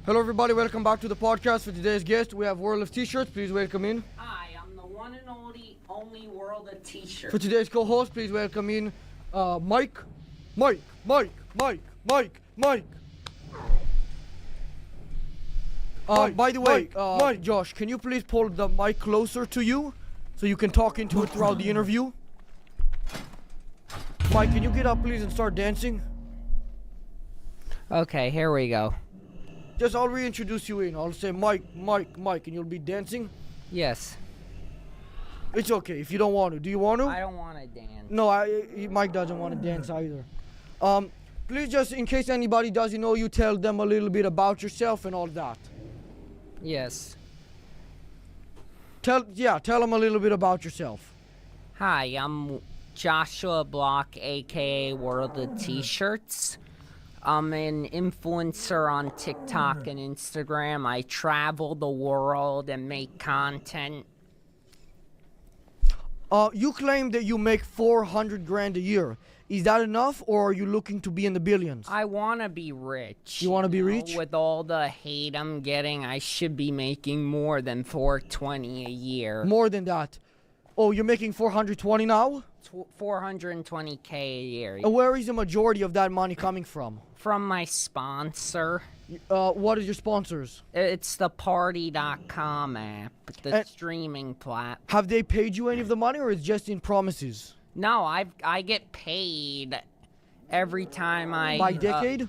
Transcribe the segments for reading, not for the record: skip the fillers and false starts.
Hello everybody, welcome back to the podcast. For today's guest, we have World of T-Shirts. Please welcome in. Hi, I'm the one and only World of T-Shirts. For today's co-host, please welcome in Mike. Mike. By the way, Josh, can you please pull the mic closer to you so you can talk into it throughout the interview? Mike, can you get up please and start dancing? Okay, here we go. I'll reintroduce you in. I'll say Mike, and you'll be dancing? Yes. It's okay if you don't want to. Do you want to? I don't want to dance. No, Mike doesn't want to dance either. Please just, in case anybody doesn't know you, tell them a little bit about yourself and all that. Yes. Tell them a little bit about yourself. Hi, I'm Joshua Block, aka World of T-Shirts. I'm an influencer on TikTok and Instagram. I travel the world and make content. You claim that you make 400 grand a year. Is that enough, or are you looking to be in the billions? I want to be rich. You want to be rich? With all the hate I'm getting, I should be making more than $420 a year. More than that? Oh, you're making 420 now? 420K a year. Where is the majority of that money coming from? From my sponsor. What is your sponsors? It's the Party.com app, the streaming platform. Have they paid you any of the money, or it's just in promises? No, I get paid every time I... By decade?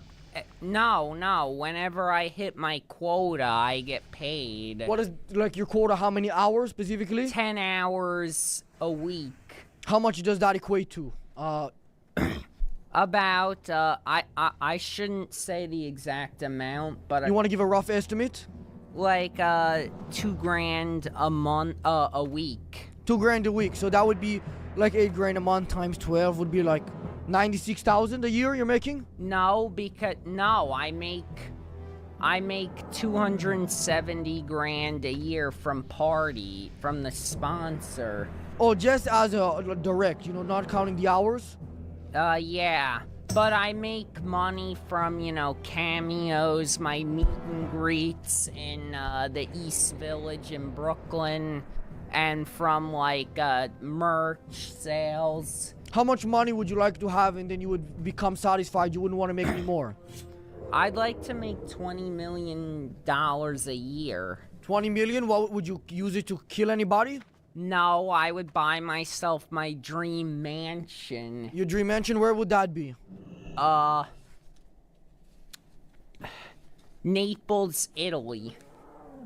No. Whenever I hit my quota, I get paid. What is, like, your quota? How many hours, specifically? 10 hours a week. How much does that equate to? About, I shouldn't say the exact amount, but... You want to give a rough estimate? Like, $2,000 a month, a week. $2,000 a week, so that would be like $8,000 a month times 12 would be like 96,000 a year you're making? No, I make 270 grand a year from the sponsor. Oh, just as a direct, not counting the hours? Yeah. But I make money from, cameos, my meet and greets in the East Village in Brooklyn, and from, merch sales. How much money would you like to have, and then you would become satisfied, you wouldn't want to make any more? I'd like to make $20 million a year. 20 million? What would you use it to kill anybody? No, I would buy myself my dream mansion. Your dream mansion? Where would that be? Naples, Italy.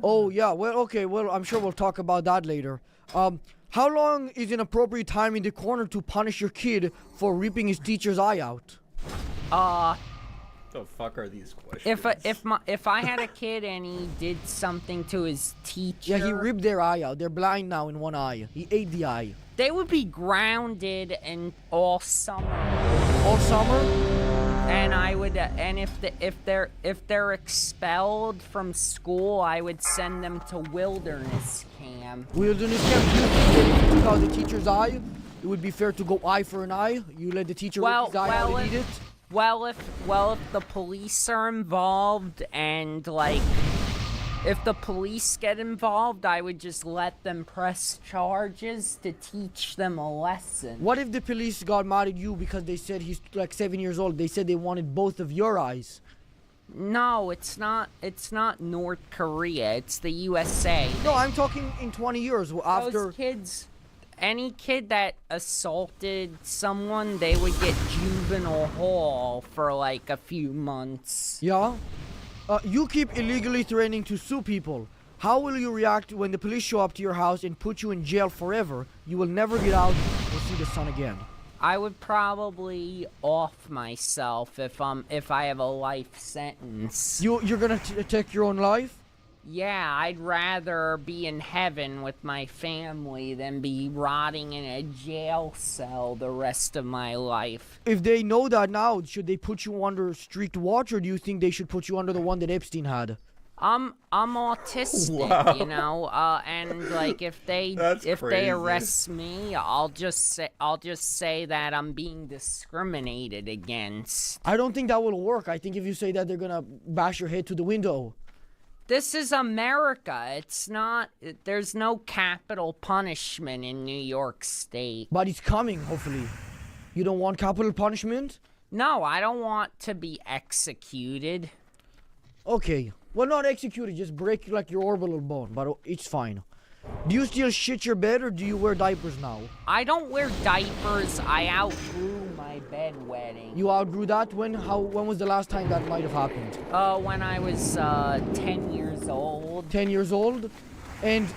Oh, yeah. Well, okay. Well, I'm sure we'll talk about that later. How long is an appropriate time in the corner to punish your kid for ripping his teacher's eye out? The fuck are these questions? If I had a kid and he did something to his teacher... Yeah, he ripped their eye out. They're blind now in one eye. He ate the eye. They would be grounded and all summer. All summer? And I would, and if they're expelled from school, I would send them to wilderness camp. Wilderness camp? Do you think that if you took out the teacher's eye, it would be fair to go eye for an eye? You let the teacher rip his eye out and eat it? Well, if the police are involved and, if the police get involved, I would just let them press charges to teach them a lesson. What if the police got mad at you because they said he's, 7 years old? They said they wanted both of your eyes. No, it's not North Korea. It's the USA. No, I'm talking in 20 years after... Those kids... Any kid that assaulted someone, they would get juvenile hall for a few months. Yeah? You keep illegally threatening to sue people. How will you react when the police show up to your house and put you in jail forever? You will never get out or see the sun again. I would probably off myself if I have a life sentence. You're gonna take your own life? Yeah, I'd rather be in heaven with my family than be rotting in a jail cell the rest of my life. If they know that now, should they put you under strict watch, or do you think they should put you under the one that Epstein had? I'm autistic, wow. and if they arrest me, I'll just say that I'm being discriminated against. I don't think that will work. I think if you say that, they're gonna bash your head to the window. This is America. It's not. There's no capital punishment in New York State. But it's coming, hopefully. You don't want capital punishment? No, I don't want to be executed. Okay. Well, not executed, just break like your orbital bone, but it's fine. Do you still shit your bed or do you wear diapers now? I don't wear diapers. I outgrew my bedwetting. You outgrew that? When was the last time that might have happened? When I was 10 years old. 10 years old? And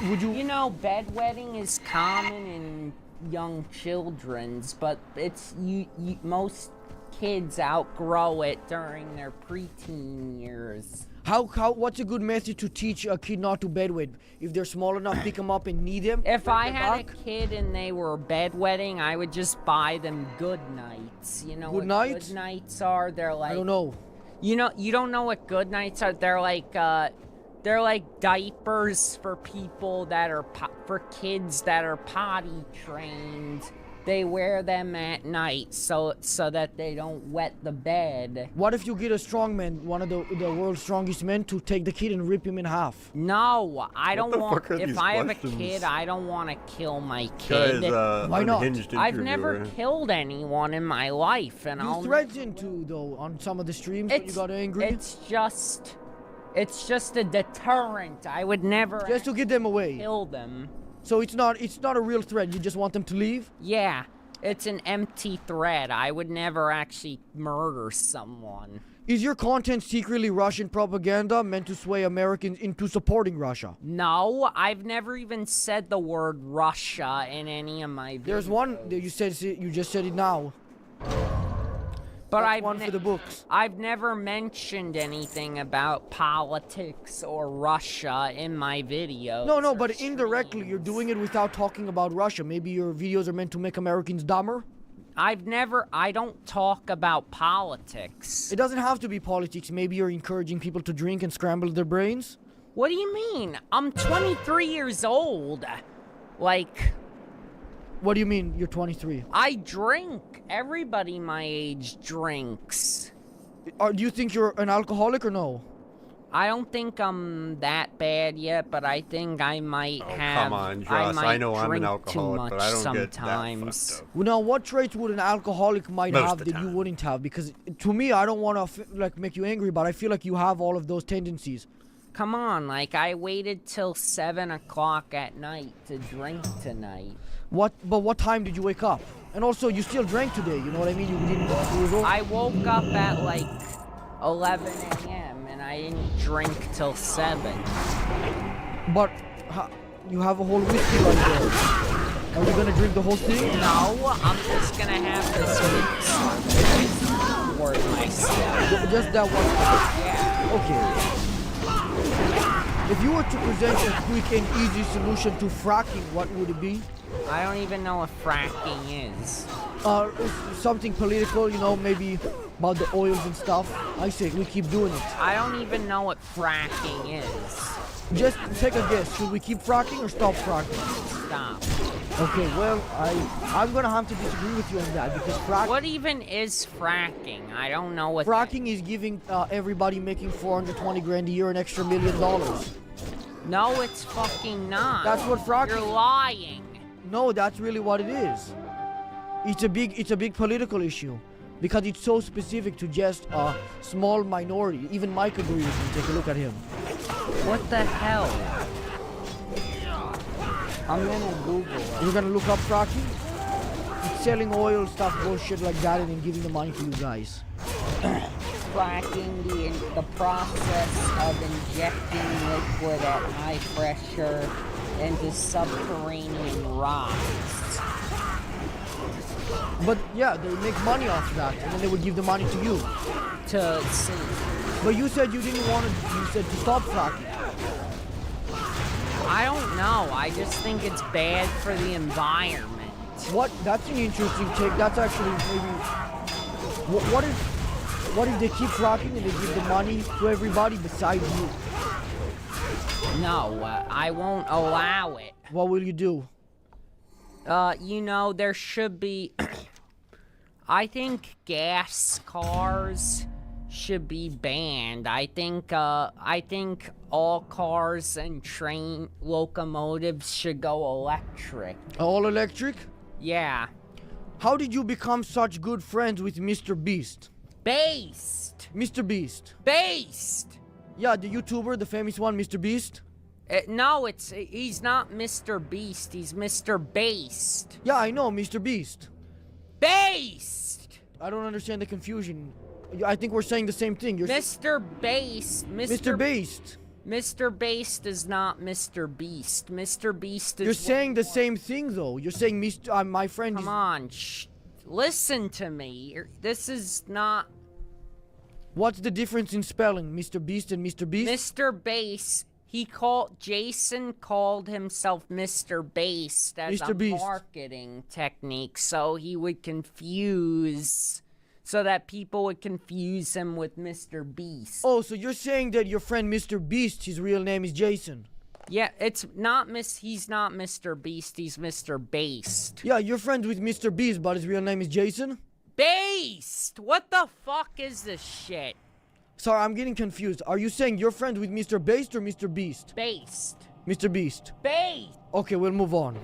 would you... You know, bedwetting is common in young children's, but it's most kids outgrow it during their preteen years. What's a good method to teach a kid not to bedwet? If they're small enough, pick them up and knee them? If I had a kid and they were bedwetting, I would just buy them good nights. You know good what nights? good nights are? They're like... I don't know. You don't know what good nights are? They're like diapers for people that are... for kids that are potty trained. They wear them at night so that they don't wet the bed. What if you get a strong man, one of the world's strongest men, to take the kid and rip him in half? No, I don't want... If I have a questions? kid, I don't want to kill my kid. Why not? I've never killed anyone in my life, and You threatened to, though, on some of the streams when you got angry. It's just a deterrent. I would never Just to get them away. kill them. So it's not a real threat. You just want them to leave? Yeah, it's an empty threat. I would never actually murder someone. Is your content secretly Russian propaganda meant to sway Americans into supporting Russia? No, I've never even said the word Russia in any of my videos. There's one that you just said it now. But That's one for the books. I've never mentioned anything about politics or Russia in my videos. No, but indirectly you're doing it without talking about Russia. Maybe your videos are meant to make Americans dumber? I don't talk about politics. It doesn't have to be politics. Maybe you're encouraging people to drink and scramble their brains? What do you mean? I'm 23 years old. Like... What do you mean you're 23? I drink. Everybody my age drinks. Do you think you're an alcoholic or no? I don't think I'm that bad yet, but I think I might have. Come on, Joss. I know I'm an alcoholic, but I don't sometimes. get that fucked up. Well, now, what traits would an alcoholic might Most have of the that you time. wouldn't have? Because to me, I don't want to make you angry, but I feel like you have all of those tendencies. Come on, like I waited till 7 o'clock at night to drink tonight. But what time did you wake up? And also, you still drank today, you know what I mean? You didn't... I woke up at like 11 a.m. and I didn't drink till 7. But you have a whole whiskey right there. Are you gonna drink the whole thing? No, I'm just gonna have this for myself. Just that one? Yeah. Okay. If you were to present a quick and easy solution to fracking, what would it be? I don't even know what fracking is. Something political, you know, maybe about the oils and stuff. I say we keep doing it. I don't even know what fracking is. Just take a guess. Should we keep fracking or stop fracking? Stop. Okay, well, I'm gonna have to disagree with you on that because fracking... What even is fracking? I don't know what... Fracking is giving everybody making 420 grand a year an extra $1 million. No, it's fucking not. That's what fracking... You're lying. No, that's really what it is. It's a big political issue because it's so specific to just a small minority. Even Mike agrees with me. Take a look at him. What the hell? I'm gonna Google it. You're gonna look up fracking? It's selling oil, stuff, bullshit like that, and then giving the money to you guys. Fracking, the process of injecting liquid at high pressure into subterranean rocks. But yeah, they make money off that, and then they would give the money to you. To see. But you said you didn't want to. You said to stop fracking. I don't know. I just think it's bad for the environment. What? That's an interesting take. That's actually maybe. What if they keep fracking and they give the money to everybody besides you? No, I won't allow it. What will you do? You know, there should be... I think gas cars should be banned. I think all cars and train locomotives should go electric. All electric? Yeah. How did you become such good friends with Mr. Beast? Based. Mr. Beast. Based. Yeah, the YouTuber, the famous one, Mr. Beast. No, he's not Mr. Beast. He's Mr. Based. Yeah, I know, Mr. Beast. Based. I don't understand the confusion. I think we're saying the same thing. You're Mr. Based. Mr. Based. Mr. Based is not Mr. Beast. Mr. Beast is. You're saying the same thing, though. You're saying my friend. Come on, listen to me. This is not. What's the difference in spelling, Mr. Beast and Mr. Beast? Mr. Bass. Jason called himself Mr. Based as Mr. a Beast. marketing technique, so he would confuse. So that people would confuse him with Mr. Beast. Oh, so you're saying that your friend Mr. Beast, his real name is Jason? Yeah, it's not he's not Mr. Beast, he's Mr. Based. Yeah, you're friends with Mr. Beast, but his real name is Jason? Based! What the fuck is this shit? Sorry, I'm getting confused. Are you saying you're friends with Mr. Based or Mr. Beast? Based. Mr. Beast. Based! Okay, we'll move on.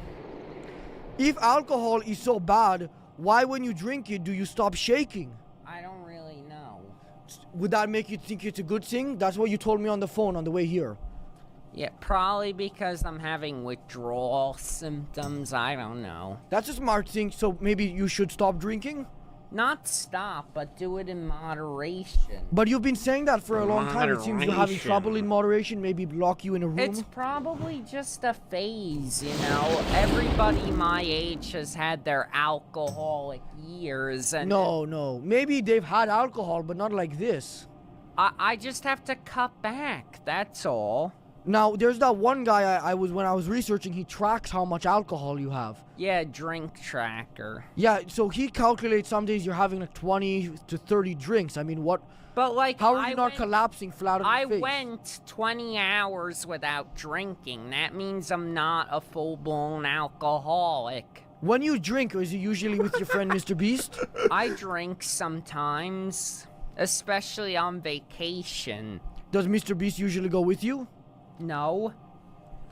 If alcohol is so bad, why when you drink it do you stop shaking? I don't really know. Would that make you think it's a good thing? That's what you told me on the phone on the way here. Yeah, probably because I'm having withdrawal symptoms. I don't know. That's a smart thing, so maybe you should stop drinking? Not stop, but do it in moderation. But you've been saying that for a long time. It seems you're having trouble in moderation, maybe lock you in a room. It's probably just a phase, you know? Everybody my age has had their alcoholic years, and... No. Maybe they've had alcohol, but not like this. I just have to cut back, that's all. Now, there's that one guy when I was researching, he tracks how much alcohol you have. Yeah, drink tracker. Yeah, so he calculates some days you're having like 20 to 30 drinks. I mean, what? But like, how are you not collapsing flat on your face? I went 20 hours without drinking. That means I'm not a full-blown alcoholic. When you drink, is it usually with your friend Mr. Beast? I drink sometimes, especially on vacation. Does Mr. Beast usually go with you? No.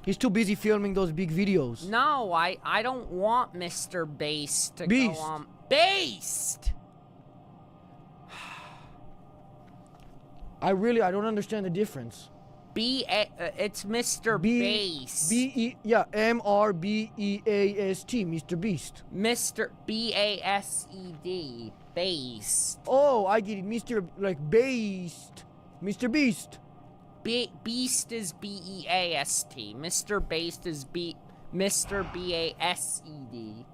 He's too busy filming those big videos. No, I don't want Mr. Based to Beast. go on. Based! I don't understand the difference. It's Mr. Based. M-R-B-E-A-S-T, Mr. Beast. Mr. B-A-S-E-D. Based. Oh, I get it. Mr. like Based. Mr. Beast. Beast is B-E-A-S-T. Mr. Based is Mr. B-A-S-E-D.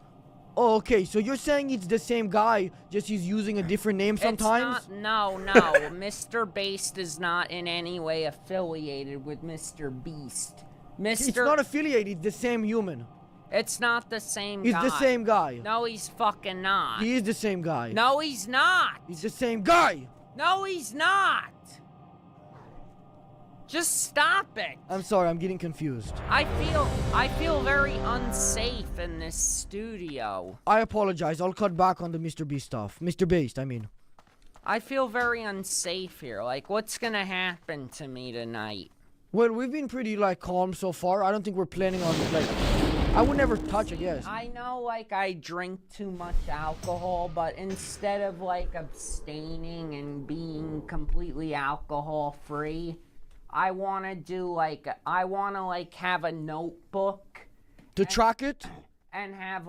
Oh, okay. So you're saying it's the same guy, just he's using a different name sometimes? It's not, no. Mr. Based is not in any way affiliated with Mr. Beast. It's not affiliated. It's the same human. It's not the same guy. It's the same guy. No, he's fucking not. He is the same guy. No, he's not. He's the same guy. No, he's not. Just stop it. I'm sorry, I'm getting confused. I feel very unsafe in this studio. I apologize. I'll cut back on the Mr. Beast stuff. Mr. Beast, I mean. I feel very unsafe here. Like, what's gonna happen to me tonight? Well, we've been pretty, like, calm so far. I don't think we're planning on, like... I would never touch, I guess. I know, like, I drink too much alcohol, but instead of, like, abstaining and being completely alcohol-free... I want to have a notebook. To track it? And have,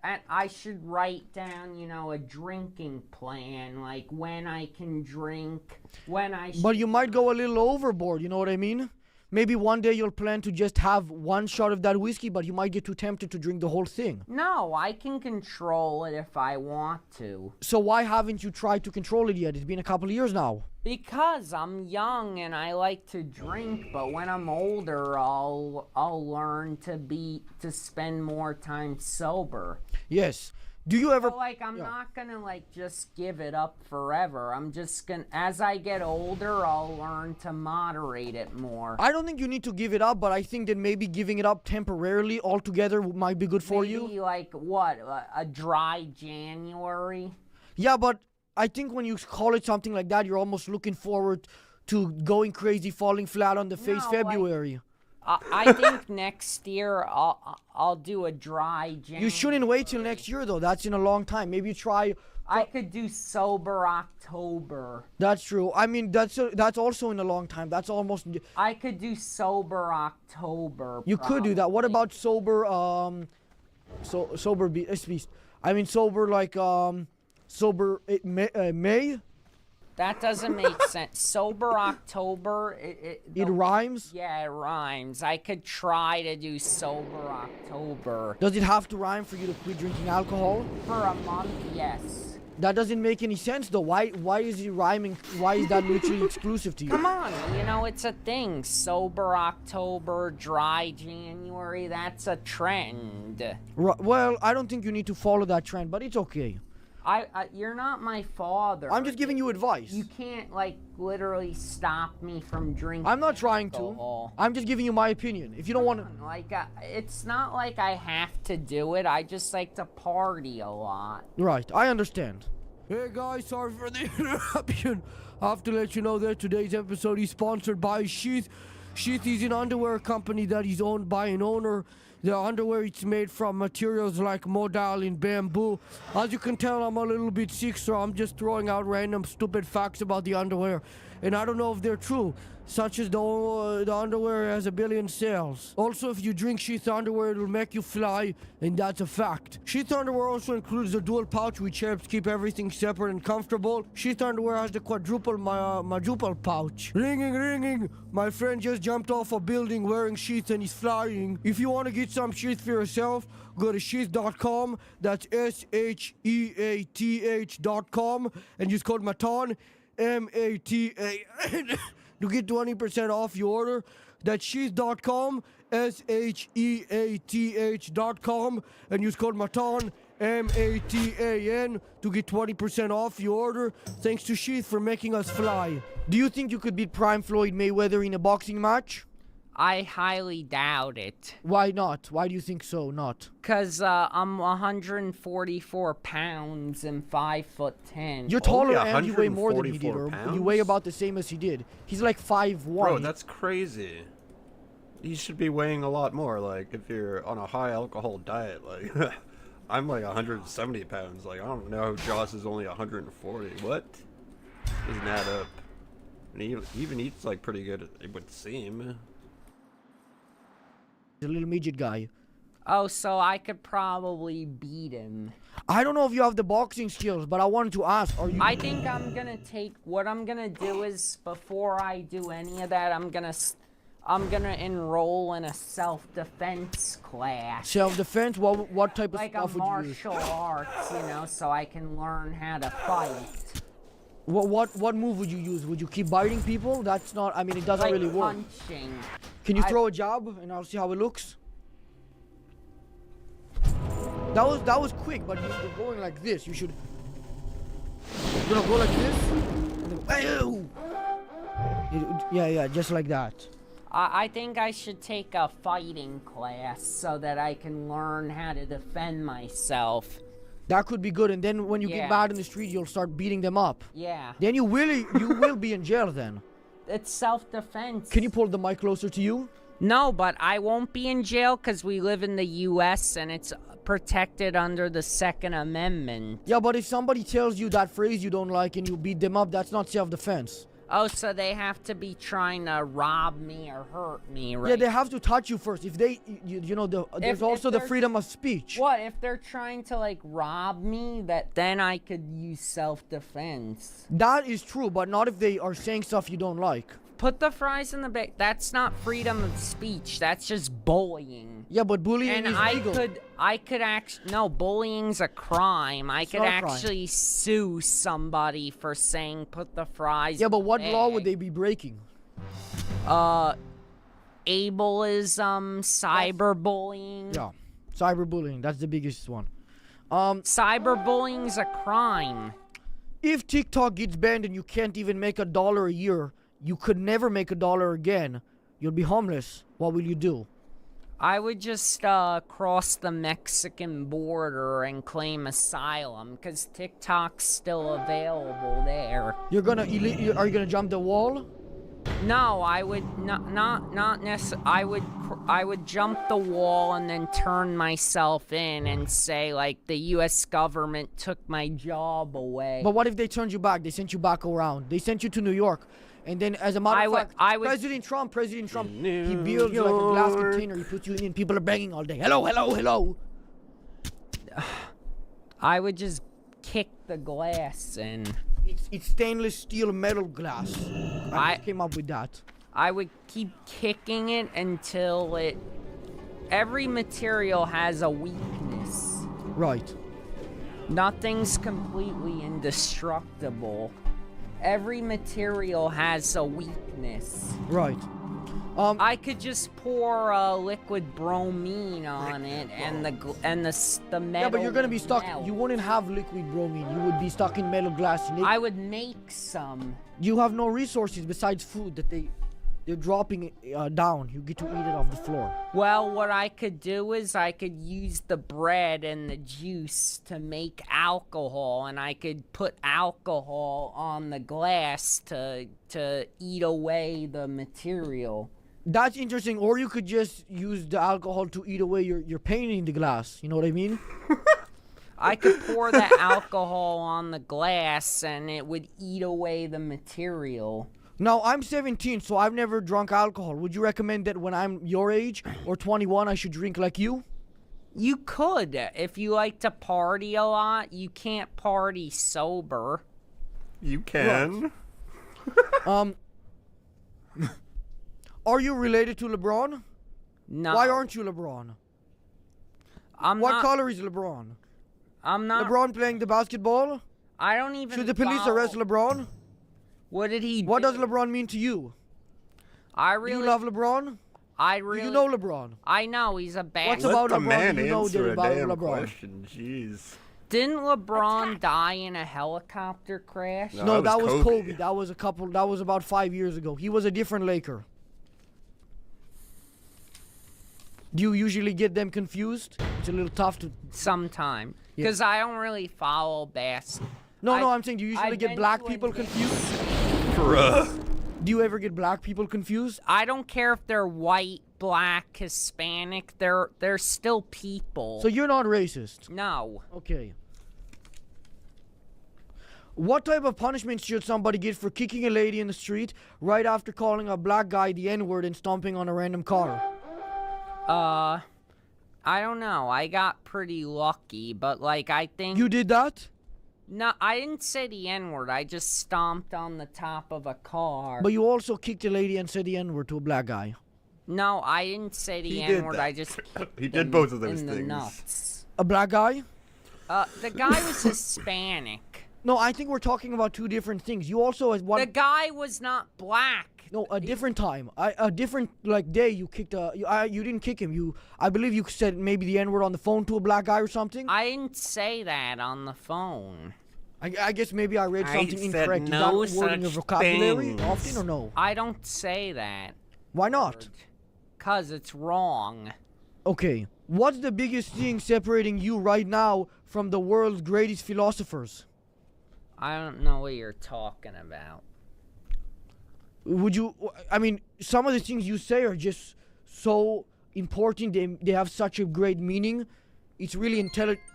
and I should write down, you know, a drinking plan, like, when I can drink, when I should... But you might go a little overboard, you know what I mean? Maybe one day you'll plan to just have one shot of that whiskey, but you might get too tempted to drink the whole thing. No, I can control it if I want to. So why haven't you tried to control it yet? It's been a couple of years now. Because I'm young and I like to drink, but when I'm older, I'll learn to spend more time sober. Yes. Do you ever... So, like, I'm not gonna, like, just give it up forever. I'm just gonna... As I get older, I'll learn to moderate it more. I don't think you need to give it up, but I think that maybe giving it up temporarily altogether might be good for you. Maybe, like, what? A dry January? Yeah, but I think when you call it something like that, you're almost looking forward to going crazy, falling flat on the face February. I think next year I'll do a dry January. You shouldn't wait till next year though. That's in a long time. Maybe try. I could do sober October. That's true. I mean, that's also in a long time. That's almost. I could do sober October. You could do that. What about sober? Sober beast. I mean, sober like sober May. That doesn't make sense. Sober October. It rhymes? Yeah, it rhymes. I could try to do sober October. Does it have to rhyme for you to quit drinking alcohol? For a month, yes. That doesn't make any sense though. Why is it rhyming? Why is that mutually exclusive to you? Come on, it's a thing. Sober October, dry January, that's a trend. Well, I don't think you need to follow that trend, but it's okay. You're not my father. I'm just giving you advice. You can't, literally stop me from drinking I'm not trying alcohol. to. I'm just giving you my opinion. If you don't want to... it's not like I have to do it. I just like to party a lot. Right, I understand. Hey guys, sorry for the interruption. I have to let you know that today's episode is sponsored by Sheath. Sheath is an underwear company that is owned by an owner. The underwear is made from materials like modal and bamboo. As you can tell, I'm a little bit sick, so I'm just throwing out random stupid facts about the underwear. And I don't know if they're true, such as the underwear has 1 billion sales. Also, if you drink Sheath underwear, it'll make you fly, and that's a fact. Sheath underwear also includes a dual pouch, which helps keep everything separate and comfortable. Sheath underwear has the quadruple majuple pouch. Ringing, ringing. My friend just jumped off a building wearing Sheath and he's flying. If you want to get some Sheath for yourself, go to sheath.com. That's SHEATH.com, and use code MATAN, MATAN, to get 20% off your order. That's sheath.com, SHEATH.com, and use code MATAN, MATAN, to get 20% off your order. Thanks to Sheath for making us fly. Do you think you could beat Prime Floyd Mayweather in a boxing match? I highly doubt it. Why not? Why do you think so not? Because I'm 144 pounds and 5'10". You're taller and you weigh more than he did, or you weigh about the same as he did. He's like 5'1". Bro, that's crazy. You should be weighing a lot more, if you're on a high alcohol diet, I'm 170 pounds, I don't know how Joss is only 140, what? Doesn't add up. And he even eats, pretty good, it would seem. The little midget guy. Oh, so I could probably beat him. I don't know if you have the boxing skills, but I wanted to ask, are you... I think I'm gonna what I'm gonna do is, before I do any of that, I'm gonna enroll in a self-defense class. Self-defense? What type of stuff would you use? Like a martial arts, so I can learn how to fight. What move would you use? Would you keep biting people? That's not... I mean, it doesn't really work. Punching. Can you throw a jab and I'll see how it looks? That was quick, but you're going like this. You should... You're gonna go like this? And then, yeah, just like that. I think I should take a fighting class so that I can learn how to defend myself. That could be good, and then when you get mad in the street, you'll start beating them up. Yeah. Then you will be in jail then. It's self-defense. Can you pull the mic closer to you? No, but I won't be in jail because we live in the U.S. and it's protected under the Second Amendment. Yeah, but if somebody tells you that phrase you don't like and you beat them up, that's not self-defense. Oh, so they have to be trying to rob me or hurt me, right? Yeah, they have to touch you first. If they, there's also the freedom of speech. What, if they're trying to, rob me, then I could use self-defense? That is true, but not if they are saying stuff you don't like. Put the fries in the bag. That's not freedom of speech. That's just bullying. Yeah, but bullying is legal. I could actually... No, bullying's a crime. I could actually sue somebody for saying put the fries in the bag. Yeah, but what law would they be breaking? Ableism, cyberbullying. Yeah, cyberbullying. That's the biggest one. Cyberbullying's a crime. If TikTok gets banned and you can't even make $1 a year... You could never make $1 again. You'll be homeless. What will you do? I would just cross the Mexican border and claim asylum, because TikTok's still available there. Are you gonna jump the wall? No, I would not necessarily. I would jump the wall and then turn myself in and say, like, the U.S. government took my job away. But what if they turned you back? They sent you back around. They sent you to New York. And then, as a matter of fact, President Trump, he builds like a glass container. He puts you in, and people are begging all day. Hello, hello, hello. I would just kick the glass in. It's stainless steel metal glass. I came up with that. I would keep kicking it until every material has a weakness. Right. Nothing's completely indestructible. Every material has a weakness. Right. I could just pour liquid bromine on it, and the metal. Yeah, but you're gonna be stuck. melt. You wouldn't have liquid bromine. You would be stuck in metal glass. I would make some. You have no resources besides food that they're dropping down. You get to eat it off the floor. Well, what I could do is I could use the bread and the juice to make alcohol, and I could put alcohol on the glass to eat away the material. That's interesting. Or you could just use the alcohol to eat away your pain in the glass. You know what I mean? I could pour the alcohol on the glass, and it would eat away the material. Now, I'm 17, so I've never drunk alcohol. Would you recommend that when I'm your age or 21, I should drink like you? You could. If you like to party a lot, you can't party sober. You can. Are you related to LeBron? No. Why aren't you LeBron? What color is LeBron? I'm not. LeBron playing the basketball? I don't even. Should the police arrest LeBron? What did he do? What does LeBron mean to you? Do you love LeBron? Do you know LeBron? I know he's a bad. What's about Let the LeBron? man You know answer that a about damn LeBron. question. Jeez. Didn't LeBron die in a helicopter crash? No, that was Kobe. That was about 5 years ago. He was a different Laker. Do you usually get them confused? It's a little tough to. Sometime, because I don't really follow basketball. No, I'm saying, do you usually get black people confused? Bruh. Do you ever get black people confused? I don't care if they're white, black, Hispanic. They're still people. So you're not racist? No. Okay. What type of punishment should somebody get for kicking a lady in the street right after calling a black guy the N-word and stomping on a random car? I don't know. I got pretty lucky, but like I think. You did that? No, I didn't say the N-word. I just stomped on the top of a car. But you also kicked a lady and said the N-word to a black guy. No, I didn't say the He did N-word. that. I just He did both of those in the things. nuts. A black guy? The guy was Hispanic. No, I think we're talking about two different things. You also had one. The guy was not black. No, a different time. A different day. You kicked you didn't kick him. I believe you said maybe the N-word on the phone to a black guy or something. I didn't say that on the phone. I guess maybe I read something said incorrect. no Is that wording of such vocabulary things. often or no? I don't say that. Why not? 'Cause it's wrong. Okay. What's the biggest thing separating you right now from the world's greatest philosophers? I don't know what you're talking about. Would you? I mean, some of the things you say are just so important. They have such a great meaning. It's really intelligent.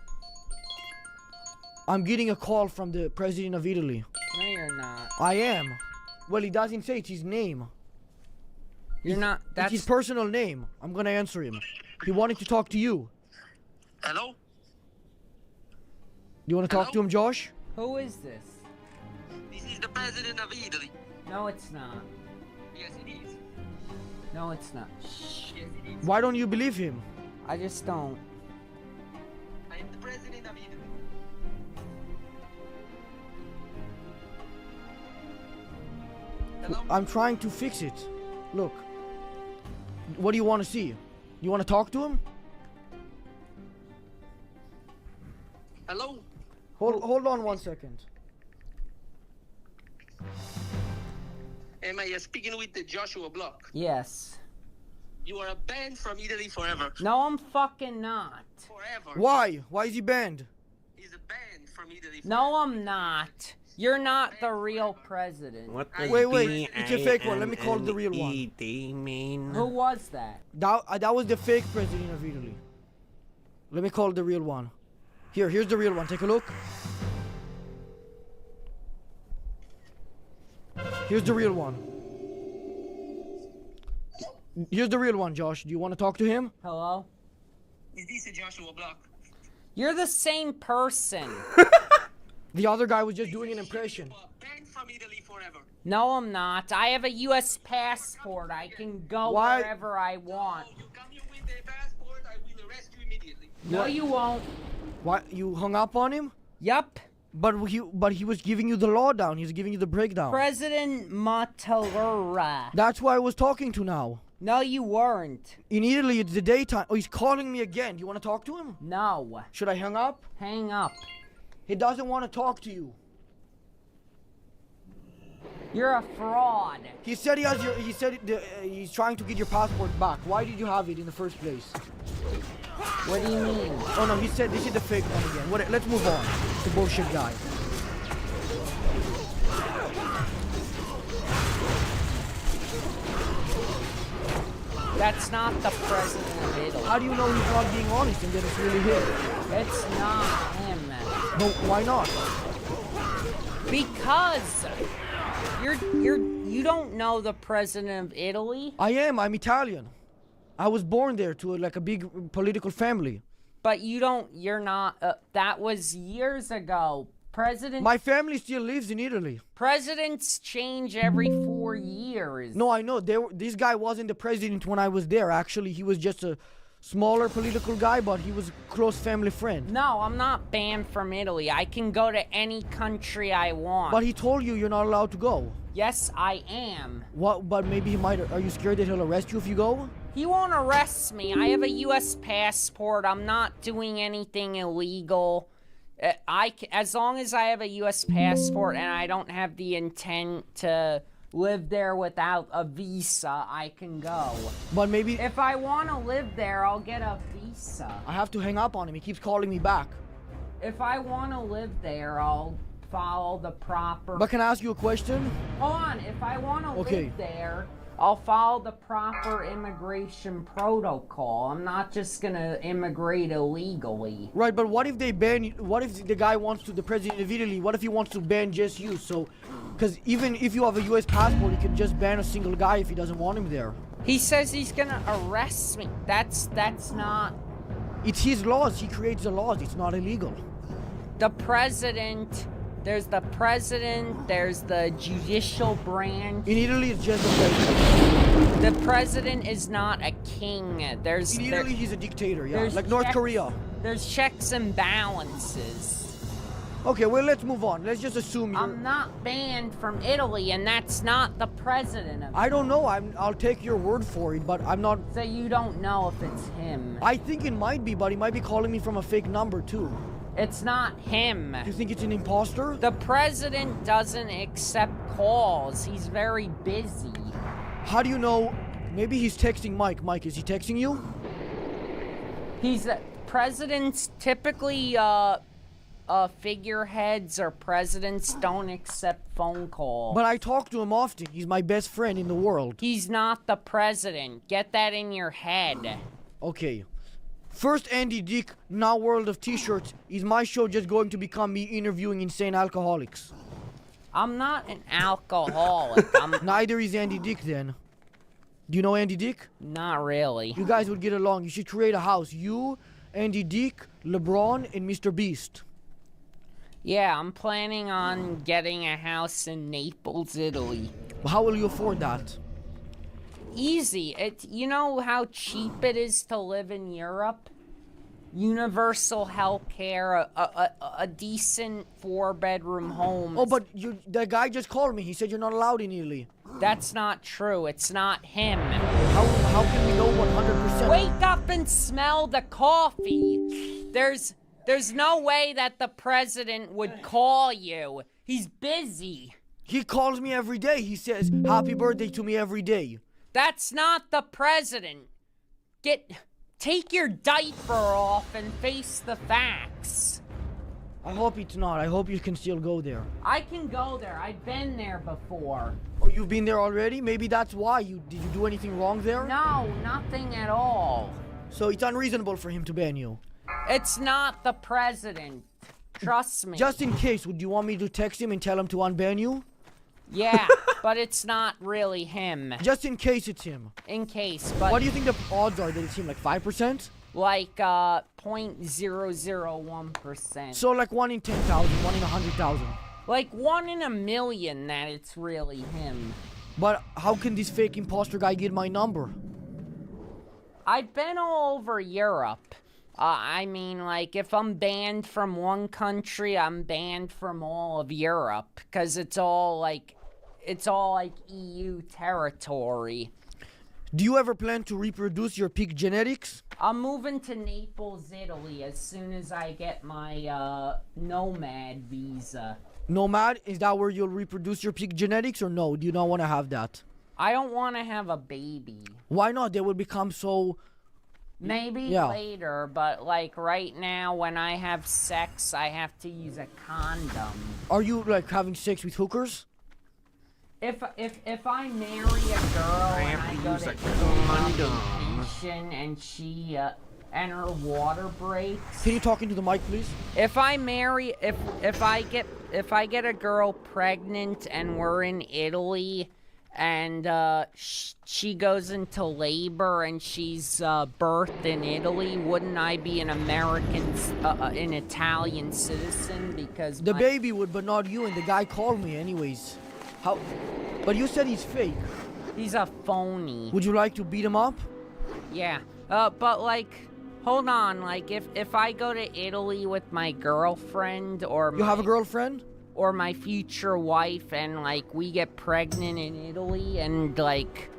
I'm getting a call from the president of Italy. No, you're not. I am. Well, he doesn't say it's his name. You're not. It's That's his personal name. I'm gonna answer him. He wanted to talk to you. Hello? Do you want to talk to him, Josh? Who is this? This is the president of Italy. No, it's not. Yes, it is. No, it's not. Yes, it is. Why don't you believe him? I just don't. I am the president of Italy. Hello? I'm trying to fix it. Look. What do you want to see? You want to talk to him? Hello? Hold on 1 second. Am I speaking with the Joshua Block? Yes. You are banned from Italy forever. No, I'm fucking not. Forever. Why? Why is he banned? He's banned from Italy. No, I'm not. You're not the real president. What does Wait, it's a fake one. Let me call it the real one. B-A-N-N-E-D mean? Who was that? That was the fake president of Italy. Let me call it the real one. Here's the real one. Take a look. Here's the real one. Here's the real one, Josh. Do you want to talk to him? Hello? Is this a Joshua Block? You're the same person. The other guy was just doing an impression. Banned from Italy forever. No, I'm not. I have a U.S. passport. I can go Why- wherever I want. You come here with a passport, I will arrest you immediately. No, you won't. Why you hung up on him? Yup. But he was giving you the lowdown. He was giving you the breakdown. President Majora. That's who I was talking to now. No, you weren't. In Italy, it's the daytime. Oh, he's calling me again. Do you want to talk to him? No. Should I hang up? Hang up. He doesn't want to talk to you. You're a fraud. He said he's trying to get your passport back. Why did you have it in the first place? What do you mean? Oh no, he said this is the fake one again. Let's move on. The bullshit guy. That's not the president of Italy. How do you know he's not being honest and that it's really him? It's not him. No, why not? Because you don't know the president of Italy, I am. I'm Italian. I was born there to like a big political family. but you're not. That was years ago. My family still lives in Italy. Presidents change every 4 years. No, I know. This guy wasn't the president when I was there. Actually, he was just a smaller political guy, but he was a close family friend. No, I'm not banned from Italy. I can go to any country I want. But he told you you're not allowed to go. Yes, I am. What? But maybe he might. Are you scared that he'll arrest you if you go? He won't arrest me. I have a U.S. passport. I'm not doing anything illegal. As long as I have a U.S. passport and I don't have the intent to live there without a visa, I can go. But maybe If I want to live there, I'll get a visa. I have to hang up on him. He keeps calling me back. If I want to live there, I'll follow the proper... But can I ask you a question? Hold on, if I want to Okay. live there, I'll follow the proper immigration protocol. I'm not just gonna immigrate illegally. Right, but what if they ban you? What if the guy wants to, the president of Italy, what if he wants to ban just you? So, because even if you have a U.S. passport, he can just ban a single guy if he doesn't want him there. He says he's gonna arrest me. That's not... It's his laws. He creates the laws. It's not illegal. The president... There's the president, there's the judicial branch. In Italy, it's just the president. The president is not a king. In Italy, he's a dictator, yeah. there's Like North checks- Korea. There's checks and balances. Okay, well, let's move on. Let's just assume you're... I'm not banned from Italy, and that's not the president of I don't know. I'll take your word for it, but I'm not... So you don't know if it's him. I think it might be, but he might be calling me from a fake number, too. It's not him. You think it's an imposter? The president doesn't accept calls. He's very busy. How do you know? Maybe he's texting Mike. Mike, is he texting you? Presidents typically, figureheads or presidents don't accept phone calls. But I talk to him often. He's my best friend in the world. He's not the president. Get that in your head. Okay. First Andy Dick, now World of T-Shirts. Is my show just going to become me interviewing insane alcoholics? I'm not an alcoholic. I'm Neither is Andy Dick then. Do you know Andy Dick? not really. You guys would get along. You should create a house. You, Andy Dick, LeBron, and Mr. Beast. Yeah, I'm planning on getting a house in Naples, Italy. How will you afford that? Easy. You know how cheap it is to live in Europe? Universal health care, a decent 4-bedroom home. Oh, but the guy just called me. He said you're not allowed in Italy. That's not true. It's not him. How can we know 100%? Wake up and smell the coffee. There's no way that the president would call you. He's busy. He calls me every day. He says happy birthday to me every day. That's not the president. take your diaper off and face the facts. I hope it's not. I hope you can still go there. I can go there. I've been there before. Oh, you've been there already? Maybe that's why. Did you do anything wrong there? No, nothing at all. So it's unreasonable for him to ban you. It's not the president. Trust me. Just in case, would you want me to text him and tell him to unban you? Yeah, but it's not really him. Just in case it's him. In case, but... What do you think the odds are that it's him? Like 5%? Like, 0.001%. So like 1 in 10,000, 1 in 100,000. Like 1 in a million that it's really him. But how can this fake imposter guy get my number? I've been all over Europe. I mean, like, if I'm banned from one country, I'm banned from all of Europe. Because it's all like EU territory. Do you ever plan to reproduce your peak genetics? I'm moving to Naples, Italy as soon as I get my, nomad visa. Nomad? Is that where you'll reproduce your peak genetics or no? Do you not want to have that? I don't want to have a baby. Why not? They will become so... Maybe later, but like right now when I have sex, I have to use a condom. Are you like having sex with hookers? If I marry a girl and I go to vacation and she and her water breaks. Can you talk into the mic, please? If I get a girl pregnant and we're in Italy and she goes into labor and she's birthed in Italy, wouldn't I be an an Italian citizen because the baby would, but not you. And the guy called me anyways. How? But you said he's fake. He's a phony. Would you like to beat him up? Yeah. But like, hold on. Like, if I go to Italy with my girlfriend or you have a girlfriend? Or my future wife, and like we get pregnant in Italy, and like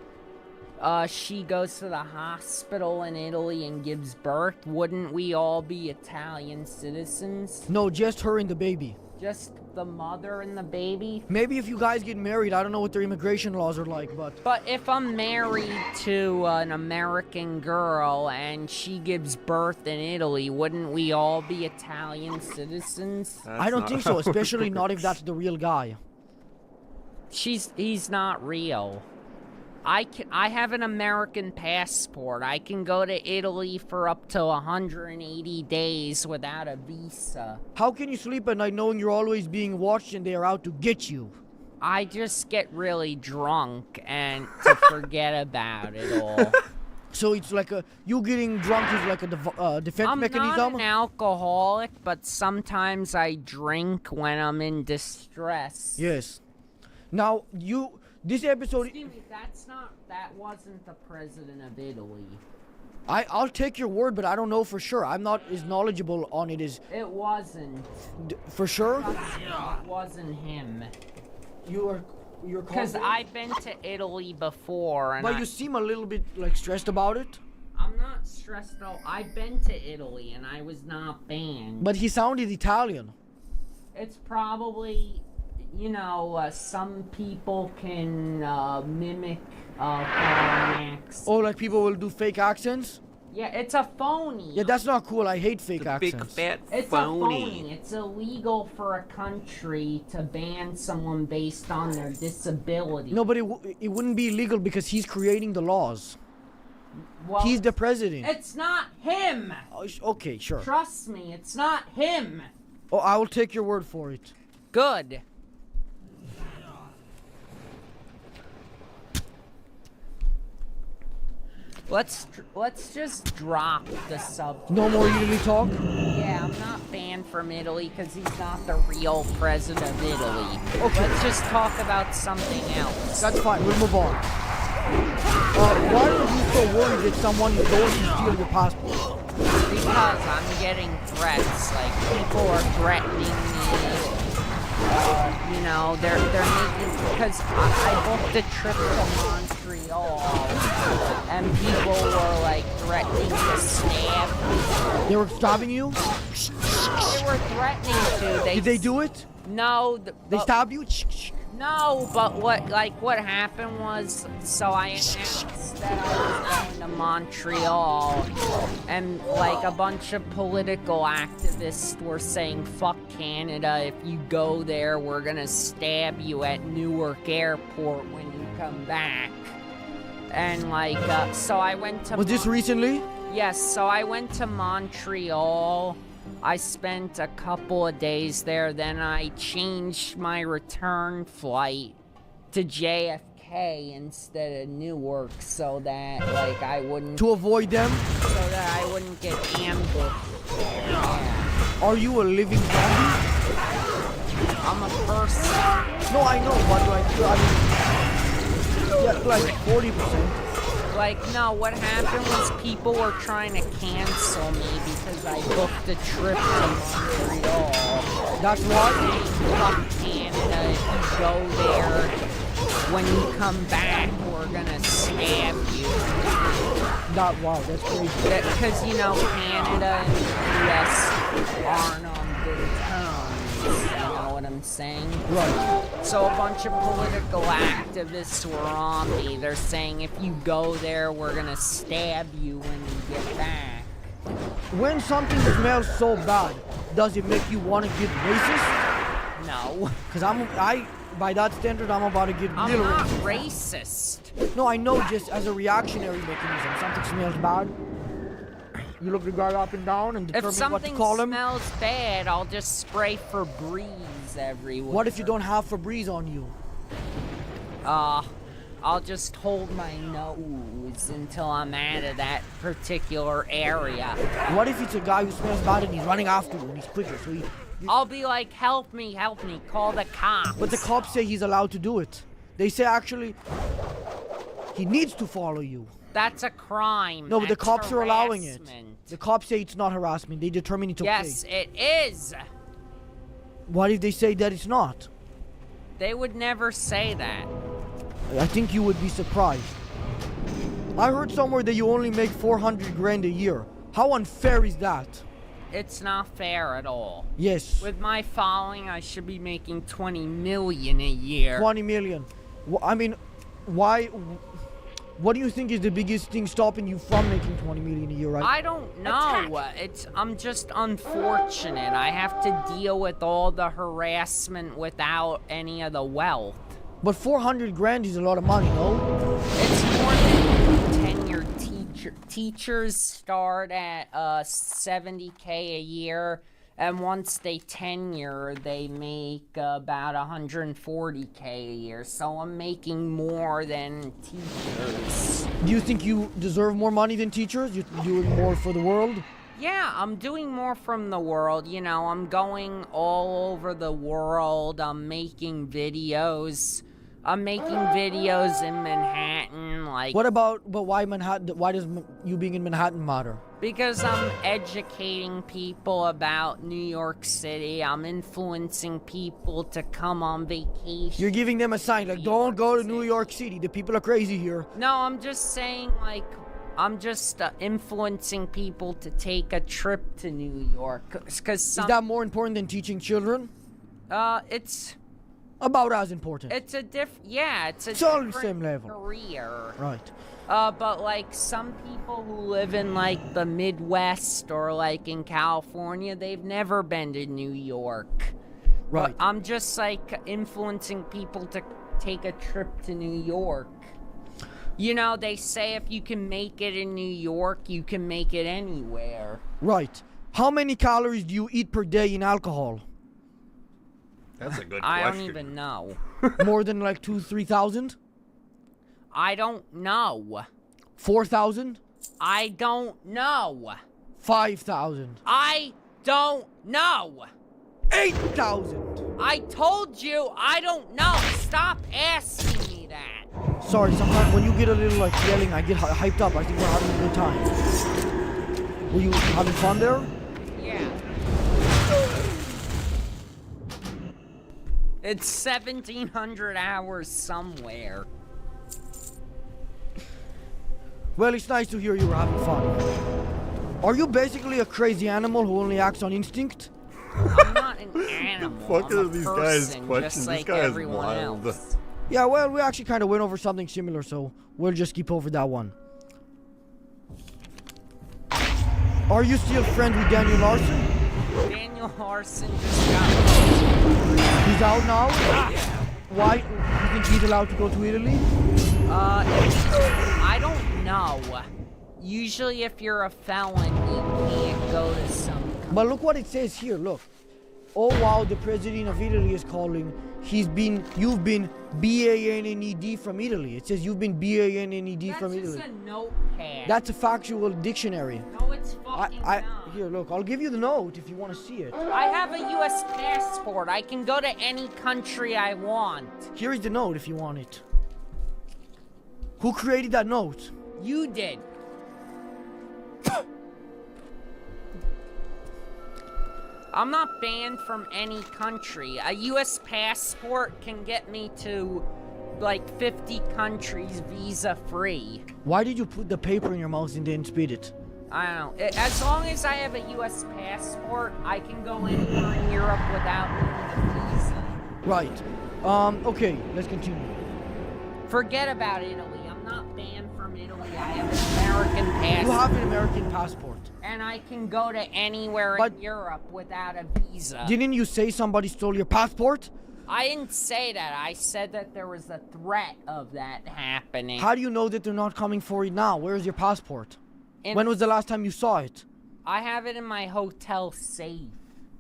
she goes to the hospital in Italy and gives birth, wouldn't we all be Italian citizens? No, just her and the baby. Just the mother and the baby? Maybe if you guys get married, I don't know what their immigration laws are like, but... But if I'm married to an American girl and she gives birth in Italy, wouldn't we all be Italian citizens? I don't think so, especially not if that's the real guy. He's not real. I have an American passport. I can go to Italy for up to 180 days without a visa. How can you sleep at night knowing you're always being watched and they are out to get you? I just get really drunk and to forget about it all. So it's like you getting drunk is like a defense mechanism? I'm not an alcoholic, but sometimes I drink when I'm in distress. Yes. Now, this episode... Excuse me, that wasn't the president of Italy. I'll take your word, but I don't know for sure. I'm not as knowledgeable on it as... It wasn't. For sure? It wasn't him. You're Because I've been to Italy before, and But you seem a little bit, like, stressed about it. I'm not stressed out. I've been to Italy, and I was not banned. But he sounded Italian. It's probably... You know, some people can mimic foreign accents. Oh, like people will do fake accents? Yeah, it's a phony. Yeah, that's not cool. I hate fake accents. Big fat It's phony. a phony. It's illegal for a country to ban someone based on their disability. No, but it wouldn't be illegal because he's creating the laws. Well, He's the president. It's not him. Oh, okay, sure. Trust me, it's not him. Oh, I will take your word for it. Good. Let's just drop the subject. No more Italy talk? Yeah, I'm not banned from Italy because he's not the real president of Italy. Okay. Let's just talk about something else. That's fine. We'll move on. Why are you so worried that someone is going to steal your passport? Because I'm getting threats. Like, people are threatening me. You know, they're making... Because I booked a trip to Montreal, and people were, like, threatening to stab me. They were stabbing you? They were threatening to. Did they do it? No. They stabbed you? No, but what happened was, so I announced that I was going to Montreal, and like a bunch of political activists were saying, fuck Canada, if you go there, we're gonna stab you at Newark Airport when you come back. And like, so I went to... Was this recently? Yes, so I went to Montreal. I spent a couple of days there, then I changed my return flight to JFK instead of Newark so that, like, I wouldn't... To avoid them? So that I wouldn't get ambushed. Yeah. Are you a living zombie? I'm a person. No, I know, but like, yeah, like 40%. Like, no, what happened was people were trying to cancel me because I booked a trip to Montreal. That's why? Fuck Canada, if you go there, when you come back, we're gonna stab you. Wow, that's crazy. Because, you know, Canada and the US aren't on good terms, you know what I'm saying? Right. So a bunch of political activists were on me. They're saying if you go there, we're gonna stab you when you get back. When something smells so bad, does it make you want to get racist? No. Because by that standard, I'm about to get I'm real not racist. racist. No, I know, just as a reactionary mechanism. Something smells bad. You look the guy up and down and If determine what to something call him. smells bad, I'll just spray Febreze everywhere. What if you don't have Febreze on you? I'll just hold my nose until I'm out of that particular area. What if it's a guy who smells bad and he's running after you and he's quicker? So I'll be like, help me, call the cops. but the cops say he's allowed to do it. They say actually he needs to follow you. That's a crime. No, but the That's cops are allowing it. harassment. The cops say it's not harassment. They determine it's okay. Yes, it is. What if they say that it's not? They would never say that. I think you would be surprised. I heard somewhere that you only make 400 grand a year. How unfair is that? It's not fair at all. Yes. With my following, I should be making 20 million a year. 20 million. I mean, why? What do you think is the biggest thing stopping you from making 20 million a year, right? I don't know. I'm just unfortunate. I have to deal with all the harassment without any of the wealth. But 400 grand is a lot of money, no? It's more than tenured teacher. Teachers start at 70K a year, and once they tenure, they make about 140K a year. So I'm making more than teachers. Do you think you deserve more money than teachers? You're doing more for the world? Yeah, I'm doing more from the world. You know, I'm going all over the world. I'm making videos. I'm making videos in Manhattan, like... But why Manhattan? Why does you being in Manhattan matter? Because I'm educating people about New York City. I'm influencing people to come on vacation. You're giving them a sign, like, don't go to New York City. The people are crazy here. No, I'm just saying, like, I'm just influencing people to take a trip to New York. Is that more important than teaching children? It's... About as important. It's a it's all the same level. Career. Right. But like some people who live in like the Midwest or like in California, they've never been to New York. Right. But I'm just like influencing people to take a trip to New York. You know, they say if you can make it in New York, you can make it anywhere. Right. How many calories do you eat per day in alcohol? That's a good question. I don't even know. More than like 3,000? I don't know. 4,000? I don't know. 5,000? I don't know. 8,000? I told you I don't know. Stop asking me that. Sorry, sometimes when you get a little like yelling, I get hyped up. I think we're having a good time. Were you having fun there? Yeah. It's 1,700 hours somewhere. Well, it's nice to hear you were having fun. Are you basically a crazy animal who only acts on instinct? I'm not an animal. Fuck I'm a are these person, guys' questions? just This like guy is everyone wild. else. Yeah, well, we actually kind of went over something similar, so we'll just skip over that one. Are you still friends with Daniel Larson? Daniel Larson just got He's out now? Why? You think he's allowed to go to Italy? I don't know. Usually if you're a felon, you can't go to some country. But look what it says here, look. Oh wow, the president of Italy is calling. You've been banned from Italy. It says you've been banned from Italy. That's just a notepad. That's a factual dictionary. No, it's fucking not. Here, look, I'll give you the note if you want to see it. I have a U.S. passport. I can go to any country I want. Here is the note if you want it. Who created that note? You did. I'm not banned from any country. A U.S. passport can get me to like 50 countries visa free. Why did you put the paper in your mouth and then spit it? I don't know. As long as I have a U.S. passport, I can go anywhere in Europe without needing a visa. Right. Okay, let's continue. Forget about Italy. I'm not banned from Italy. I have an American passport. You have an American passport. And I can go to anywhere But- in Europe without a visa. Didn't you say somebody stole your passport? I didn't say that. I said that there was a threat of that happening. How do you know that they're not coming for you now? Where's your passport? And When was the last time you saw it? I have it in my hotel safe.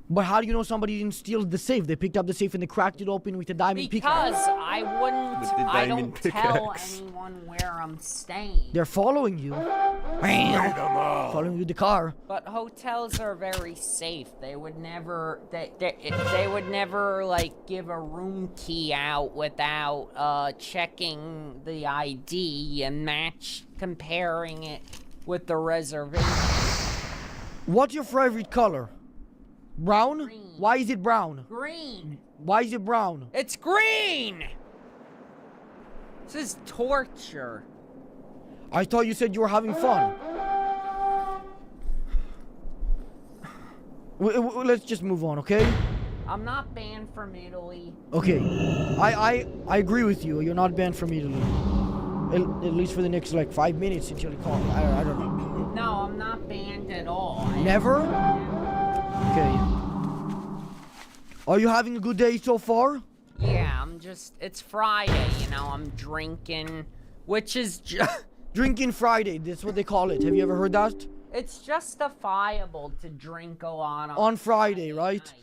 But how do you know somebody didn't steal the safe? They picked up the safe and they cracked it open with a diamond Because pickaxe. I wouldn't, With the I diamond don't tell pickaxe. anyone where I'm staying. They're following you. Following you with the car. But hotels are very safe. They would never, they would never like give a room key out without checking the ID and comparing it with the reservation. What's your favorite color? Brown? Green. Why is it brown? Green. Why is it brown? It's green. This is torture. I thought you said you were having fun. Let's just move on, okay? I'm not banned from Italy. Okay. I agree with you. You're not banned from Italy. At least for the next like 5 minutes until you call me. I don't know. No, I'm not banned at all. Never? Okay. Are you having a good day so far? Yeah, it's Friday, you know, I'm drinking, which is Drinking Friday, that's what they call it. Have you ever heard that? it's justifiable to drink a lot On Friday, right? night.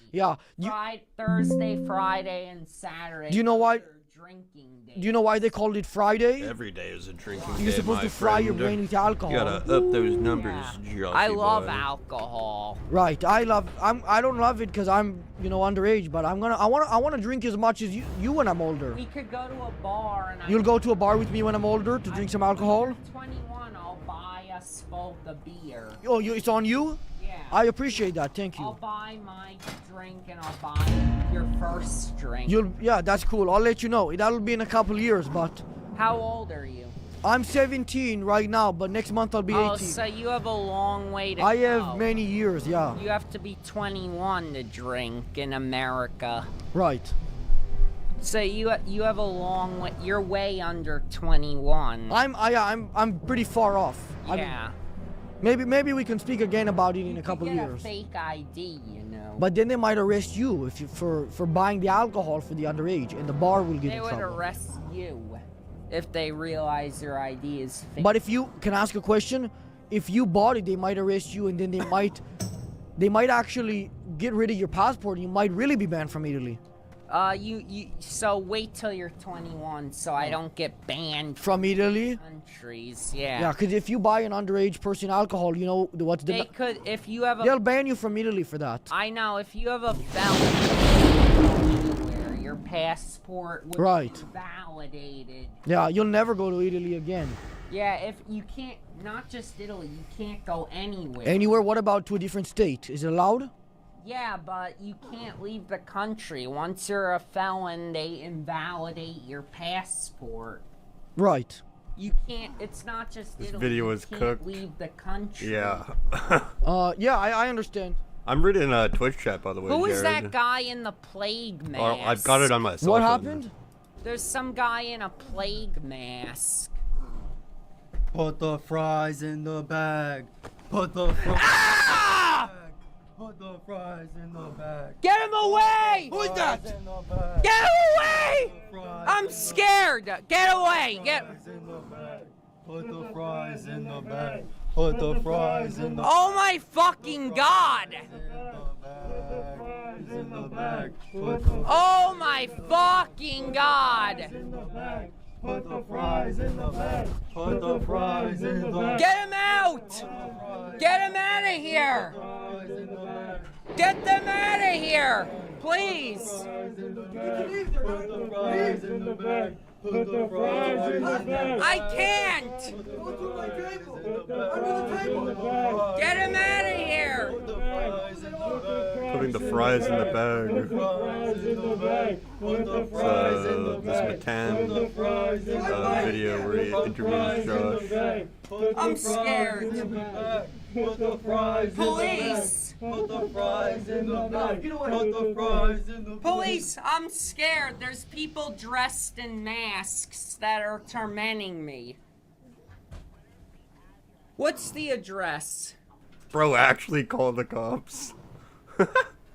Yeah. Thursday, Friday, and Saturday. Do you know why- are drinking days. Do you know why they called it Friday? Every day is a drinking day, You're supposed my to fry your friend. brain with alcohol. You gotta up those numbers, Yeah. Joshy I love boy. alcohol. Right. I don't love it because I'm, underage, but I want to drink as much as you when I'm older. We could go to a bar and You'll go to a bar with me when I'm older to drink some alcohol? When you're 21, I'll buy us both a beer. Oh, it's on you? Yeah. I appreciate that. Thank I'll you. buy my drink and I'll buy your first drink. Yeah, that's cool. I'll let you know. That'll be in a couple years, but How old are you? I'm 17 right now, but next month I'll be 18. Oh, so you have a long way to I go. have many years, yeah. You have to be 21 to drink in America. Right. So you have a long way. You're way under 21. I'm pretty far off. Yeah. Maybe we can speak again about it in You a could couple get years. a fake ID, you know. But then they might arrest you if you for buying the alcohol for the underage, and the bar will get They in would trouble. arrest you if they realize your ID is fake. But if you can ask a question, if you bought it, they might arrest you, and then they might actually get rid of your passport, and you might really be banned from Italy. So wait till you're 21, so I don't get banned from From Italy? countries. Yeah. Yeah, because if you buy an underage person alcohol, you know what's They the... could, if you have a. They'll ban you from Italy for that. I know, if you have a felony, your passport would Right. be validated. Yeah, you'll never go to Italy again. Yeah, if you can't, not just Italy, you can't go anywhere. Anywhere? What about to a different state? Is it allowed? Yeah, but you can't leave the country. Once you're a felon, they invalidate your passport. Right. You can't, it's not just This Italy. video you is can't cooked. leave the country. Yeah. Yeah, I understand. I'm reading Twitch chat, by the way, Who is Jared. that guy in the plague mask? Oh, I've got it on my cell What phone. happened? There's some guy in a plague mask. Put the fries in the bag. Put the fries. Ah! Put the fries in the bag. Get him away! Who's that? Get him away! I'm scared. Get away. Get. Put the fries in the bag. Put the fries in the bag. Oh my fucking god! In the bag. Oh my fucking god! Put the fries in the bag. Put the fries in the bag. Get him out! Get him out of here! Get them out of here! Please! Put the fries in the bag. Put the fries in the bag. I can't! Get him out of here! Putting the fries in the bag. This Matan video where he interviews Josh. I'm scared. Put the fries in the bag. Police! Put the fries in the bag. Put the fries in the bag. Police, I'm scared. There's people dressed in masks that are tormenting me. What's the address? Bro, actually call the cops.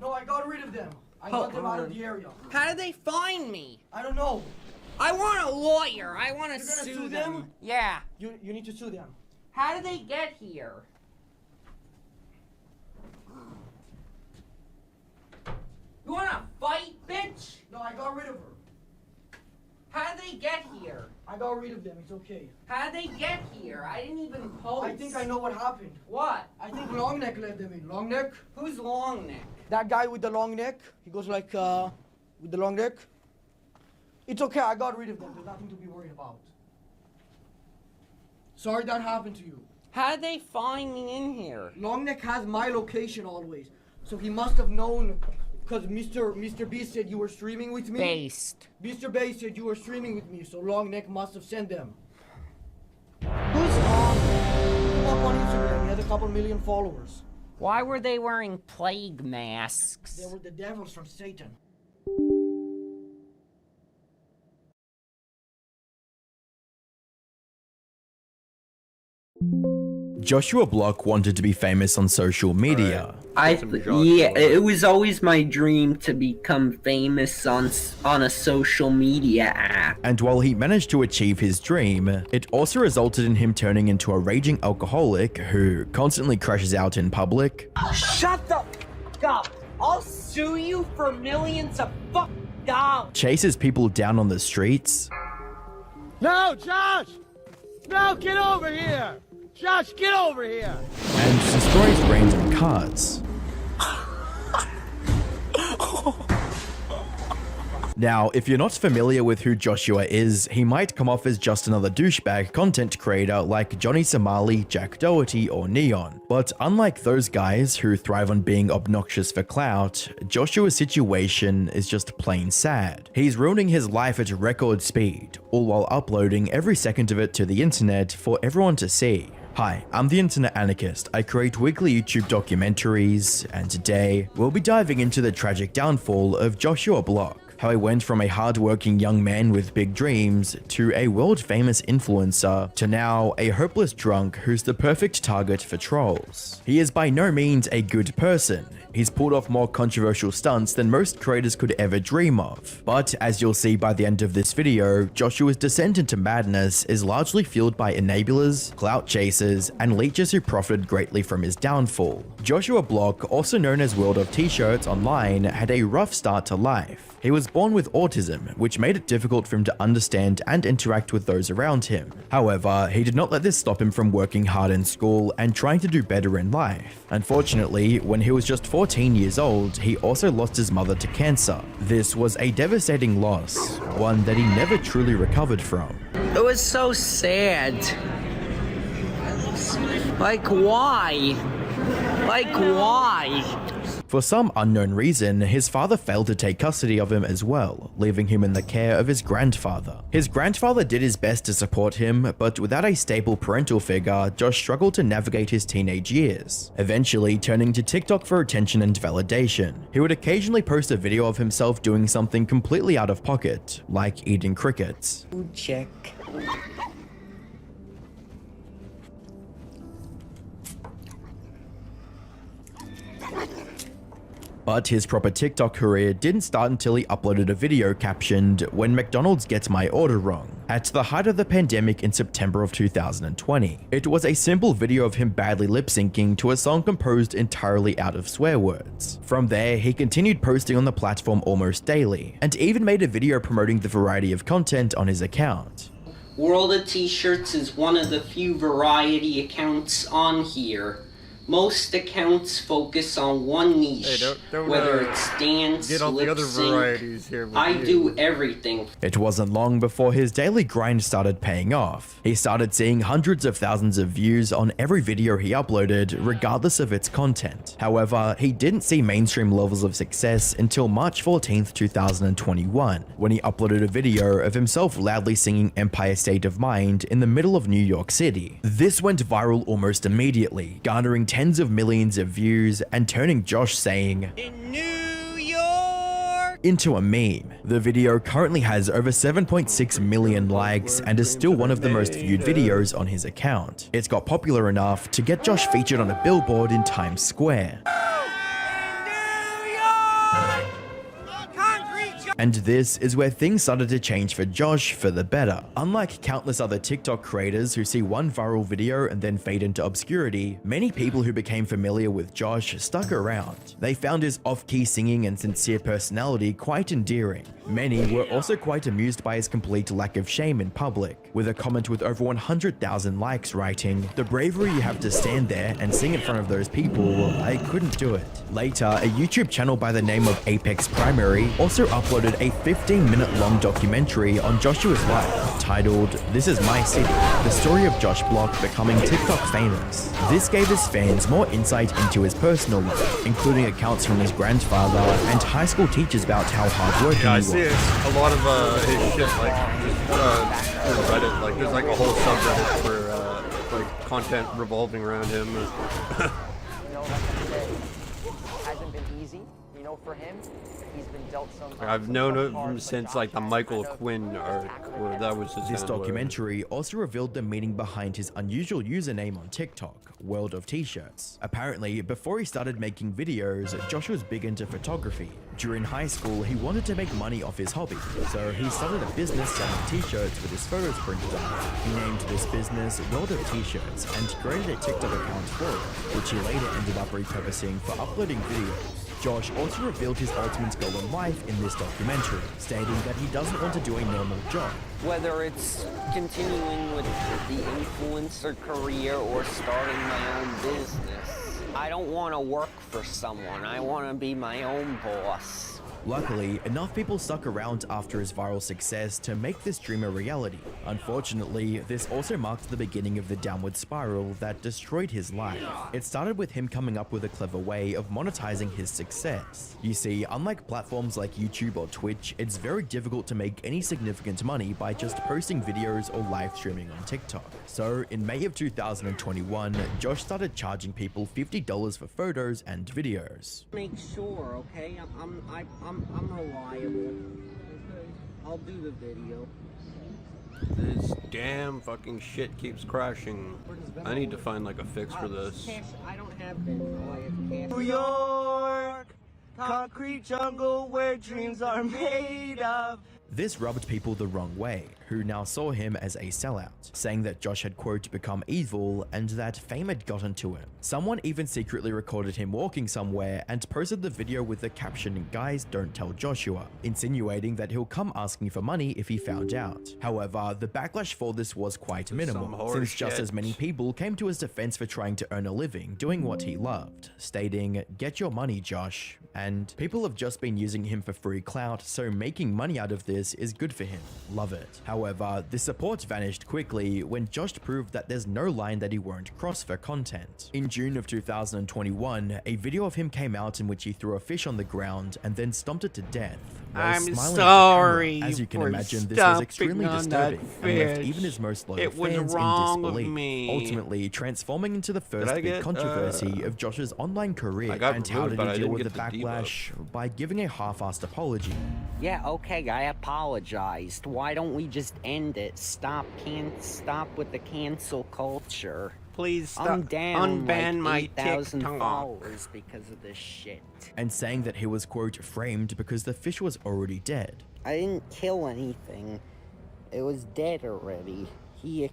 No, I got rid of them. I got them out of the area. How did they find me? I don't know. I want a lawyer. I want to You're gonna sue sue them. them? Yeah. You need to sue them. How did they get here? You wanna fight, bitch? No, I got rid of her. How did they get here? I got rid of them. It's okay. How did they get here? I didn't even post. I think I know what happened. What? I think Longneck let them in. Longneck? Who's long neck? That guy with the long neck. He goes like, with the long neck. It's okay. I got rid of them. There's nothing to be worried about. Sorry that happened to you. How did they find me in here? Longneck has my location always. So he must have known, because Mr. B said you were streaming with me. Based. Mr. Bay said you were streaming with me, so Longneck must have sent them. Who's Longneck? Look him up on Instagram. He has a couple million followers. Why were they wearing plague masks? They were the devils from Satan. Joshua Block wanted to be famous on social media. It was always my dream to become famous on a social media app. And while he managed to achieve his dream, it also resulted in him turning into a raging alcoholic who constantly crashes out in public. Shut the fuck up! I'll sue you for millions of fucking dollars! Chases people down on the streets. No, Josh! No, get over here! Josh, get over here! And destroys random cars. Now, if you're not familiar with who Joshua is, he might come off as just another douchebag content creator like Johnny Somali, Jack Doherty, or Neon. But unlike those guys who thrive on being obnoxious for clout, Joshua's situation is just plain sad. He's ruining his life at record speed, all while uploading every second of it to the internet for everyone to see. Hi, I'm the Internet Anarchist. I create weekly YouTube documentaries, and today we'll be diving into the tragic downfall of Joshua Block. How he went from a hard-working young man with big dreams to a world-famous influencer to now a hopeless drunk who's the perfect target for trolls. He is by no means a good person. He's pulled off more controversial stunts than most creators could ever dream of. But as you'll see by the end of this video, Joshua's descent into madness is largely fueled by enablers, clout chasers, and leeches who profited greatly from his downfall. Joshua Block, also known as World of T-Shirts online, had a rough start to life. He was born with autism, which made it difficult for him to understand and interact with those around him. However, he did not let this stop him from working hard in school and trying to do better in life. Unfortunately, when he was just 14 years old, he also lost his mother to cancer. This was a devastating loss, one that he never truly recovered from. It was so sad. Like, why? Like, why? For some unknown reason, his father failed to take custody of him as well, leaving him in the care of his grandfather. His grandfather did his best to support him, but without a stable parental figure, Josh struggled to navigate his teenage years, eventually turning to TikTok for attention and validation. He would occasionally post a video of himself doing something completely out of pocket, like eating crickets. Check. But his proper TikTok career didn't start until he uploaded a video captioned, "When McDonald's gets my order wrong," at the height of the pandemic in September of 2020. It was a simple video of him badly lip-syncing to a song composed entirely out of swear words. From there, he continued posting on the platform almost daily, and even made a video promoting the variety of content on his account. World of T-Shirts is one of the few variety accounts on here. Most accounts focus on one niche, don't, whether it's dance, get all the other lip-sync. varieties here with I you. do everything. It wasn't long before his daily grind started paying off. He started seeing hundreds of thousands of views on every video he uploaded, regardless of its content. However, he didn't see mainstream levels of success until March 14th, 2021, when he uploaded a video of himself loudly singing Empire State of Mind in the middle of New York City. This went viral almost immediately, garnering tens of millions of views and turning Josh saying, "In New York," into a meme. The video currently has over 7.6 million likes and is still one of the most viewed videos on his account. It's got popular enough to get Josh featured on a billboard in Times Square. And this is where things started to change for Josh for the better. Unlike countless other TikTok creators who see one viral video and then fade into obscurity, many people who became familiar with Josh stuck around. They found his off-key singing and sincere personality quite endearing. Many were also quite amused by his complete lack of shame in public, with a comment with over 100,000 likes writing, "The bravery you have to stand there and sing in front of those people, I couldn't do it." Later, a YouTube channel by the name of Apex Primary also uploaded a 15-minute-long documentary on Joshua's life, titled "This Is My City," the story of Josh Block becoming TikTok famous. This gave his fans more insight into his personal life, including accounts from his grandfather and high school teachers about how hardworking Yeah, I he see was. a lot of his shit like just Reddit. Like there's like a whole subreddit for like content revolving around him. You know, like I said, it hasn't been easy. You know, for him, he's been dealt some. I've known him since like the Michael Quinn arc, where that was his. This documentary also revealed the meaning behind his unusual username on TikTok, World of T-Shirts. Apparently, before he started making videos, Josh was big into photography. During high school, he wanted to make money off his hobby, so he started a business selling T-shirts with his photos printed on them. He named this business World of T-Shirts and created a TikTok account for it, which he later ended up repurposing for uploading videos. Josh also revealed his ultimate goal in life in this documentary, stating that he doesn't want to do a normal job. Whether it's continuing with the influencer career or starting my own business, I don't want to work for someone. I want to be my own boss. Luckily, enough people stuck around after his viral success to make this dream a reality. Unfortunately, this also marked the beginning of the downward spiral that destroyed his life. It started with him coming up with a clever way of monetizing his success. You see, unlike platforms like YouTube or Twitch, it's very difficult to make any significant money by just posting videos or live streaming on TikTok. So, in May of 2021, Josh started charging people $50 for photos and videos. Make sure, okay? I'm reliable. I'll do the video. This damn fucking shit keeps crashing. I need to find like a fix for this. Cash, I don't have Venmo. I have cash. New York, concrete jungle where dreams are made of. This rubbed people the wrong way, who now saw him as a sellout, saying that Josh had, quote, become evil and that fame had gotten to him. Someone even secretly recorded him walking somewhere and posted the video with the caption, "Guys, don't tell Joshua," insinuating that he'll come asking for money if he found out. However, the backlash for this was quite minimal, since just as many people came to his defense for trying to earn a living doing what he loved, stating, "Get your money, Josh." And people have just been using him for free clout, so making money out of this is good for him. Love it. However, However, the support vanished quickly when Josh proved that there's no line that he won't cross for content. In June of 2021, a video of him came out in which he threw a fish on the ground and then stomped it to death. I'm smiling at the sorry camera. As you can for imagine, this was extremely stomping on that disturbing and left fish. even his most loyal It was fans wrong in of disbelief, me. ultimately transforming into the first I big get, controversy of Josh's online career. I got And how removed, did but he I deal didn't with the get the backlash? By giving a half-assed apology. Yeah, okay, I apologized. Why don't we just end it? Stop with the cancel culture. Please stop. I'm down Unban like my 8,000 TikTok. followers because of this shit. And saying that he was, quote, framed because the fish was already dead. I didn't kill anything. It was dead already. He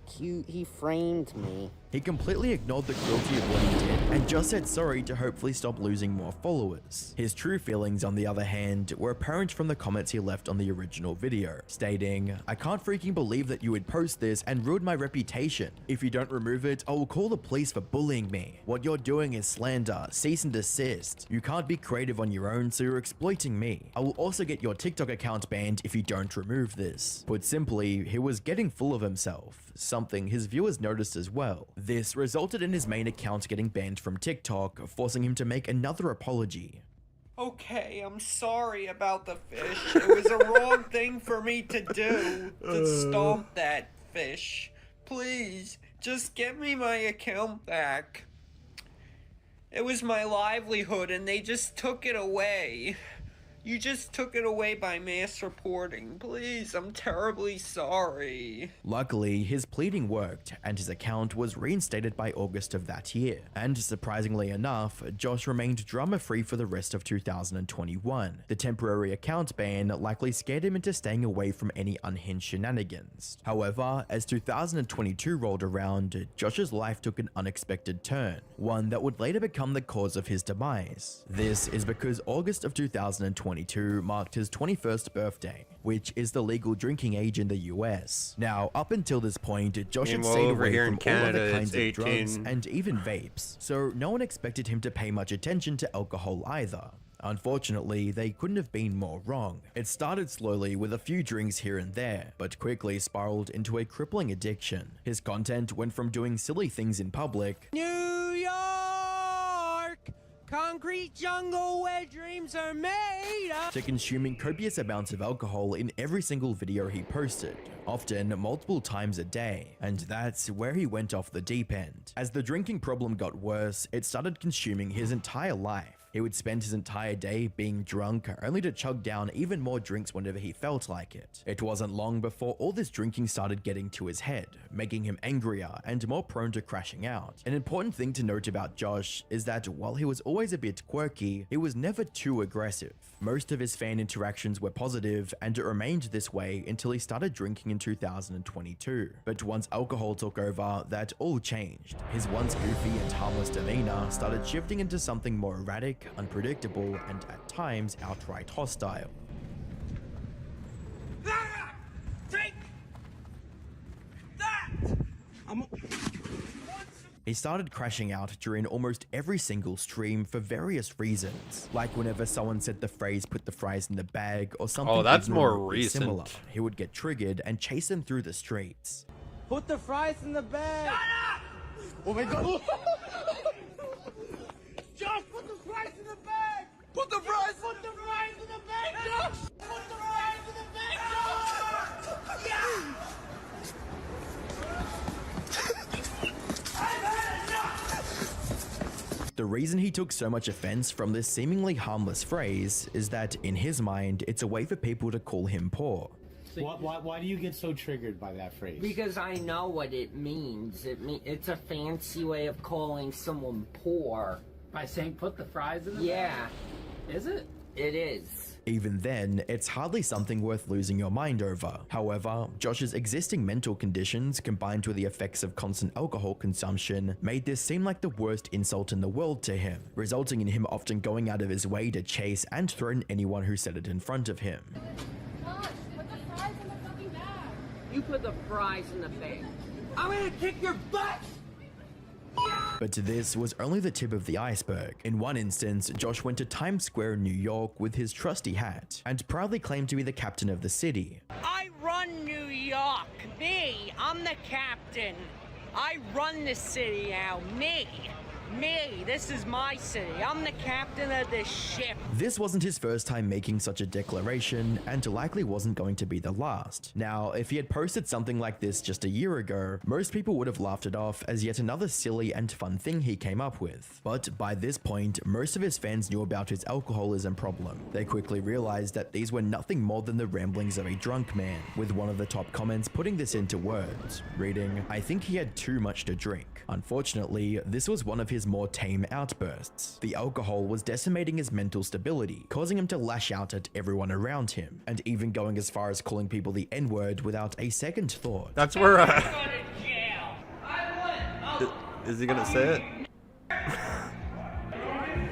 framed me. He completely ignored the cruelty of what he did and just said sorry to hopefully stop losing more followers. His true feelings, on the other hand, were apparent from the comments he left on the original video, stating, "I can't freaking believe that you would post this and ruin my reputation. If you don't remove it, I will call the police for bullying me. What you're doing is slander, cease and desist. You can't be creative on your own, so you're exploiting me. I will also get your TikTok account banned if you don't remove this." Put simply, he was getting full of himself, something his viewers noticed as well. This resulted in his main account getting banned from TikTok, forcing him to make another apology. Okay, I'm sorry about the fish. It was a wrong thing for me to do, to stomp that fish. Please, just get me my account back. It was my livelihood and they just took it away. You just took it away by mass reporting. Please, I'm terribly sorry. Luckily, his pleading worked, and his account was reinstated by August of that year. And surprisingly enough, Josh remained drama-free for the rest of 2021. The temporary account ban likely scared him into staying away from any unhinged shenanigans. However, as 2022 rolled around, Josh's life took an unexpected turn, one that would later become the cause of his demise. This is because August of 2022 marked his 21st birthday, which is the legal drinking age in the US. Now, up until this point, Josh had stayed over away here from in Canada, all other kinds of it's drugs 18. and even vapes, so no one expected him to pay much attention to alcohol either. Unfortunately, they couldn't have been more wrong. It started slowly with a few drinks here and there, but quickly spiraled into a crippling addiction. His content went from doing silly things in public, New York, concrete jungle where dreams are made of, to consuming copious amounts of alcohol in every single video he posted, often multiple times a day, and that's where he went off the deep end. As the drinking problem got worse, it started consuming his entire life. He would spend his entire day being drunk, only to chug down even more drinks whenever he felt like it. It wasn't long before all this drinking started getting to his head, making him angrier and more prone to crashing out. An important thing to note about Josh is that while he was always a bit quirky, he was never too aggressive. Most of his fan interactions were positive, and it remained this way until he started drinking in 2022. But once alcohol took over, that all changed. His once goofy and harmless demeanor started shifting into something more erratic, unpredictable, and at times outright hostile. Take that! He started crashing out during almost every single stream for various reasons, like whenever someone said the phrase "put the fries in the bag" or something. Oh, that's more ignorantly recent. similar. He would get triggered and chase them through the streets. Put the fries in the bag. Shut up! Oh my god. Josh, put the fries in the bag. Put the fries! Put the fries in the bag, Josh. Put the fries in the bag, Josh. Yeah! The reason he took so much offense from this seemingly harmless phrase is that, in his mind, it's a way for people to call him poor. Why do you get so triggered by that phrase? Because I know what it means. It's a fancy way of calling someone poor. By saying put the fries in the Yeah, bag? Is it? it is. Even then, it's hardly something worth losing your mind over. However, Josh's existing mental conditions, combined with the effects of constant alcohol consumption, made this seem like the worst insult in the world to him, resulting in him often going out of his way to chase and threaten anyone who said it in front of him. Josh, put the fries in the fucking bag. You put the fries in the bag. I'm gonna kick your butt! But this was only the tip of the iceberg. In one instance, Josh went to Times Square in New York with his trusty hat and proudly claimed to be the captain of the city. I run New York. I'm the captain. I run the city now. Me. This is my city. I'm the captain of this ship. This wasn't his first time making such a declaration, and likely wasn't going to be the last. Now, if he had posted something like this just a year ago, most people would have laughed it off as yet another silly and fun thing he came up with. But by this point, most of his fans knew about his alcoholism problem. They quickly realized that these were nothing more than the ramblings of a drunk man, with one of the top comments putting this into words, reading, "I think he had too much to drink." Unfortunately, this was one of his more tame outbursts. The alcohol was decimating his mental stability, causing him to lash out at everyone around him, and even going as far as calling people the N-word without a second thought. That's where, is he gonna say it?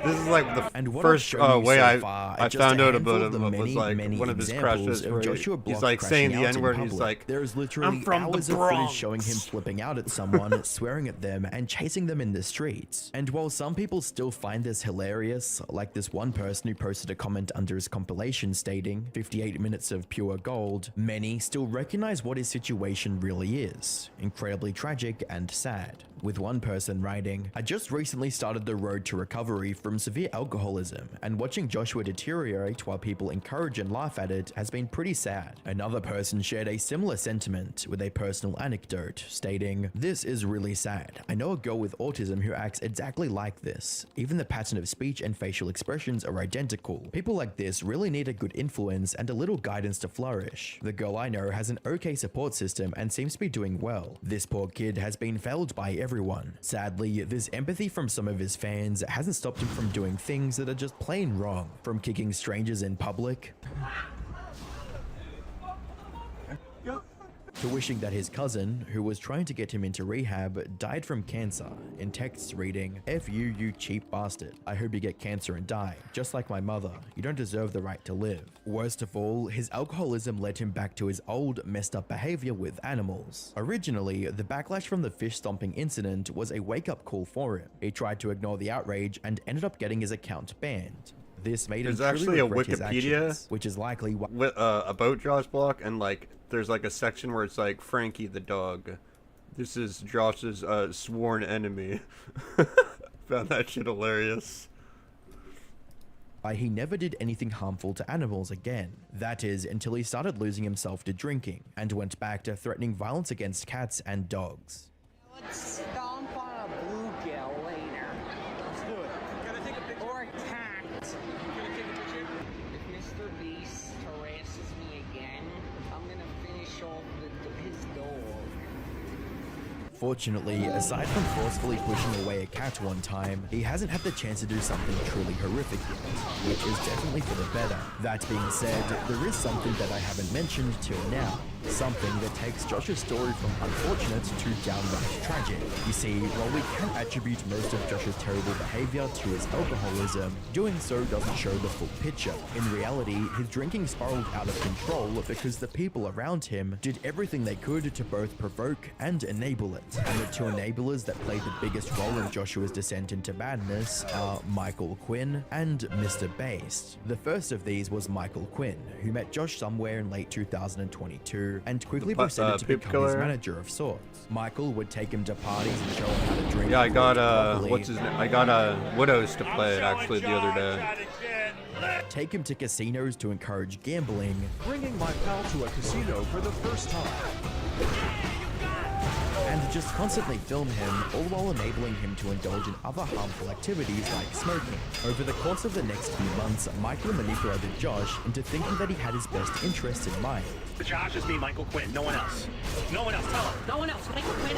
This is like the first way I found out about him was like one of his crashes where he's like saying the N-word, he's like, there is literally hours of footage showing him flipping out at someone, swearing at them, and chasing them in the streets. And while some people still find this hilarious, like this one person who posted a comment under his compilation stating 58 minutes of pure gold, many still recognize what his situation really is, incredibly tragic and sad. With one person writing, "I just recently started the road to recovery from severe alcoholism, and watching Joshua deteriorate while people encourage and laugh at it has been pretty sad." Another person shared a similar sentiment with a personal anecdote, stating, "This is really sad. I know a girl with autism who acts exactly like this. Even the pattern of speech and facial expressions are identical. People like this really need a good influence and a little guidance to flourish. The girl I know has an okay support system and seems to be doing well. This poor kid has been failed by everyone." Sadly, this empathy from some of his fans hasn't stopped him from doing things that are just plain wrong, from kicking strangers in public to wishing that his cousin, who was trying to get him into rehab, died from cancer, in texts reading, "F you, you cheap bastard. I hope you get cancer and die, just like my mother. You don't deserve the right to live." Worst of all, his alcoholism led him back to his old, messed up behavior with animals. Originally, the backlash from the fish stomping incident was a wake-up call for him. He tried to ignore the outrage and ended up getting his account banned. This made him actually a regret his Wikipedia actions, which is likely why about Josh Block, and like there's like a section where it's like Frankie the dog. This is Josh's sworn enemy. Found that shit hilarious. He never did anything harmful to animals again. That is, until he started losing himself to drinking, and went back to threatening violence against cats and dogs. Let's stomp on a bluegill later. Let's do it. Can I take a picture? Or a cat. Can I take a picture? If Mr. Beast harasses me again, I'm gonna finish off his dog. Fortunately, aside from forcefully pushing away a cat one time, he hasn't had the chance to do something truly horrific yet, which is definitely for the better. That being said, there is something that I haven't mentioned till now. Something that takes Josh's story from unfortunate to downright tragic. You see, while we can attribute most of Josh's terrible behavior to his alcoholism, doing so doesn't show the full picture. In reality, his drinking spiraled out of control because the people around him did everything they could to both provoke and enable it. And the two enablers that played the biggest role in Joshua's descent into madness are Michael Quinn and Mr. Beast. The first of these was Michael Quinn, who met Josh somewhere in late 2022 and quickly proceeded to become his manager of sorts. Michael would take him to parties and show him how to drink. Yeah, I got what's his name? I got Widows to play it actually the other day. Take him to casinos to encourage gambling. Bringing my pal to a casino for the first time. And just constantly film him, all while enabling him to indulge in other harmful activities like smoking. Over the course of the next few months, Michael manipulated Josh into thinking that he had his best interests in mind. Josh is me, Michael Quinn, no one else. No one else, tell him. No one else. Michael Quinn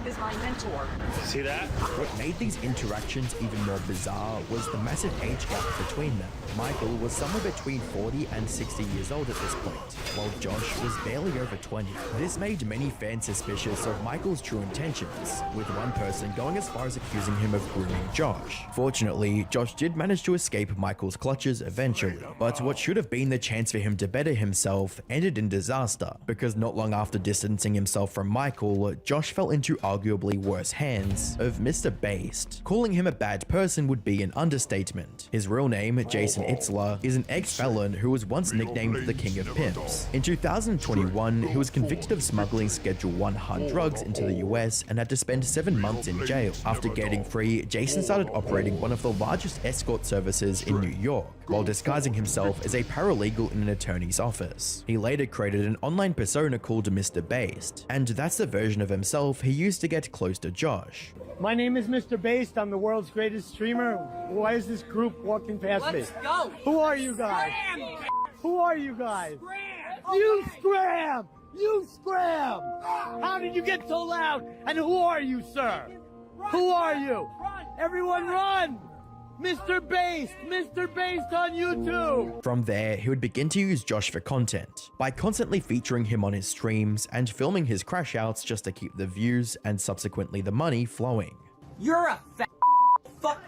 is my mentor. See that? What made these interactions even more bizarre was the massive age gap between them. Michael was somewhere between 40 and 60 years old at this point, while Josh was barely over 20. This made many fans suspicious of Michael's Michael's true intentions, with one person going as far as accusing him of grooming Josh. Fortunately, Josh did manage to escape Michael's clutches eventually, but what should have been the chance for him to better himself ended in disaster, because not long after distancing himself from Michael, Josh fell into arguably worse hands of Mr. Based. Calling him a bad person would be an understatement. His real name, Jason Itzler, is an ex-felon who was once nicknamed the King of Pimps. In 2021, he was convicted of smuggling Schedule I hard drugs into the US and had to spend 7 months in jail. After getting free, Jason started operating one of the largest escort services in New York, while disguising himself as a paralegal in an attorney's office. He later created an online persona called Mr. Based, and that's the version of himself he used to get close to Josh. My name is Mr. Based. I'm the world's greatest streamer. Why is this group walking past me? Let's go. Who are you guys? Scram! Who are you guys? Scram! You scram! You scram! How did you get so loud? And who are you, sir? Who are you? Everyone run! Mr. Based on YouTube! From there, he would begin to use Josh for content, by constantly featuring him on his streams and filming his crash outs just to keep the views and subsequently the money flowing. You're a fat fuck.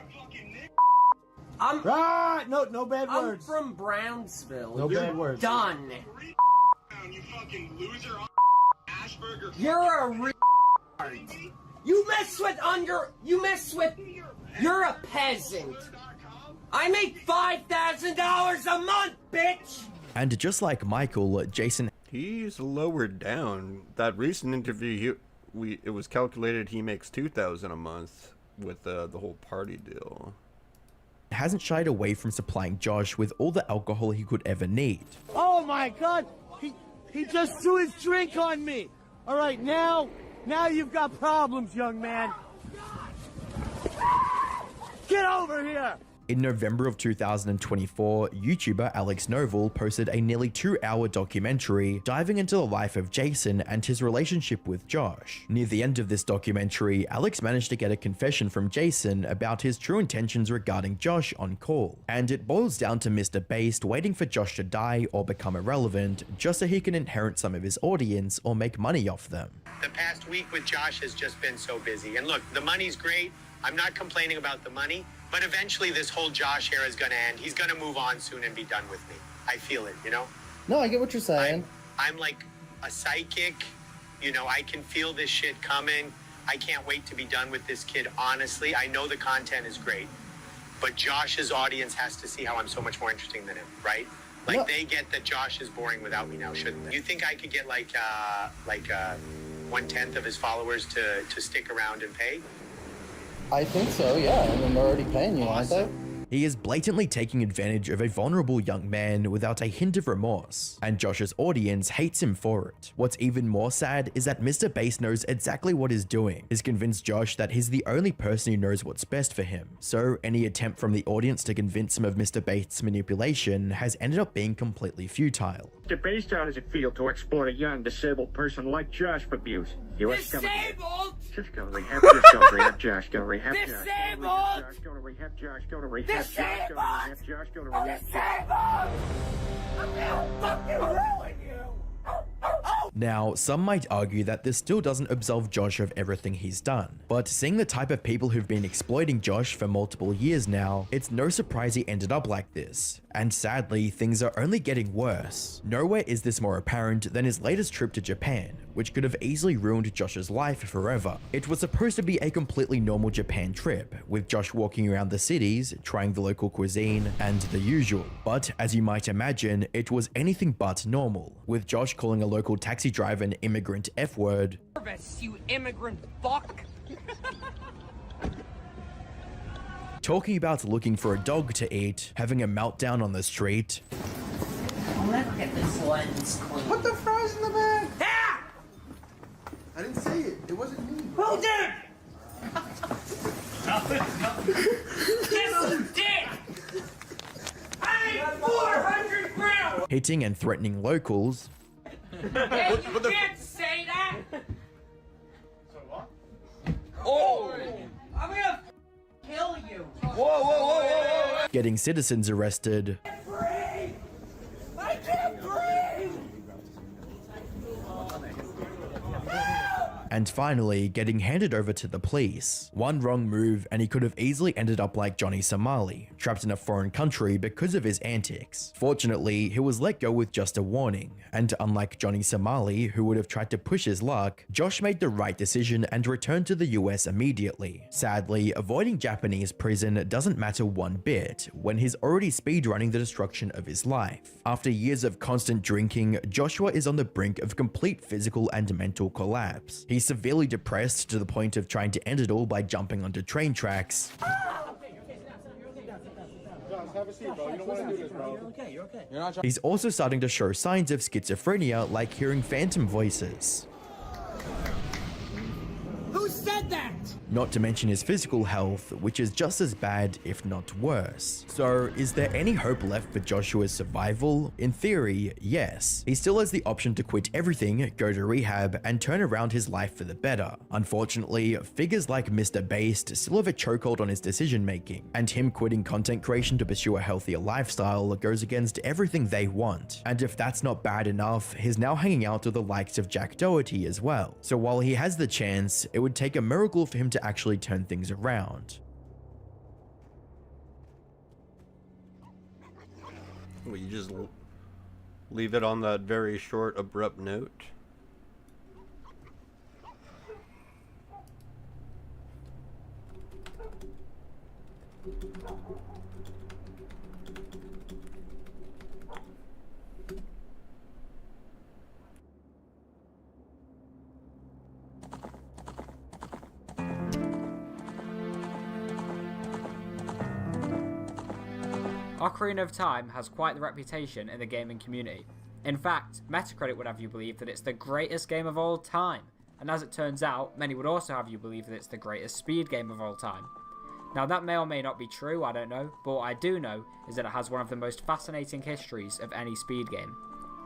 No bad words. I'm from Brownsville. No You're bad words. Done. You fucking loser. Ashburger. You're a retard. You mess with. You're a peasant. I make $5,000 a month, bitch. And just like Michael, Jason... He's lowered down. That recent interview, it was calculated he makes $2,000 a month with the whole party deal. hasn't shied away from supplying Josh with all the alcohol he could ever need. Oh my God! He just threw his drink on me! Alright, now you've got problems, young man. Get over here! In November of 2024, YouTuber Alex Novel posted a nearly 2-hour documentary diving into the life of Jason and his relationship with Josh. Near the end of this documentary, Alex managed to get a confession from Jason about his true intentions regarding Josh on call, and it boils down to Mr. Based waiting for Josh to die or become irrelevant just so he can inherit some of his audience or make money off them. The past week with Josh has just been so busy, and look, the money's great. I'm not complaining about the money, but eventually this whole Josh era is going to end. He's going to move on soon and be done with me. I feel it, you know? No, I get what you're saying. I'm like a psychic. You know, I can feel this shit coming. I can't wait to be done with this kid, honestly. I know the content is great, but Josh's audience has to see how I'm so much more interesting than him, right? Like, they get that Josh is boring without me now, shouldn't they? You think I could get like 1/10 of his followers to stick around and pay? I think so, yeah. I mean, they're already paying you, aren't they? He is blatantly taking advantage of a vulnerable young man without a hint of remorse, and Josh's audience hates him for it. What's even more sad is that Mr. Bass knows exactly what he's doing. He's convinced Josh that he's the only person who knows what's best for him, so any attempt from the audience to convince him of Mr. Bass' manipulation has ended up being completely futile. Mr. Bass, how does it feel to exploit a young, disabled person like Josh for abuse? Disabled? Just go to rehab, just go to rehab, Josh, go to rehab, Josh. Disabled? Go to rehab, Josh, go to rehab, Josh, go to Disabled? rehab, Josh, go to rehab, Disabled? I'm gonna fucking ruin you! Now, some might argue that this still doesn't absolve Josh of everything he's done, but seeing the type of people who've been exploiting Josh for multiple years now, it's no surprise he ended up like this. And sadly, things are only getting worse. Nowhere is this more apparent than his latest trip to Japan, which could have easily ruined Josh's life forever. It was supposed to be a completely normal Japan trip, with Josh walking around the cities, trying the local cuisine, and the usual. But as you might imagine, it was anything but normal, with Josh calling a local taxi driver an immigrant F-word, You immigrant fuck! talking about looking for a dog to eat, having a meltdown on the street, Let's get this lens clean. Put the fries in the bag! Ah! I didn't say it. It wasn't me. Who did? Yes, you did! I need 400 grams! hitting and threatening locals, Hey, you can't say that! So what? Oh! I'm gonna kill you! Whoa! getting citizens arrested, Breathe! I can't breathe! and finally getting handed over to the police. One wrong move and he could have easily ended up like Johnny Somali, trapped in a foreign country because of his antics. Fortunately, he was let go with just a warning, and unlike Johnny Somali, who would have tried to push his luck, Josh made the right decision and returned to the US immediately. Sadly, avoiding Japanese prison doesn't matter one bit when he's already speedrunning the destruction of his life. After years of constant drinking, Joshua is on the brink of complete physical and mental collapse. He's severely depressed to the point of trying to end it all by jumping onto train tracks. Have a seat, bro. You don't want to do this, bro. You're okay. He's also starting to show signs of schizophrenia, like hearing phantom voices. Who said that? Not to mention his physical health, which is just as bad, if not worse. So, is there any hope left for Joshua's survival? In theory, yes. He still has the option to quit everything, go to rehab, and turn around his life for the better. Unfortunately, figures like Mr. Based still have a chokehold on his decision making, and him quitting content creation to pursue a healthier lifestyle goes against everything they want. And if that's not bad enough, he's now hanging out with the likes of Jack Doherty as well. So while he has the chance, it would take a miracle for him to actually turn things around. Well, you just leave it on that very short, abrupt note. Ocarina of Time has quite the reputation in the gaming community. In fact, Metacritic would have you believe that it's the greatest game of all time, and as it turns out, many would also have you believe that it's the greatest speed game of all time. Now that may or may not be true, I don't know, but what I do know is that it has one of the most fascinating histories of any speed game.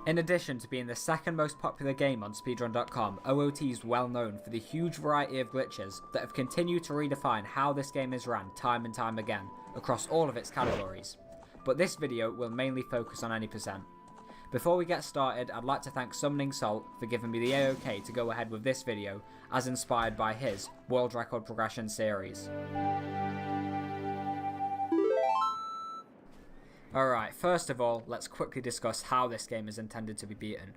In addition to being the second most popular game on speedrun.com, OOT is well known for the huge variety of glitches that have continued to redefine how this game is ran time and time again, across all of its categories. But this video will mainly focus on any percent. Before we get started, I'd like to thank Summoning Salt for giving me the AOK to go ahead with this video, as inspired by his World Record Progression series. Alright, first of all, let's quickly discuss how this game is intended to be beaten.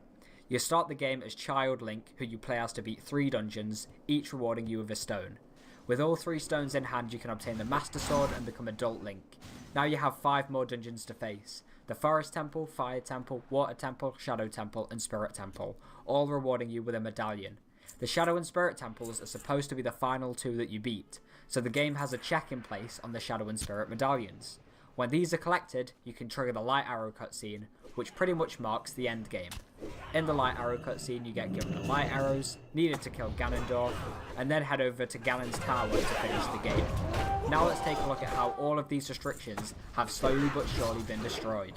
You start the game as Child Link, who you play as to beat 3 dungeons, each rewarding you with a stone. With all 3 stones in hand, you can obtain the Master Sword and become Adult Link. Now you have 5 more dungeons to face. The Forest Temple, Fire Temple, Water Temple, Shadow Temple, and Spirit Temple, all rewarding you with a medallion. The Shadow and Spirit Temples are supposed to be the final 2 that you beat, so the game has a check in place on the Shadow and Spirit medallions. When these are collected, you can trigger the Light Arrow cutscene, which pretty much marks the end game. In the Light Arrow cutscene, you get given the Light Arrows, needed to kill Ganondorf, and then head over to Ganon's Tower to finish the game. Now let's take a look at how all of these restrictions have slowly but surely been destroyed.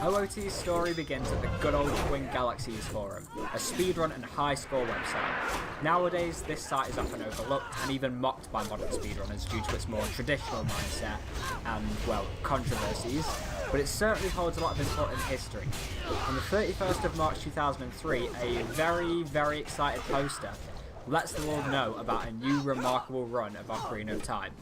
OOT's story begins at the good old Twin Galaxies forum, a speedrun and high score website. Nowadays, this site is often overlooked and even mocked by modern speedrunners due to its more traditional mindset and, well, controversies, but it certainly holds a lot of important history. On the 31st of March 2003, a very excited poster lets the world know about a new remarkable run of Ocarina of Time.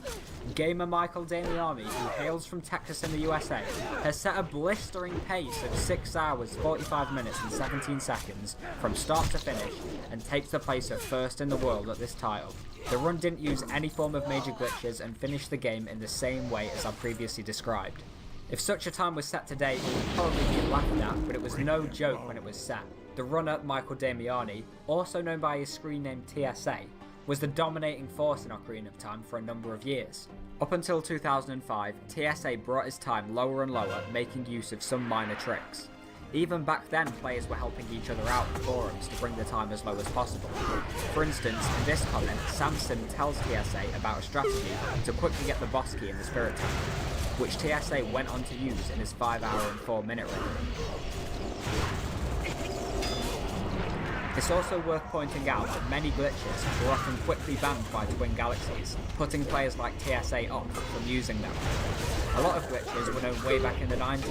Gamer Michael Damiani, who hails from Texas in the USA, has set a blistering pace of 6 hours, 45 minutes and 17 seconds from start to finish, and takes the place of first in the world at this title. The run didn't use any form of major glitches and finished the game in the same way as I previously described. If such a time was set today, it would probably be laughed at, but it was no joke when it was set. The runner, Michael Damiani, also known by his screen name TSA, was the dominating force in Ocarina of Time for a number of years. Up until 2005, TSA brought his time lower and lower, making use of some minor tricks. Even back then, players were helping each other out in forums to bring the time as low as possible. For instance, in this comment, Samson tells TSA about a strategy to quickly get the boss key in the Spirit Temple, which TSA went on to use in his 5 hour and 4 minute run. It's also worth pointing out that many glitches were often quickly banned by Twin Galaxies, putting players like TSA off from using them. A lot of glitches were known way back in the 90s,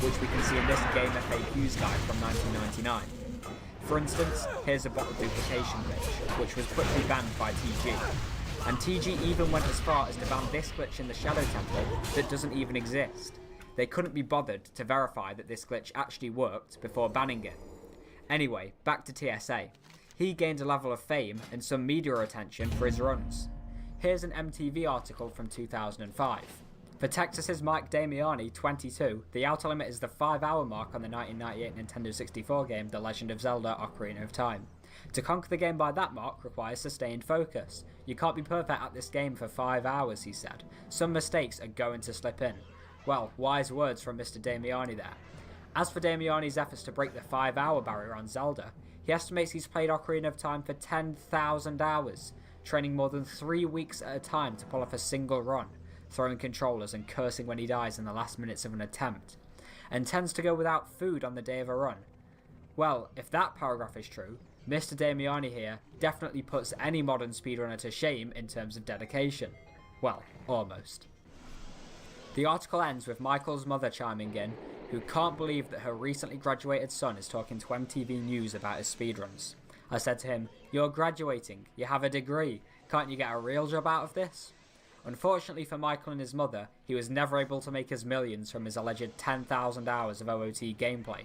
which we can see in this Game FAQs guide from 1999. For instance, here's a bottle duplication glitch, which was quickly banned by TG. And TG even went as far as to ban this glitch in the Shadow Temple that doesn't even exist. They couldn't be bothered to verify that this glitch actually worked before banning it. Anyway, back to TSA. He gained a level of fame and some media attention for his runs. Here's an MTV article from 2005. For Texas's Mike Damiani, 22, the outer limit is the 5-hour mark on the 1998 Nintendo 64 game The Legend of Zelda Ocarina of Time. To conquer the game by that mark requires sustained focus. You can't be perfect at this game for 5 hours, he said. Some mistakes are going to slip in. Well, wise words from Mr. Damiani there. As for Damiani's efforts to break the 5-hour barrier on Zelda, he estimates he's played Ocarina of Time for 10,000 hours, training more than 3 weeks at a time to pull off a single run, throwing controllers and cursing when he dies in the last minutes of an attempt, and tends to go without food on the day of a run. Well, if that paragraph is true, Mr. Damiani here definitely puts any modern speedrunner to shame in terms of dedication. Well, almost. The article ends with Michael's mother chiming in, who can't believe that her recently graduated son is talking to MTV News about his speedruns. I said to him, "You're graduating, you have a degree, can't you get a real job out of this?" Unfortunately for Michael and his mother, he was never able to make his millions from his alleged 10,000 hours of OOT gameplay.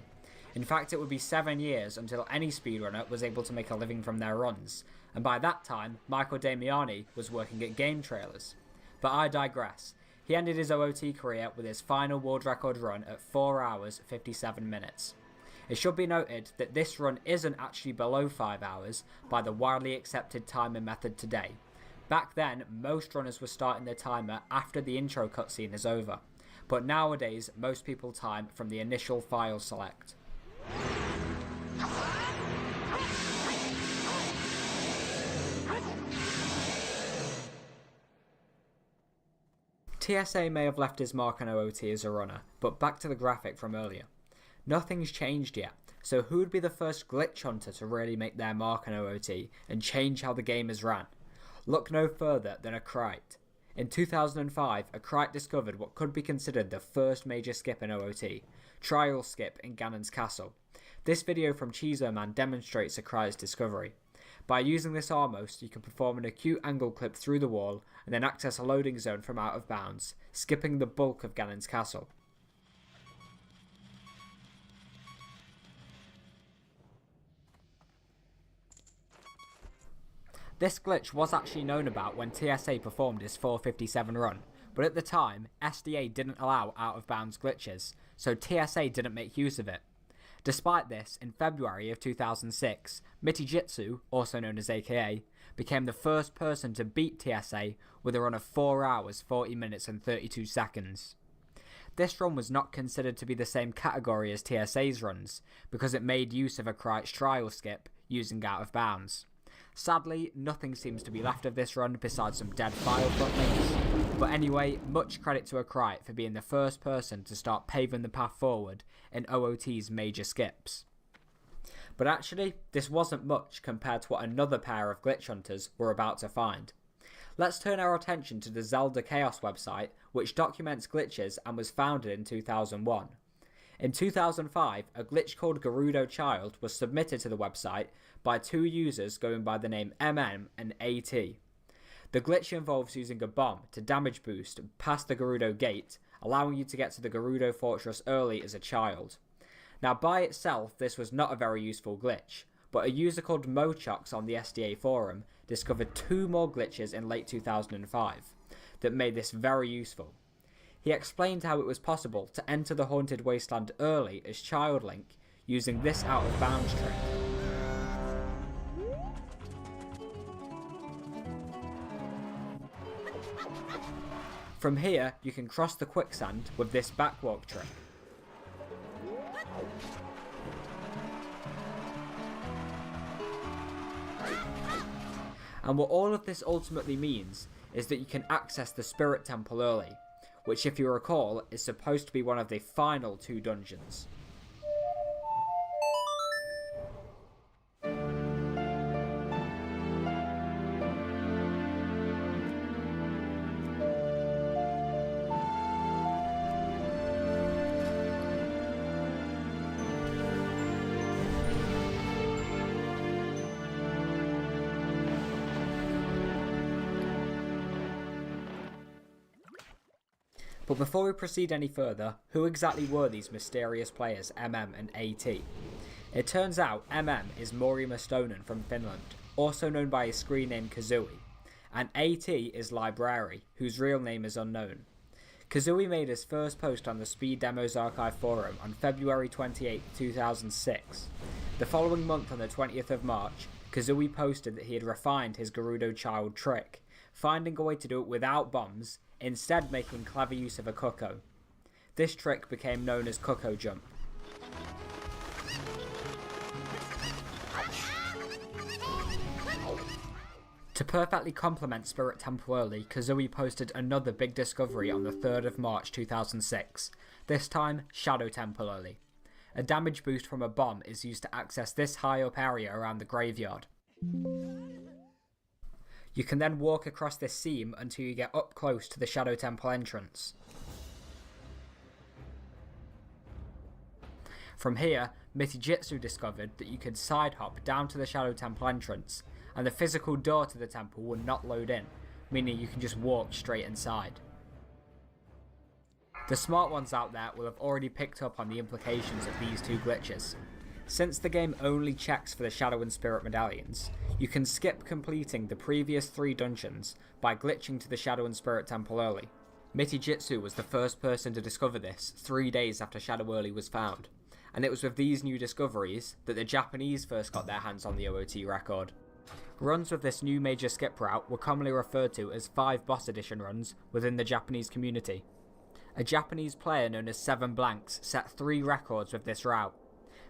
In fact, it would be 7 years until any speedrunner was able to make a living from their runs, and by that time, Michael Damiani was working at game trailers. But I digress. He ended his OOT career with his final world record run at 4 hours 57 minutes. It should be noted that this run isn't actually below 5 hours by the widely accepted timing method today. Back then, most runners were starting their timer after the intro cutscene is over, but nowadays most people time from the initial file select. TSA may have left his mark on OOT as a runner, but back to the graphic from earlier. Nothing's changed yet, so who would be the first glitch hunter to really make their mark on OOT and change how the game is ran? Look no further than Akrite. In 2005, Akrite discovered what could be considered the first major skip in OOT, Trial Skip in Ganon's Castle. This video from Chizo Man demonstrates Akrite's discovery. By using this almost, you can perform an acute angle clip through the wall and then access a loading zone from out of bounds, skipping the bulk of Ganon's Castle. This glitch was actually known about when TSA performed his 4:57 run, but at the time, SDA didn't allow out-of-bounds glitches, so TSA didn't make use of it. Despite this, in February of 2006, Mitijitsu, also known as AKA, became the first person to beat TSA with a run of 4 hours, 40 minutes and 32 seconds. This run was not considered to be the same category as TSA's runs, because it made use of Akrite's trial skip, using out of bounds. Sadly, nothing seems to be left of this run besides some dead file footlinks, but anyway, much credit to Akrite for being the first person to start paving the path forward in OOT's major skips. But actually, this wasn't much compared to what another pair of glitch hunters were about to find. Let's turn our attention to the Zelda Chaos website, which documents glitches and was founded in 2001. In 2005, a glitch called Gerudo Child was submitted to the website by 2 users going by the name MM and AT. The glitch involves using a bomb to damage boost past the Gerudo Gate, allowing you to get to the Gerudo Fortress early as a child. Now by itself, this was not a very useful glitch, but a user called Mochox on the SDA forum discovered 2 more glitches in late 2005 that made this very useful. He explained how it was possible to enter the Haunted Wasteland early as Child Link using this out of bounds trick. From here, you can cross the quicksand with this backwalk trick. And what all of this ultimately means is that you can access the Spirit Temple early, which if you recall is supposed to be one of the final 2 dungeons. But before we proceed any further, who exactly were these mysterious players MM and AT? It turns out MM is Mori Mustonen from Finland, also known by his screen name Kazooie, and AT is Library, whose real name is unknown. Kazooie made his first post on the Speed Demos Archive forum on February 28, 2006. The following month, on the 20th of March, Kazooie posted that he had refined his Gerudo Child trick, finding a way to do it without bombs, instead making clever use of a cuckoo. This trick became known as Cuckoo Jump. To perfectly complement Spirit Temple Early, Kazooie posted another big discovery on the 3rd of March 2006, this time Shadow Temple Early. A damage boost from a bomb is used to access this high up area around the graveyard. You can then walk across this seam until you get up close to the Shadow Temple entrance. From here, mis-Edventures discovered that you could side hop down to the Shadow Temple entrance, and the physical door to the temple will not load in, meaning you can just walk straight inside. The smart ones out there will have already picked up on the implications of these two glitches. Since the game only checks for the Shadow and Spirit medallions, you can skip completing the previous 3 dungeons by glitching to the Shadow and Spirit Temple early. mis-Edventures was the first person to discover this 3 days after Shadow Early was found, and it was with these new discoveries that the Japanese first got their hands on the OOT record. Runs with this new major skip route were commonly referred to as 5 boss edition runs within the Japanese community. A Japanese player known as 7 Blanks set 3 records with this route.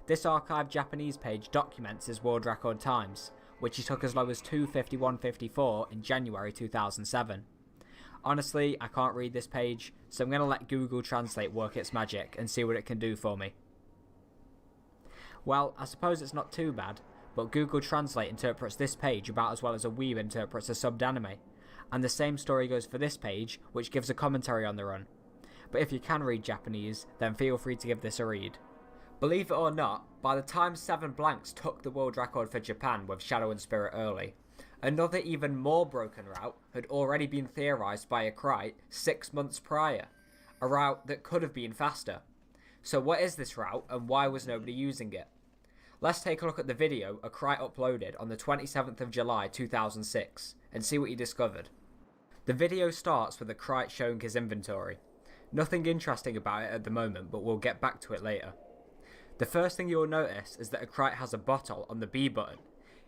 This archived Japanese page documents his world record times, which he took as low as 2:51.54 in January 2007. Honestly, I can't read this page, so I'm going to let Google Translate work its magic and see what it can do for me. Well, I suppose it's not too bad, but Google Translate interprets this page about as well as a weeb interprets a subbed anime, and the same story goes for this page, which gives a commentary on the run. But if you can read Japanese, then feel free to give this a read. Believe it or not, by the time 7 Blanks took the world record for Japan with Shadow and Spirit Early, another even more broken route had already been theorised by a Krite 6 months prior, a route that could have been faster. So what is this route and why was nobody using it? Let's take a look at the video a Krite uploaded on the 27th of July 2006 and see what he discovered. The video starts with a Krite showing his inventory. Nothing interesting about it at the moment, but we'll get back to it later. The first thing you'll notice is that a Krite has a bottle on the B button.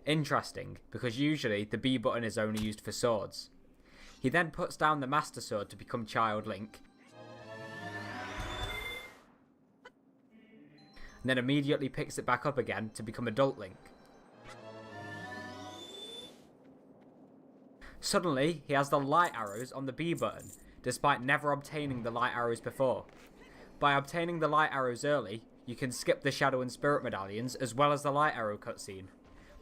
Interesting, because usually the B button is only used for swords. He then puts down the Master Sword to become Child Link, and then immediately picks it back up again to become Adult Link. Suddenly, he has the light arrows on the B button, despite never obtaining the light arrows before. By obtaining the light arrows early, you can skip the Shadow and Spirit medallions as well as the light arrow cutscene.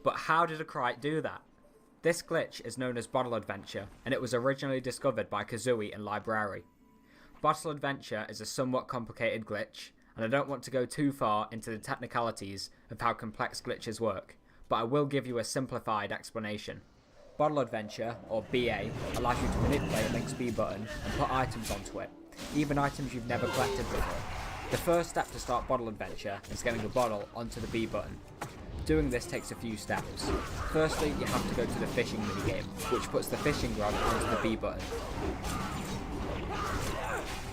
But how did a Krite do that? This glitch is known as Bottle Adventure, and it was originally discovered by Kazooie and Library. Bottle Adventure is a somewhat complicated glitch, and I don't want to go too far into the technicalities of how complex glitches work, but I will give you a simplified explanation. Bottle Adventure, or BA, allows you to manipulate Link's B button and put items onto it, even items you've never collected before. The first step to start Bottle Adventure is getting a bottle onto the B button. Doing this takes a few steps. Firstly, you have to go to the fishing minigame, which puts the fishing rod onto the B button.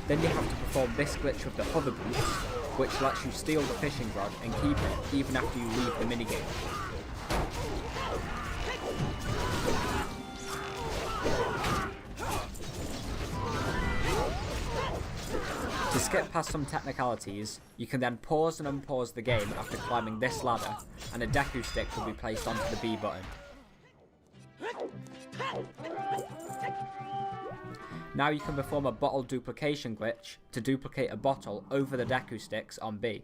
Then you have to perform this glitch with the hover boost, which lets you steal the fishing rod and keep it even after you leave the minigame. To skip past some technicalities, you can then pause and unpause the game after climbing this ladder, and a Deku stick will be placed onto the B button. Now you can perform a bottle duplication glitch to duplicate a bottle over the Deku sticks on B.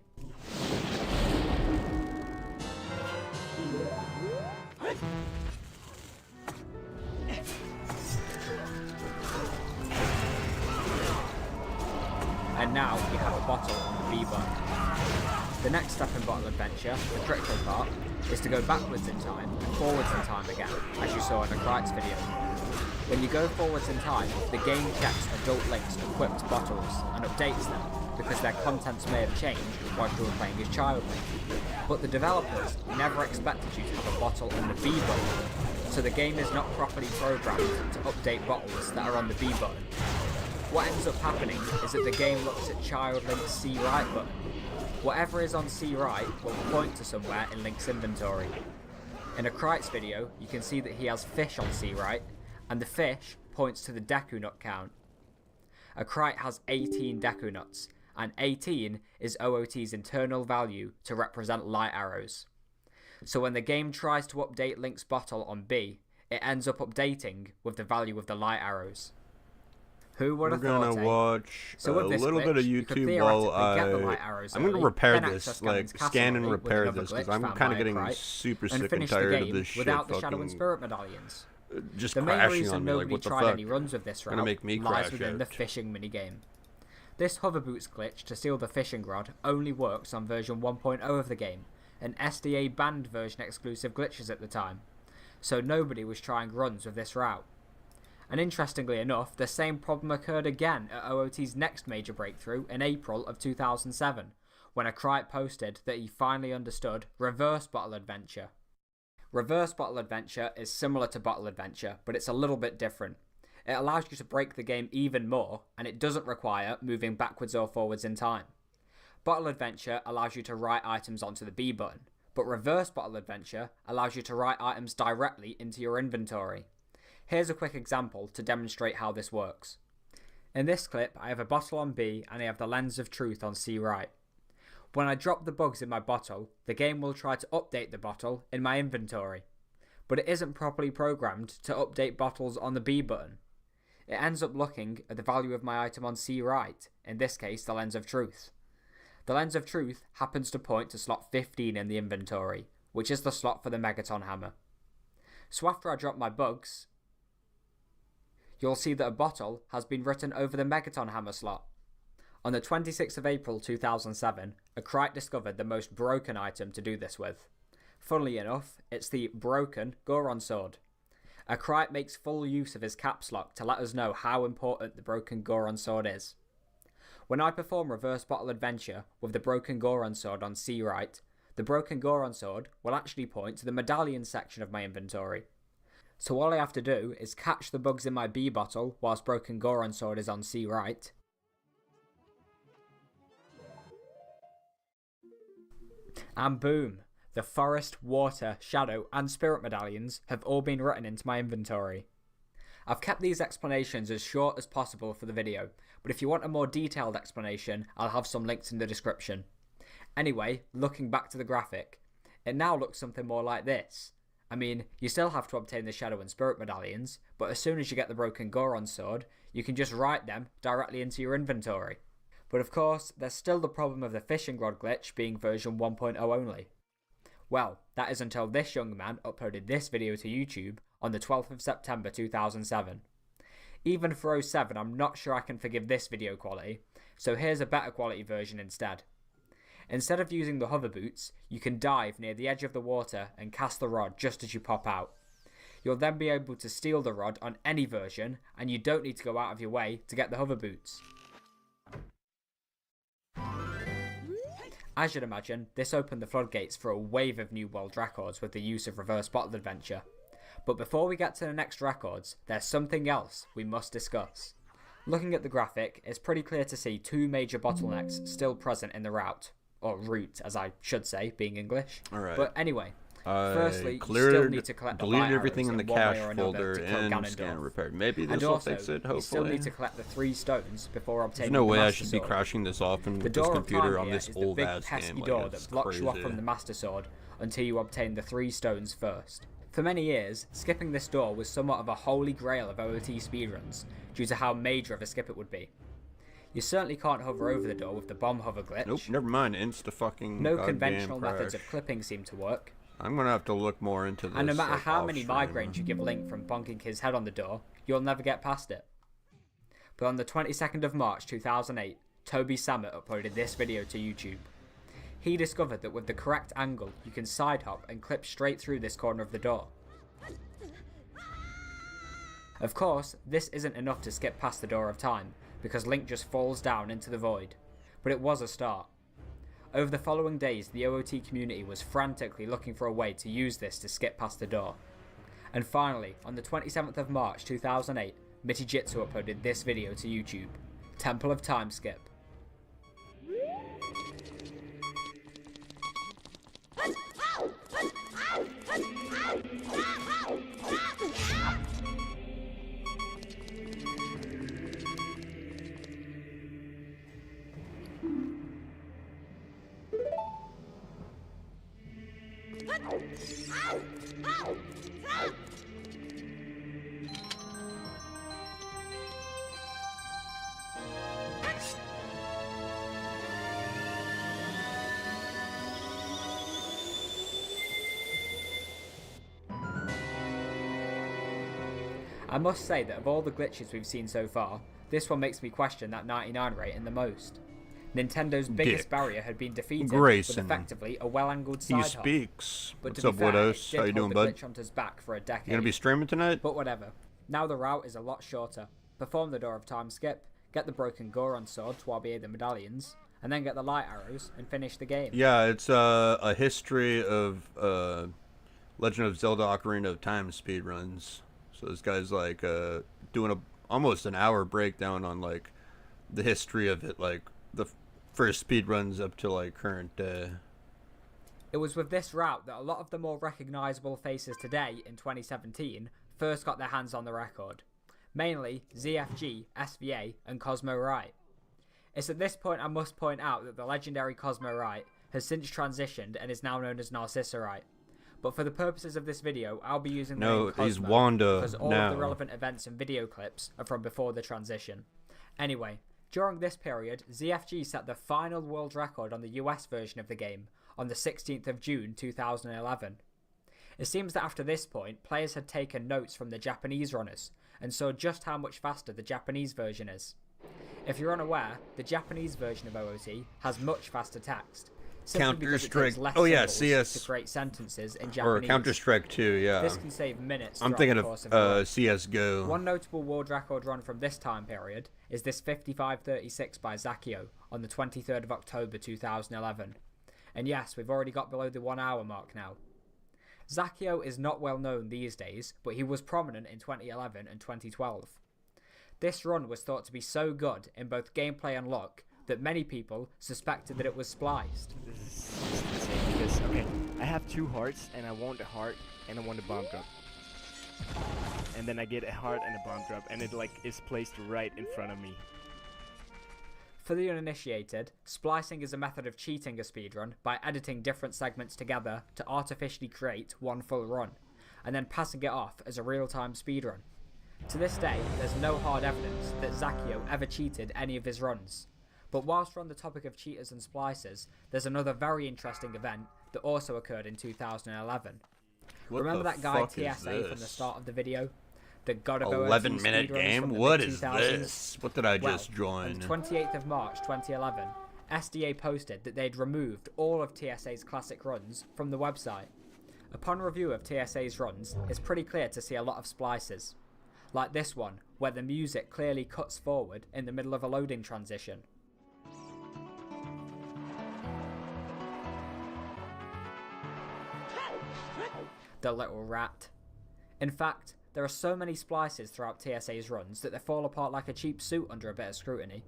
And now you have a bottle on the B button. The next step in Bottle Adventure, the critical part, is to go backwards in time and forwards in time again, as you saw in the Krite's video. When you go forwards in time, the game checks adult Link's equipped bottles and updates them, because their contents may have changed whilst you were playing as child Link. But the developers never expected you to have a bottle on the B button, so the game is not properly programmed to update bottles that are on the B button. What ends up happening is that the game looks at child Link's C right button. Whatever is on C right will point to somewhere in Link's inventory. In a Krite's video, you can see that he has fish on C right, and the fish points to the Deku Nut count. A Krite has 18 Deku Nuts, and 18 is OOT's internal value to represent light arrows. So when the game tries to update Link's bottle on B, it ends up updating with the value of the light arrows. Who would have thought? We're gonna watch so a little bit of YouTube while I'm gonna repair this, like scan and repair this, because I'm kind of getting super sick and tired of this shit. Without the Shadow and Spirit medallions. Just the main crashing reason on me, nobody like, what the tried fuck? any runs with this route Make me lies crash within out. the fishing minigame. This hover boots glitch to steal the fishing rod only works on version 1.0 of the game, and SDA banned version exclusive glitches at the time, so nobody was trying runs with this route. And interestingly enough, the same problem occurred again at OOT's next major breakthrough in April of 2007, when a Krite posted that he finally understood Reverse Bottle Adventure. Reverse Bottle Adventure is similar to Bottle Adventure, but it's a little bit different. It allows you to break the game even more, and it doesn't require moving backwards or forwards in time. Bottle Adventure allows you to write items onto the B button, but Reverse Bottle Adventure allows you to write items directly into your inventory. Here's a quick example to demonstrate how this works. In this clip, I have a bottle on B and I have the Lens of Truth on C right. When I drop the bugs in my bottle, the game will try to update the bottle in my inventory, but it isn't properly programmed to update bottles on the B button. It ends up looking at the value of my item on C right, in this case the Lens of Truth. The Lens of Truth happens to point to slot 15 in the inventory, which is the slot for the Megaton Hammer. So after I drop my bugs, you'll see that a bottle has been written over the Megaton Hammer slot. On the 26th of April 2007, a Krite discovered the most broken item to do this with. Funnily enough, it's the broken Goron Sword. A Krite makes full use of his caps lock to let us know how important the broken Goron Sword is. When I perform Reverse Bottle Adventure with the broken Goron Sword on C right, the broken Goron Sword will actually point to the medallion section of my inventory. So all I have to do is catch the bugs in my B bottle whilst broken Goron Sword is on C right, and boom, the forest, water, shadow and spirit medallions have all been written into my inventory. I've kept these explanations as short as possible for the video, but if you want a more detailed explanation, I'll have some links in the description. Anyway, looking back to the graphic, it now looks something more like this. I mean, you still have to obtain the Shadow and Spirit medallions, but as soon as you get the broken Goron Sword, you can just write them directly into your inventory. But of course, there's still the problem of the fishing rod glitch being version 1.0 only. Well, that is until this young man uploaded this video to YouTube on the 12th of September 2007. Even for 07, I'm not sure I can forgive this video quality, so here's a better quality version instead. Instead of using the hover boots, you can dive near the edge of the water and cast the rod just as you pop out. You'll then be able to steal the rod on any version, and you don't need to go out of your way to get the hover boots. As you'd imagine, this opened the floodgates for a wave of new world records with the use of Reverse Bottle Adventure. But before we get to the next records, there's something else we must discuss. Looking at the graphic, it's pretty clear to see two major bottlenecks still present in the route. Or route, as I should say, being English. Alright. But anyway, firstly, you still need to collect the light deleted everything arrows in the one way cache or another folder to kill and Ganondorf. scan and repair. Maybe And this will also, fix it, hopefully. you still need to collect the 3 stones before obtaining There's no the way I Master should be Sword. crashing this often The with this door of computer time on here this is the old big ass pesky game. door Like, that it's blocks you off crazy. from the Master Sword until you obtain the 3 stones first. For many years, skipping this door was somewhat of a holy grail of OOT speedruns, due to how major of a skip it would be. You certainly can't hover over the door with the bomb hover glitch. Nope, never mind. Insta fucking No goddamn conventional methods crash. of clipping seem to work. I'm gonna have to look more into this. And no matter like, how off many stream. migraines you give Link from bonking his head on the door, you'll never get past it. But on the 22nd of March 2008, Toby Sammet uploaded this video to YouTube. He discovered that with the correct angle, you can side hop and clip straight through this corner of the door. Of course, this isn't enough to skip past the Door of Time, because Link just falls down into the void, but it was a start. Over the following days, the OOT community was frantically looking for a way to use this to skip past the door. And finally, on the 27th of March 2008, Mitijitsu uploaded this video to YouTube, Temple of Time Skip. I must say that of all the glitches we've seen so far, this one makes me question that 99 rating the most. Nintendo's biggest barrier had been defeated with effectively a well-angled side hop. He speaks. But What's to up, be fair, Widows? it How did you doing, hold the bud? glitch hunter's back for a decade. You gonna be streaming tonight? But whatever. Now the route is a lot shorter. Perform the Door of Time skip, get the broken Goron sword to RBA the medallions, and then get the light arrows and finish the game. Yeah, it's a history of Legend of Zelda Ocarina of Time speedruns. So this guy's like doing almost an hour breakdown on like the history of it, like the first speedruns up to like current day. It was with this route that a lot of the more recognisable faces today in 2017 first got their hands on the record. Mainly ZFG, SVA and Cosmo Wright. It's at this point I must point out that the legendary Cosmo Wright has since transitioned and is now known as Narcissa Wright. But for the purposes of this video, I'll be using the name Cosmo he's Wanda because all now. of the relevant events and video clips are from before the transition. Anyway, during this period, ZFG set the final world record on the US version of the game on the 16th of June 2011. It seems that after this point, players had taken notes from the Japanese runners and saw just how much faster the Japanese version is. If you're unaware, the Japanese version of OOT has much faster text. Counter-Strike. Oh yeah, CS. To create sentences in Japanese. Or Counter-Strike 2, yeah. This can save minutes. I'm thinking of CS:GO. One notable world record run from this time period is this 55:36 by Zakio on the 23rd of October 2011. And yes, we've already got below the 1 hour mark now. Zakio is not well known these days, but he was prominent in 2011 and 2012. This run was thought to be so good in both gameplay and luck that many people suspected that it was spliced. This is insane because, okay, I have 2 hearts and I want a heart and I want a bomb drop. And then I get a heart and a bomb drop and it like is placed right in front of me. For the uninitiated, splicing is a method of cheating a speedrun by editing different segments together to artificially create one full run, and then passing it off as a real-time speedrun. To this day, there's no hard evidence that Zakio ever cheated any of his runs. But whilst we're on the topic of cheaters and splicers, there's another very interesting event that also occurred in 2011. Remember that guy TSA from the start of the video? The God of 11-minute game? What is this? What did I just join? On the 28th of March 2011, SDA posted that they'd removed all of TSA's classic runs from the website. Upon review of TSA's runs, it's pretty clear to see a lot of splices. Like this one, where the music clearly cuts forward in the middle of a loading transition. The little rat. In fact, there are so many splices throughout TSA's runs that they fall apart like a cheap suit under a bit of scrutiny.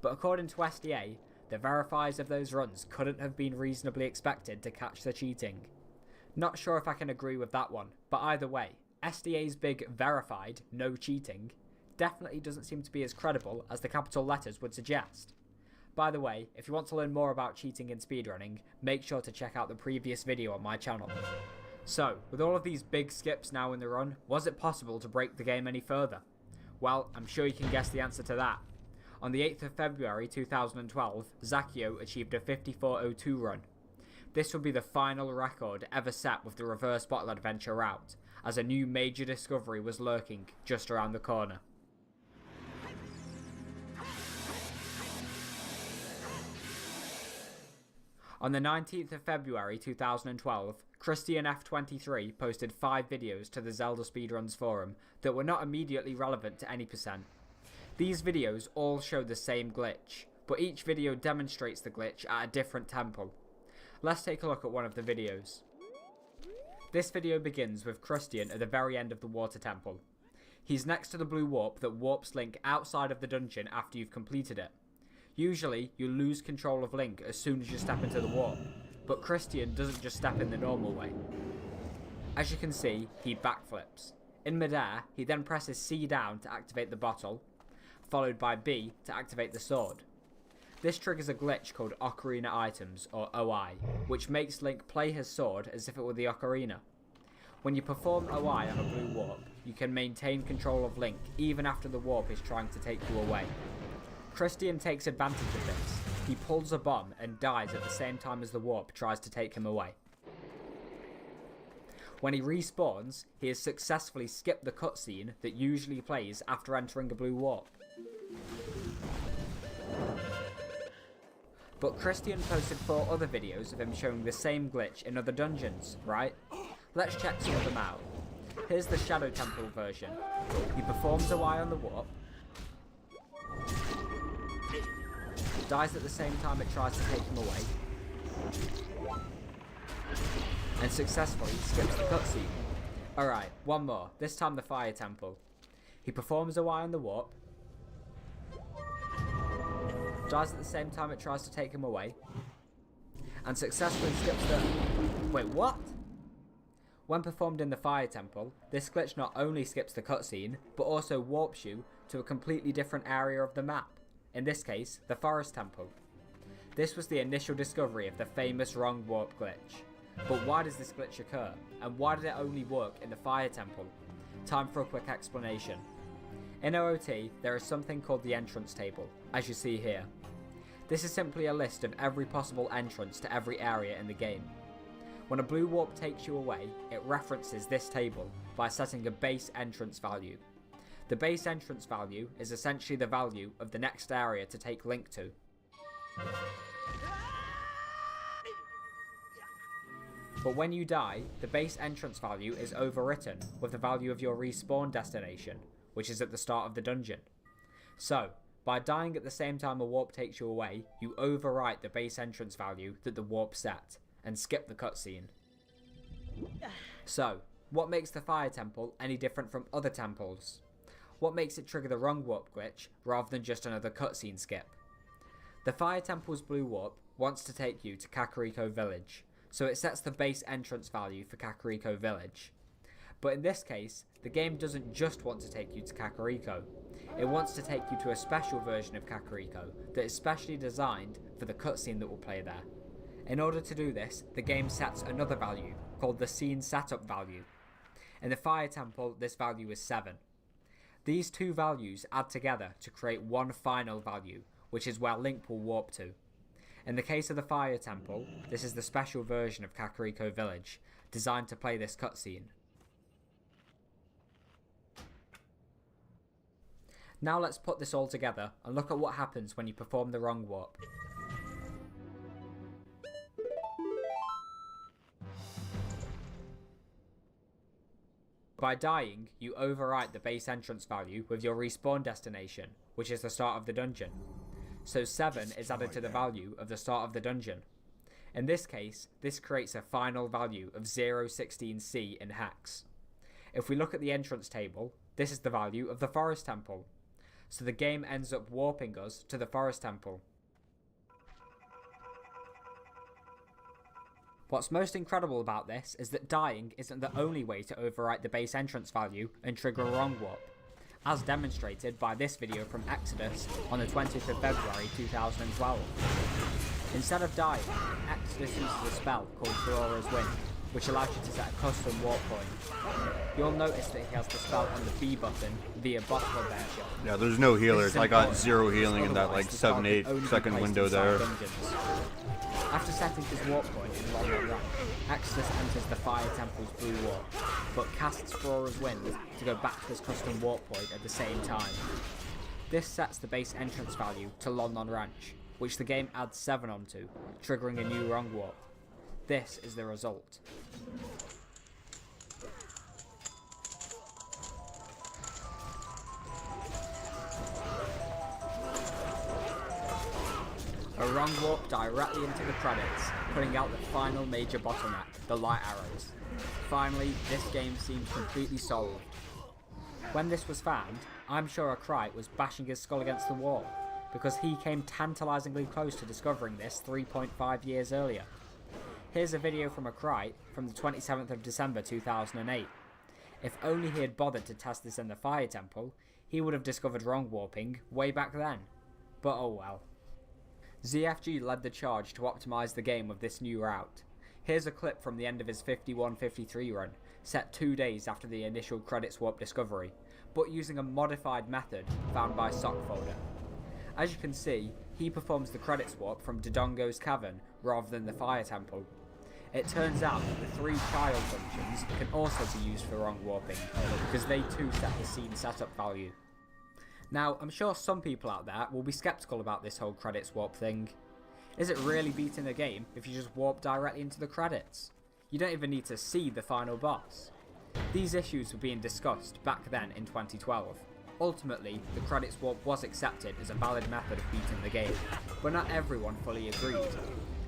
But according to SDA, the verifiers of those runs couldn't have been reasonably expected to catch the cheating. Not sure if I can agree with that one, but either way, SDA's big verified no cheating definitely doesn't seem to be as credible as the capital letters would suggest. By the way, if you want to learn more about cheating in speedrunning, make sure to check out the previous video on my channel. So, with all of these big skips now in the run, was it possible to break the game any further? Well, I'm sure you can guess the answer to that. On the 8th of February 2012, Zakio achieved a 54:02 run. This would be the final record ever set with the reverse bottle adventure route, as a new major discovery was lurking just around the corner. On the 19th of February 2012, ChristianF23 posted 5 videos to the Zelda Speedruns forum that were not immediately relevant to any percent. These videos all show the same glitch, but each video demonstrates the glitch at a different temple. Let's take a look at one of the videos. This video begins with Christian at the very end of the water temple. He's next to the blue warp that warps Link outside of the dungeon after you've completed it. Usually, you lose control of Link as soon as you step into the warp, but Christian doesn't just step in the normal way. As you can see, he backflips. In midair, he then presses C down to activate the bottle, followed by B to activate the sword. This triggers a glitch called Ocarina items, or OI, which makes Link play his sword as if it were the Ocarina. When you perform OI on a blue warp, you can maintain control of Link even after the warp is trying to take you away. Christian takes advantage of this. He pulls a bomb and dies at the same time as the warp tries to take him away. When he respawns, he has successfully skipped the cutscene that usually plays after entering a blue warp. But Christian posted 4 other videos of him showing the same glitch in other dungeons, right? Let's check some of them out. Here's the Shadow Temple version. He performs a Y on the warp, dies at the same time it tries to take him away, and successfully skips the cutscene. Alright, one more, this time the Fire Temple. He performs a Y on the warp, dies at the same time it tries to take him away, and successfully skips the... Wait, what? When performed in the Fire Temple, this glitch not only skips the cutscene, but also warps you to a completely different area of the map, in this case, the Forest Temple. This was the initial discovery of the famous wrong warp glitch. But why does this glitch occur, and why did it only work in the Fire Temple? Time for a quick explanation. In OOT, there is something called the entrance table, as you see here. This is simply a list of every possible entrance to every area in the game. When a blue warp takes you away, it references this table by setting a base entrance value. The base entrance value is essentially the value of the next area to take Link to. But when you die, the base entrance value is overwritten with the value of your respawn destination, which is at the start of the dungeon. So, by dying at the same time a warp takes you away, you overwrite the base entrance value that the warp set, and skip the cutscene. So, what makes the Fire Temple any different from other temples? What makes it trigger the wrong warp glitch, rather than just another cutscene skip? The Fire Temple's blue warp wants to take you to Kakariko Village, so it sets the base entrance value for Kakariko Village. But in this case, the game doesn't just want to take you to Kakariko. It wants to take you to a special version of Kakariko that is specially designed for the cutscene that will play there. In order to do this, the game sets another value, called the scene setup value. In the Fire Temple, this value is 7. These two values add together to create one final value, which is where Link will warp to. In the case of the Fire Temple, this is the special version of Kakariko Village, designed to play this cutscene. Now let's put this all together and look at what happens when you perform the wrong warp. By dying, you overwrite the base entrance value with your respawn destination, which is the start of the dungeon. So 7 is added to the value of the start of the dungeon. In this case, this creates a final value of 016C in hex. If we look at the entrance table, this is the value of the Forest Temple. So the game ends up warping us to the Forest Temple. What's most incredible about this is that dying isn't the only way to overwrite the base entrance value and trigger a wrong warp, as demonstrated by this video from Exodus on the 20th of February 2012. Instead of dying, Exodus uses a spell called Aurora's Wind, which allows you to set a custom warp point. You'll notice that he has the spell on the B button via Bottle Adventure. Yeah, there's no healers. I got 0 healing in that like 7-8 second window there. After setting his warp point in London Rank, Exodus enters the Fire Temple's blue warp, but casts Aurora's Wind to go back to his custom warp point at the same time. This sets the base entrance value to London Ranch, which the game adds 7 onto, triggering a new wrong warp. this is the result. A wrong warp directly into the credits, putting out the final major bottleneck, the light arrows. Finally, this game seemed completely solved. When this was found, I'm sure Akrite was bashing his skull against the wall, because he came tantalisingly close to discovering this 3.5 years earlier. Here's a video from Akrite from the 27th of December 2008. If only he had bothered to test this in the Fire Temple, he would have discovered wrong warping way back then. But oh well. ZFG led the charge to optimise the game with this new route. Here's a clip from the end of his 51-53 run, set 2 days after the initial credits warp discovery, but using a modified method found by Sockfolder. As you can see, he performs the credits warp from Dodongo's Cavern rather than the Fire Temple. It turns out that the 3 child functions can also be used for wrong warping, because they too set the scene setup value. Now, I'm sure some people out there will be skeptical about this whole credits warp thing. Is it really beating the game if you just warp directly into the credits? You don't even need to see the final boss. These issues were being discussed back then in 2012. Ultimately, the credits warp was accepted as a valid method of beating the game, but not everyone fully agreed.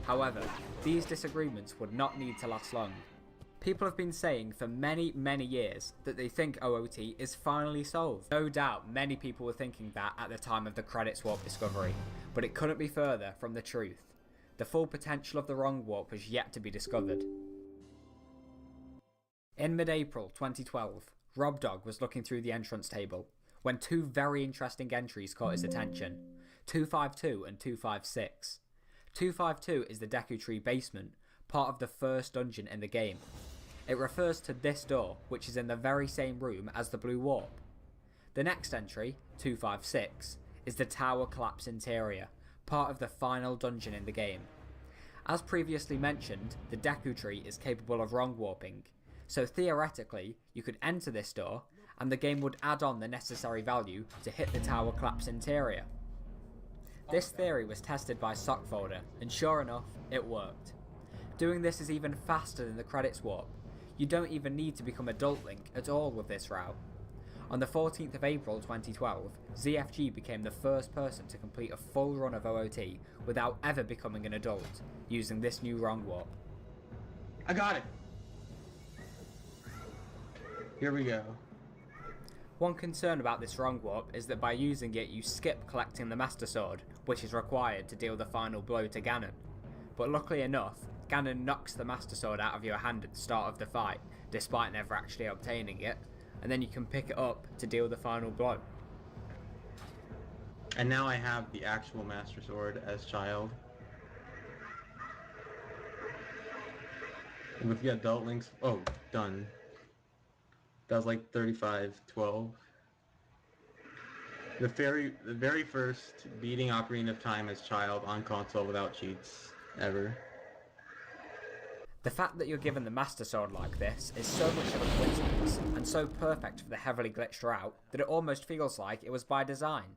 However, these disagreements would not need to last long. People have been saying for many years that they think OOT is finally solved. No doubt many people were thinking that at the time of the credits warp discovery, but it couldn't be further from the truth. The full potential of the wrong warp was yet to be discovered. In mid-April 2012, RobDog was looking through the entrance table when 2 very interesting entries caught his attention, 252 and 256. 252 is the Deku Tree basement, part of the first dungeon in the game. It refers to this door, which is in the very same room as the Blue Warp. The next entry, 256, is the Tower Collapse interior, part of the final dungeon in the game. As previously mentioned, the Deku Tree is capable of wrong warping, so theoretically you could enter this door and the game would add on the necessary value to hit the Tower Collapse interior. This theory was tested by Sockfolder, and sure enough, it worked. Doing this is even faster than the credits warp. You don't even need to become Adult Link at all with this route. On the 14th of April 2012, ZFG became the first person to complete a full run of OOT without ever becoming an adult, using this new wrong warp. I got it. Here we go. One concern about this wrong warp is that by using it you skip collecting the Master Sword, which is required to deal the final blow to Ganon. But luckily enough, Ganon knocks the Master Sword out of your hand at the start of the fight, despite never actually obtaining it, and then you can pick it up to deal the final blow. And now I have the actual Master Sword as child. And with the adult links, oh, done. That was like 35-12. The very first beating Ocarina of Time as child on console without cheats, ever. The fact that you're given the Master Sword like this is so much of a coincidence, and so perfect for the heavily glitched route, that it almost feels like it was by design.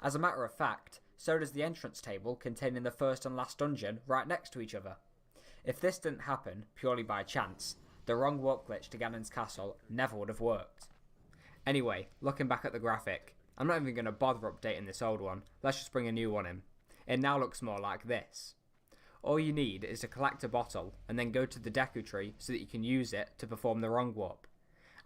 As a matter of fact, so does the entrance table containing the first and last dungeon right next to each other. If this didn't happen, purely by chance, the wrong warp glitch to Ganon's castle never would have worked. Anyway, looking back at the graphic, I'm not even going to bother updating this old one, let's just bring a new one in. It now looks more like this. All you need is to collect a bottle and then go to the Deku Tree so that you can use it to perform the wrong warp.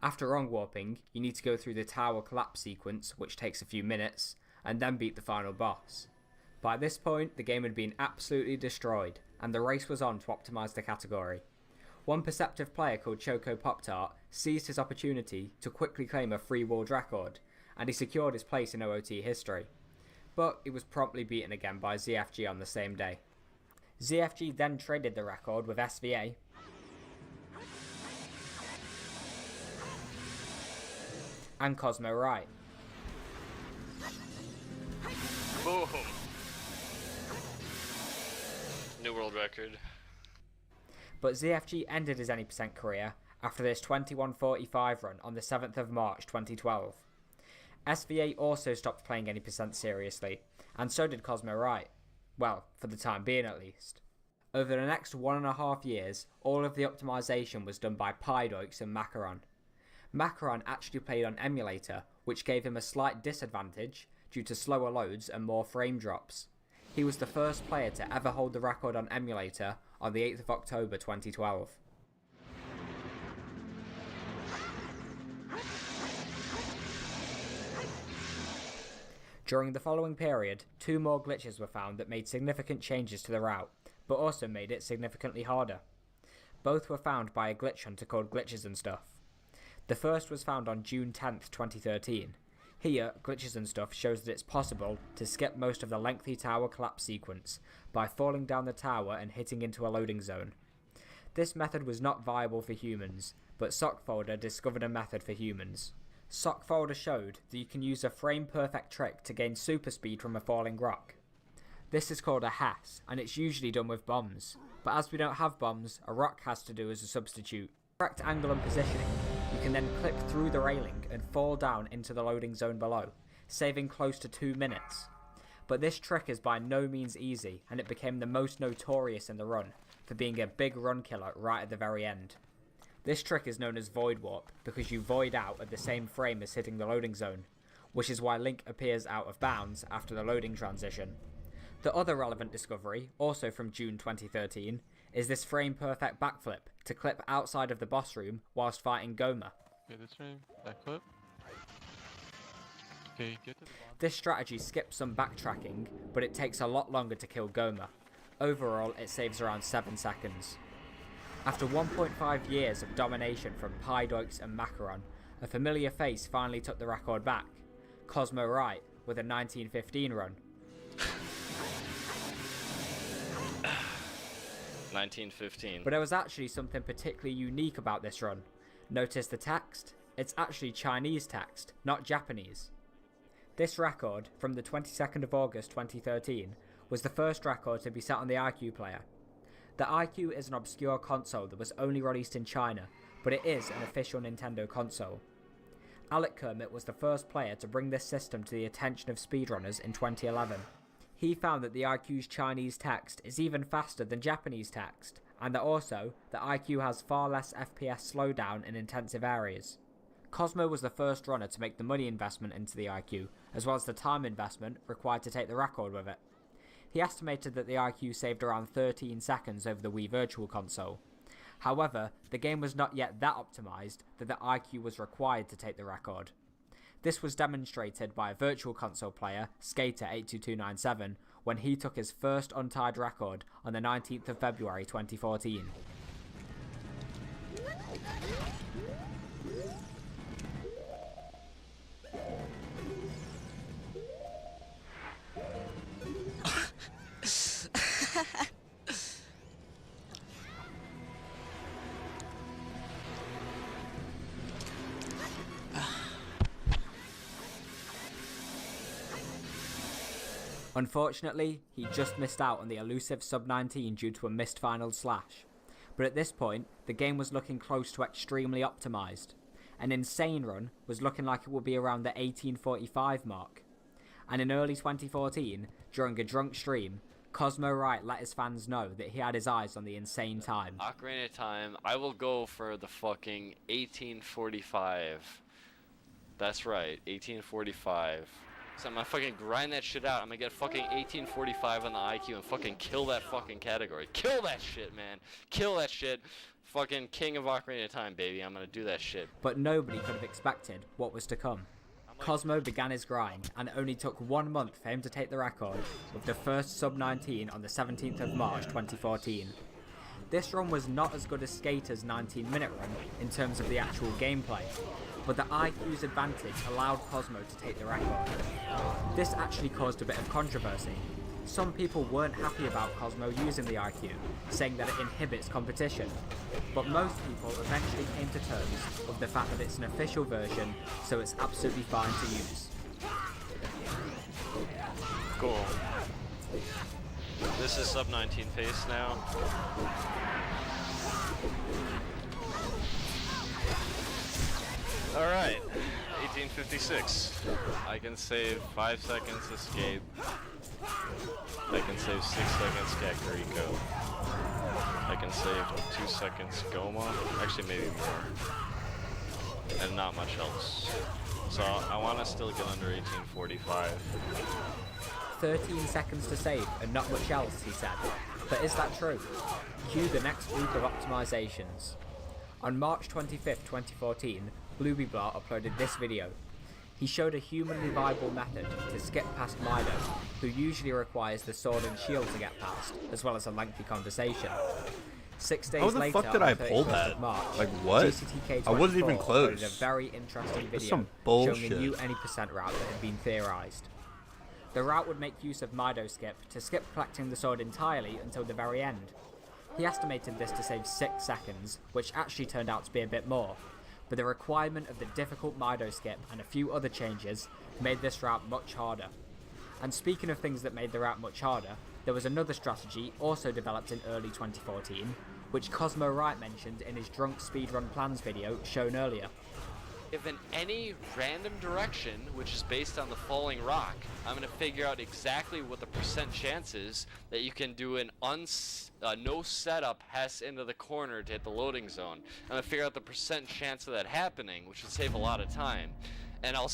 After wrong warping, you need to go through the Tower Collapse sequence, which takes a few minutes, and then beat the final boss. By this point, the game had been absolutely destroyed, and the race was on to optimise the category. One perceptive player called Choco Pop-Tart seized his opportunity to quickly claim a free world record, and he secured his place in OOT history. But he was promptly beaten again by ZFG on the same day. ZFG then traded the record with SVA, and Cosmo Wright. Boom! New world record. But ZFG ended his any percent career after this 21:45 run on the 7th of March 2012. SVA also stopped playing any percent seriously, and so did Cosmo Wright. Well, for the time being at least. Over the next 1.5 years, all of the optimization was done by Pydoix and Macaron. Macaron actually played on emulator, which gave him a slight disadvantage due to slower loads and more frame drops. He was the first player to ever hold the record on emulator on the 8th of October 2012. During the following period, 2 more glitches were found that made significant changes to the route, but also made it significantly harder. Both were found by a glitch hunter called Glitches and Stuff. The first was found on June 10th, 2013. Here, Glitches and Stuff shows that it's possible to skip most of the lengthy tower collapse sequence by falling down the tower and hitting into a loading zone. This method was not viable for humans, but Sockfolder discovered a method for humans. Sockfolder showed that you can use a frame-perfect trick to gain super speed from a falling rock. This is called a HAS, and it's usually done with bombs, but as we don't have bombs, a rock has to do as a substitute. Correct angle and positioning, you can then clip through the railing and fall down into the loading zone below, saving close to 2 minutes. But this trick is by no means easy, and it became the most notorious in the run, for being a big run killer right at the very end. This trick is known as Void Warp, because you void out at the same frame as hitting the loading zone, which is why Link appears out of bounds after the loading transition. The other relevant discovery, also from June 2013, is this frame-perfect backflip to clip outside of the boss room whilst fighting Goma. Okay, this frame, backflip. Okay, get to the bottom. This strategy skips some backtracking, but it takes a lot longer to kill Goma. Overall, it saves around 7 seconds. After 1.5 years of domination from Pydoix and Macaron, a familiar face finally took the record back. Cosmo Wright, with a 1915 run. 1915. But there was actually something particularly unique about this run. Notice the text? It's actually Chinese text, not Japanese. This record, from the 22nd of August 2013, was the first record to be set on the iQ player. The iQ is an obscure console that was only released in China, but it is an official Nintendo console. Alec Kermit was the first player to bring this system to the attention of speedrunners in 2011. He found that the iQ's Chinese text is even faster than Japanese text, and that also, the iQ has far less FPS slowdown in intensive areas. Cosmo was the first runner to make the money investment into the iQ, as well as the time investment required to take the record with it. He estimated that the iQ saved around 13 seconds over the Wii Virtual Console. However, the game was not yet that optimized that the iQ was required to take the record. This was demonstrated by a Virtual Console player, Skater82297, when he took his first untied record on the 19th of February 2014. Unfortunately, he just missed out on the elusive sub-19 due to a missed final slash. But at this point, the game was looking close to extremely optimized. An insane run was looking like it would be around the 1845 mark. And in early 2014, during a drunk stream, Cosmo Wright let his fans know that he had his eyes on the insane time. Ocarina of Time, I will go for the fucking 1845. That's right, 1845. So I'm gonna fucking grind that shit out. I'm gonna get fucking 1845 on the IQ and fucking kill that fucking category. Kill that shit, man. Kill that shit. Fucking King of Ocarina of Time, baby. I'm gonna do that shit. But nobody could have expected what was to come. Cosmo began his grind, and it only took 1 month for him to take the record, with the first sub-19 on the 17th of March 2014. This run was not as good as Skater's 19-minute run in terms of the actual gameplay, but the IQ's advantage allowed Cosmo to take the record. This actually caused a bit of controversy. Some people weren't happy about Cosmo using the IQ, saying that it inhibits competition, but most people eventually came to terms with the fact that it's an official version, so it's absolutely fine to use. Cool. This is sub-19 pace now. Alright, 1856. I can save 5 seconds escape. I can save 6 seconds Kakariko. I can save 2 seconds Goma. Actually, maybe more. And not much else. So I want to still get under 1845. 13 seconds to save and not much else, he said. But is that true? Cue the next week of optimizations. On March 25th, 2014, Bluebyblah uploaded this video. He showed a humanly viable method to skip past Mido, who usually requires the sword and shield to get past, as well as a lengthy conversation. 6 days How the later, fuck did on I the pull 31st that? of March, Like, what? GCTK24 I wasn't even close. uploaded a very interesting That's video some showing a bullshit. new any percent route that had been theorized. The route would make use of Mido skip to skip collecting the sword entirely until the very end. He estimated this to save 6 seconds, which actually turned out to be a bit more, but the requirement of the difficult Mido skip and a few other changes made this route much harder. And speaking of things that made the route much harder, there was another strategy also developed in early 2014, which Cosmo Wright mentioned in his Drunk Speedrun Plans video shown earlier. If in any random direction, which is based on the falling rock, I'm going to figure out exactly what the percent chance is that you can do an no setup Hess into the corner to hit the loading zone. I'm going to figure out the percent chance of that happening, which would save a lot of time. And I'll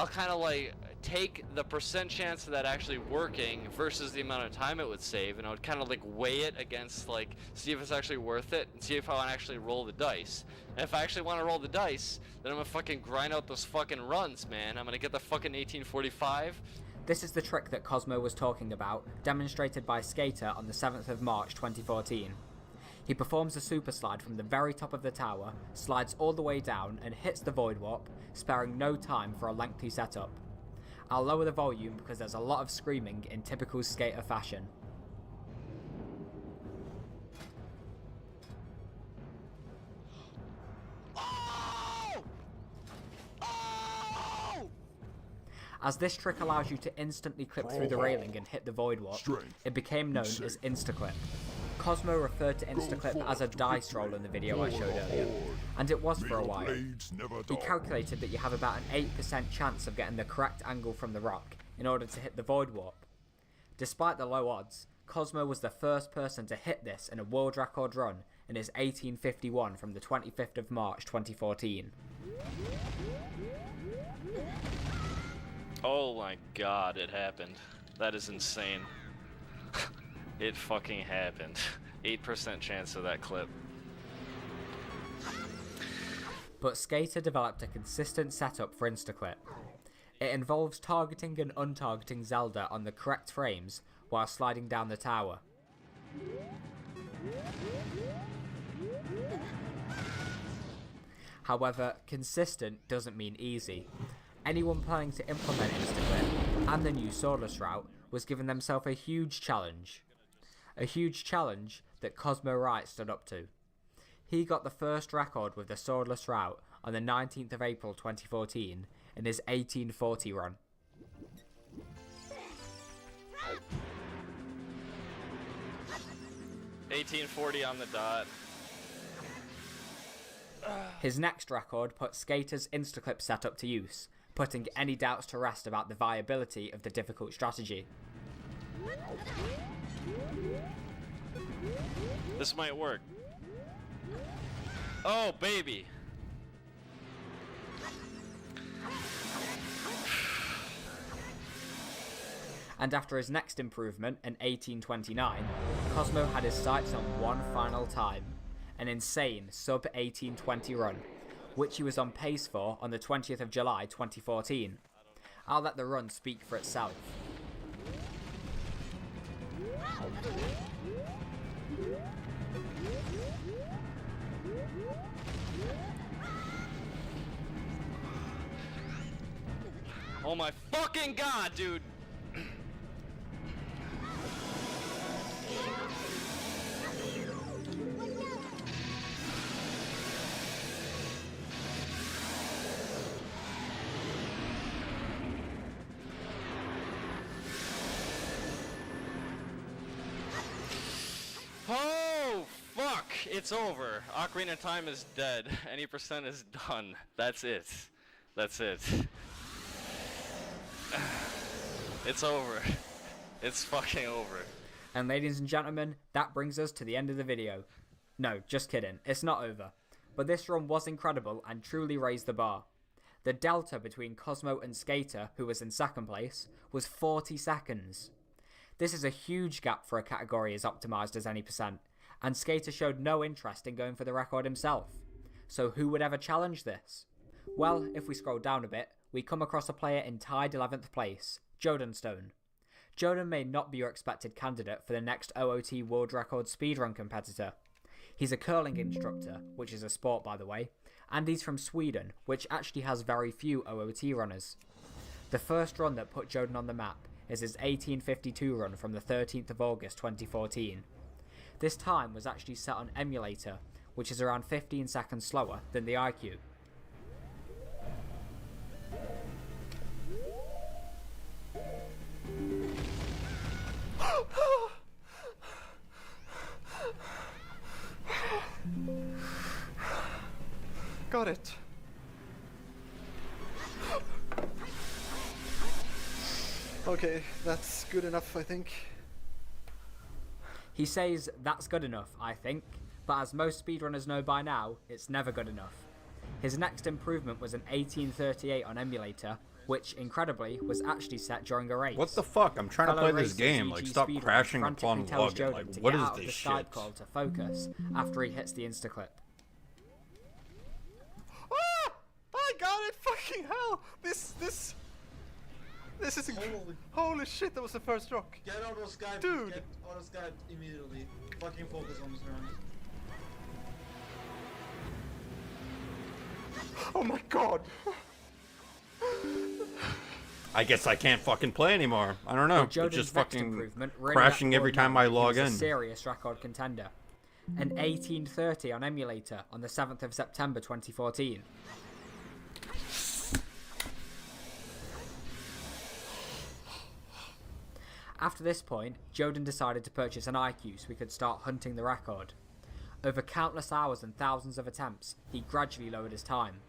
kind of take the percent chance of that actually working versus the amount of time it would save, and I would kind of like weigh it against, like, see if it's actually worth it and see if I want to actually roll the dice. And if I actually want to roll the dice, then I'm gonna fucking grind out those fucking runs, man. I'm gonna get the fucking 1845. This is the trick that Cosmo was talking about, demonstrated by Skater on the 7th of March 2014. He performs a super slide from the very top of the tower, slides all the way down and hits the Void Warp, sparing no time for a lengthy setup. I'll lower the volume because there's a lot of screaming in typical Skater fashion. As this trick allows you to instantly clip through the railing and hit the Void Warp, it became known as Instaclip. Cosmo referred to Instaclip as a dice roll in the video I showed earlier, and it was for a while. He calculated that you have about an 8% chance of getting the correct angle from the rock in order to hit the Void Warp. Despite the low odds, Cosmo was the first person to hit this in a world record run in his 1851 from the 25th of March 2014. Oh my god, it happened. That is insane. It fucking happened. 8% chance of that clip. But Skater developed a consistent setup for Instaclip. It involves targeting and untargeting Zelda on the correct frames while sliding down the tower. However, consistent doesn't mean easy. Anyone planning to implement Instaclip and the new swordless route was giving themselves a huge challenge. A huge challenge that Cosmo Wright stood up to. He got the first record with the swordless route on the 19th of April 2014 in his 1840 run. $18.40 on the dot. His next record put Skater's Instaclip setup to use, putting any doubts to rest about the viability of the difficult strategy. This might work. Oh, baby. And after his next improvement in 1829, Cosmo had his sights on one final time, an insane sub-1820 run, which he was on pace for on the 20th of July 2014. I'll let the run speak for itself. Oh my fucking god, dude! Oh, fuck! it's over. Ocarina of Time is dead. Any percent is done. That's it. That's it. It's over. It's fucking over. And ladies and gentlemen, that brings us to the end of the video. No, just kidding. It's not over. But this run was incredible and truly raised the bar. The delta between Cosmo and Skater, who was in second place, was 40 seconds. This is a huge gap for a category as optimised as any percent, and Skater showed no interest in going for the record himself. So who would ever challenge this? Well, if we scroll down a bit, we come across a player in tied 11th place, Joden Stone. Joden may not be your expected candidate for the next OOT World Record speedrun competitor. He's a curling instructor, which is a sport by the way, and he's from Sweden, which actually has very few OOT runners. The first run that put Joden on the map is his 1852 run from the 13th of August 2014. This time was actually set on Emulator, which is around 15 seconds slower than the IQ. Got it. Okay, that's good enough, I think. He says that's good enough, I think, but as most speedrunners know by now, it's never good enough. His next improvement was an 1838 on Emulator, which, incredibly, was actually set during a race. What the fuck? I'm trying to play this Fellow game. racer Like, GG stop speedrunner crashing frantically upon tells login. Joden Like, to what get is out of this the shit? side call to focus after he hits the instaclip. Ah! I got it! Fucking hell! This is holy shit! That was the first rock. Get out of Skype, dude. Get out of Skype immediately. Fucking focus on this round. Oh my god! I guess I can't fucking play anymore. I don't know. It's just fucking crashing every time I log in. A serious record contender. An 1830 on Emulator on the 7th of September 2014. After this point, Joden decided to purchase an IQ so he could start hunting the record. Over countless hours and thousands of attempts, he gradually lowered his time.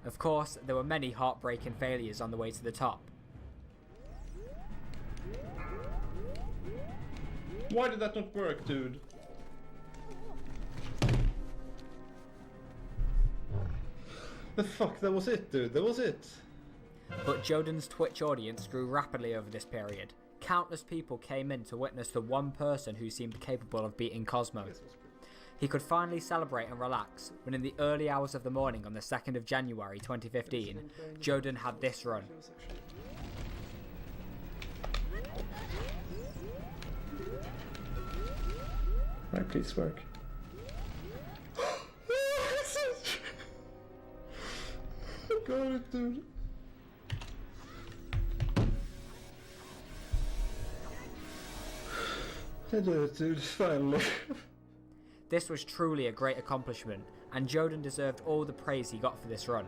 Of course, there were many heartbreaking failures on the way to the top. Why did that not work, dude? The fuck, that was it, dude. That was it. But Joden's Twitch audience grew rapidly over this period. Countless people came in to witness the one person who seemed capable of beating Cosmo. He could finally celebrate and relax when in the early hours of the morning on the 2nd of January 2015, Joden had this run. Right, please work. I got it, dude. I did it, dude, finally. This was truly a great accomplishment, and Joden deserved all the praise he got for this run.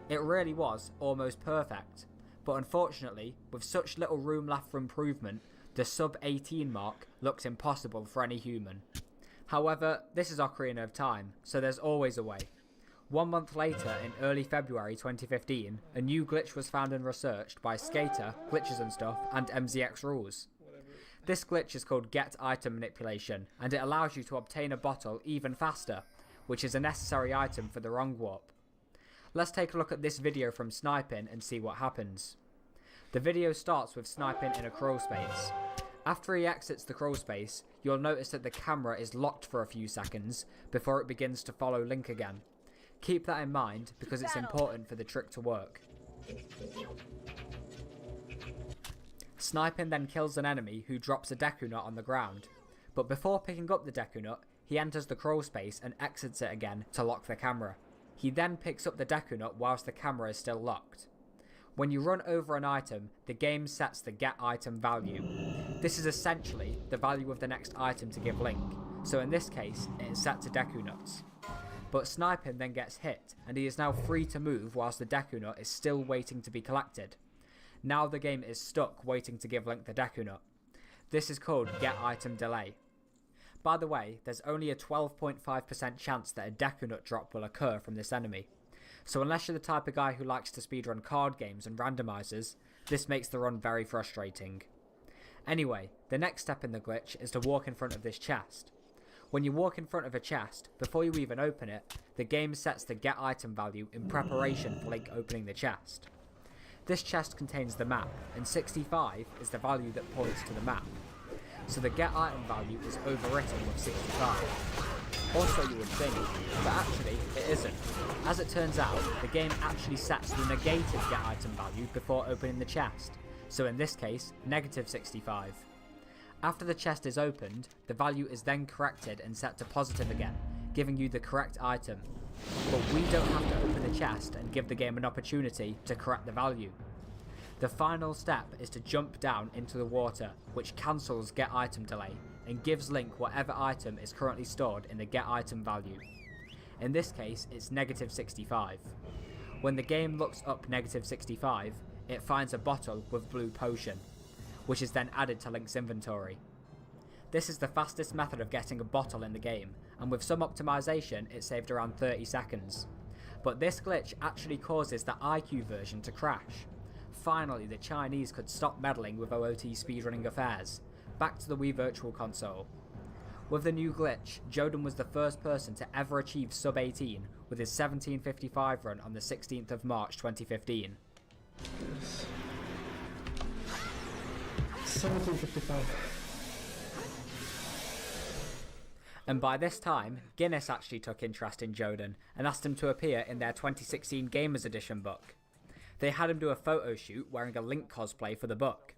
It really was almost perfect, but unfortunately, with such little room left for improvement, the sub-18 mark looked impossible for any human. However, this is Ocarina of Time, so there's always a way. 1 month later, in early February 2015, a new glitch was found and researched by Skater, Glitches and Stuff, and MZX Rules. This glitch is called Get Item Manipulation, and it allows you to obtain a bottle even faster, which is a necessary item for the wrong warp. Let's take a look at this video from Sniping and see what happens. The video starts with Sniping in a crawl space. After he exits the crawl space, you'll notice that the camera is locked for a few seconds before it begins to follow Link again. Keep that in mind because it's important for the trick to work. Sniping then kills an enemy who drops a Deku Nut on the ground, but before picking up the Deku Nut, he enters the crawl space and exits it again to lock the camera. He then picks up the Deku Nut whilst the camera is still locked. When you run over an item, the game sets the get item value. This is essentially the value of the next item to give Link, so in this case, it is set to Deku Nuts. But Sniping then gets hit, and he is now free to move whilst the Deku Nut is still waiting to be collected. Now the game is stuck waiting to give Link the Deku Nut. This is called Get Item Delay. By the way, there's only a 12.5% chance that a Deku Nut drop will occur from this enemy. So unless you're the type of guy who likes to speedrun card games and randomizers, this makes the run very frustrating. Anyway, the next step in the glitch is to walk in front of this chest. When you walk in front of a chest, before you even open it, the game sets the get item value in preparation for Link opening the chest. This chest contains the map, and 65 is the value that points to the map. So the get item value is overwritten with 65. Also you would think, but actually it isn't. As it turns out, the game actually sets the negated get item value before opening the chest, so in this case, negative 65. After the chest is opened, the value is then corrected and set to positive again, giving you the correct item. But we don't have to open the chest and give the game an opportunity to correct the value. The final step is to jump down into the water, which cancels get item delay and gives Link whatever item is currently stored in the get item value. In this case, it's negative 65. When the game looks up negative 65, it finds a bottle with blue potion, which is then added to Link's inventory. This is the fastest method of getting a bottle in the game, and with some optimization it saved around 30 seconds. But this glitch actually causes the IQ version to crash. Finally, the Chinese could stop meddling with OOT speedrunning affairs. Back to the Wii Virtual Console. With the new glitch, Joden was the first person to ever achieve sub 18 with his 1755 run on the 16th of March 2015. 1755. And by this time, Guinness actually took interest in Joden and asked him to appear in their 2016 Gamers Edition book. They had him do a photo shoot wearing a Link cosplay for the book.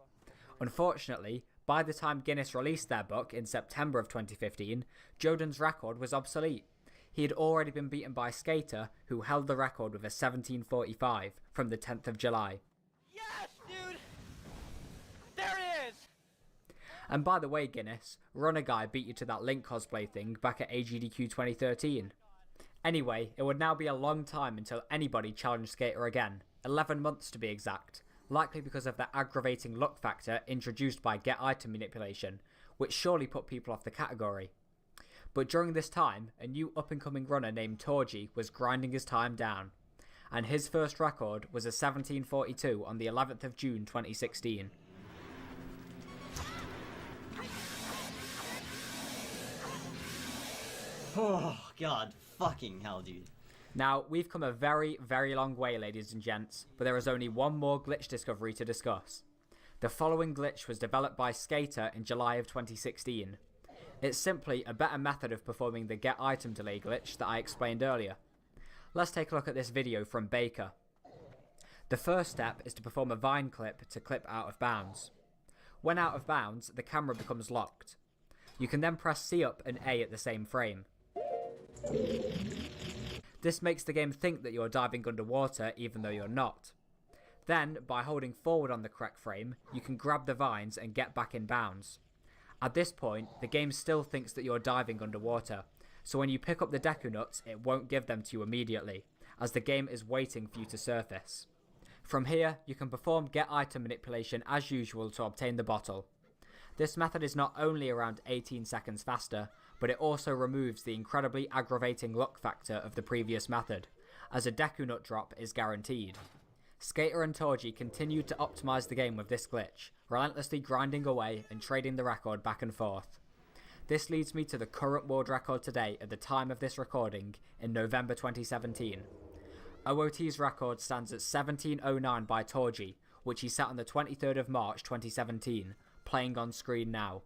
Unfortunately, by the time Guinness released their book in September of 2015, Joden's record was obsolete. He had already been beaten by Skater, who held the record with a 1745 from the 10th of July. Yes, dude! There it is! And by the way, Guinness, Runner Guy beat you to that Link cosplay thing back at AGDQ 2013. Anyway, it would now be a long time until anybody challenged Skater again, 11 months to be exact, likely because of the aggravating luck factor introduced by get item manipulation, which surely put people off the category. But during this time, a new up-and-coming runner named Torji was grinding his time down, and his first record was a 1742 on the 11th of June 2016. Oh, God fucking hell, dude. Now, we've come a very, very long way, ladies and gents, but there is only one more glitch discovery to discuss. The following glitch was developed by Skater in July of 2016. It's simply a better method of performing the get item delay glitch that I explained earlier. Let's take a look at this video from Baker. The first step is to perform a Vine clip to clip out of bounds. When out of bounds, the camera becomes locked. You can then press C up and A at the same frame. This makes the game think that you're diving underwater even though you're not. Then, by holding forward on the correct frame, you can grab the vines and get back in bounds. At this point, the game still thinks that you're diving underwater, so when you pick up the Deku Nuts, it won't give them to you immediately, as the game is waiting for you to surface. From here, you can perform get item manipulation as usual to obtain the bottle. This method is not only around 18 seconds faster, but it also removes the incredibly aggravating luck factor of the previous method, as a Deku Nut drop is guaranteed. Skater and Torji continued to optimize the game with this glitch, relentlessly grinding away and trading the record back and forth. This leads me to the current world record today at the time of this recording in November 2017. OOT's record stands at 1709 by Torji, which he set on the 23rd of March 2017, playing on screen now.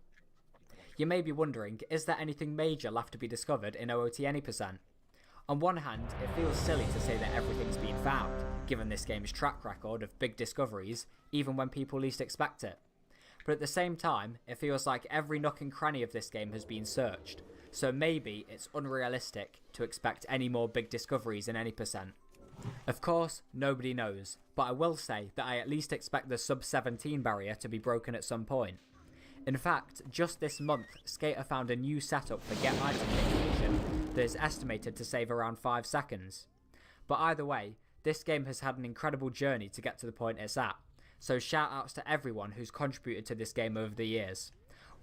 You may be wondering, is there anything major left to be discovered in OOT any %? On one hand, it feels silly to say that everything's been found, given this game's track record of big discoveries, even when people least expect it. But at the same time, it feels like every nook and cranny of this game has been searched, so maybe it's unrealistic to expect any more big discoveries in any %. Of course, nobody knows, but I will say that I at least expect the sub 17 barrier to be broken at some point. In fact, just this month, Skater found a new setup for get item manipulation that is estimated to save around 5 seconds. But either way, this game has had an incredible journey to get to the point it's at, so shout outs to everyone who's contributed to this game over the years.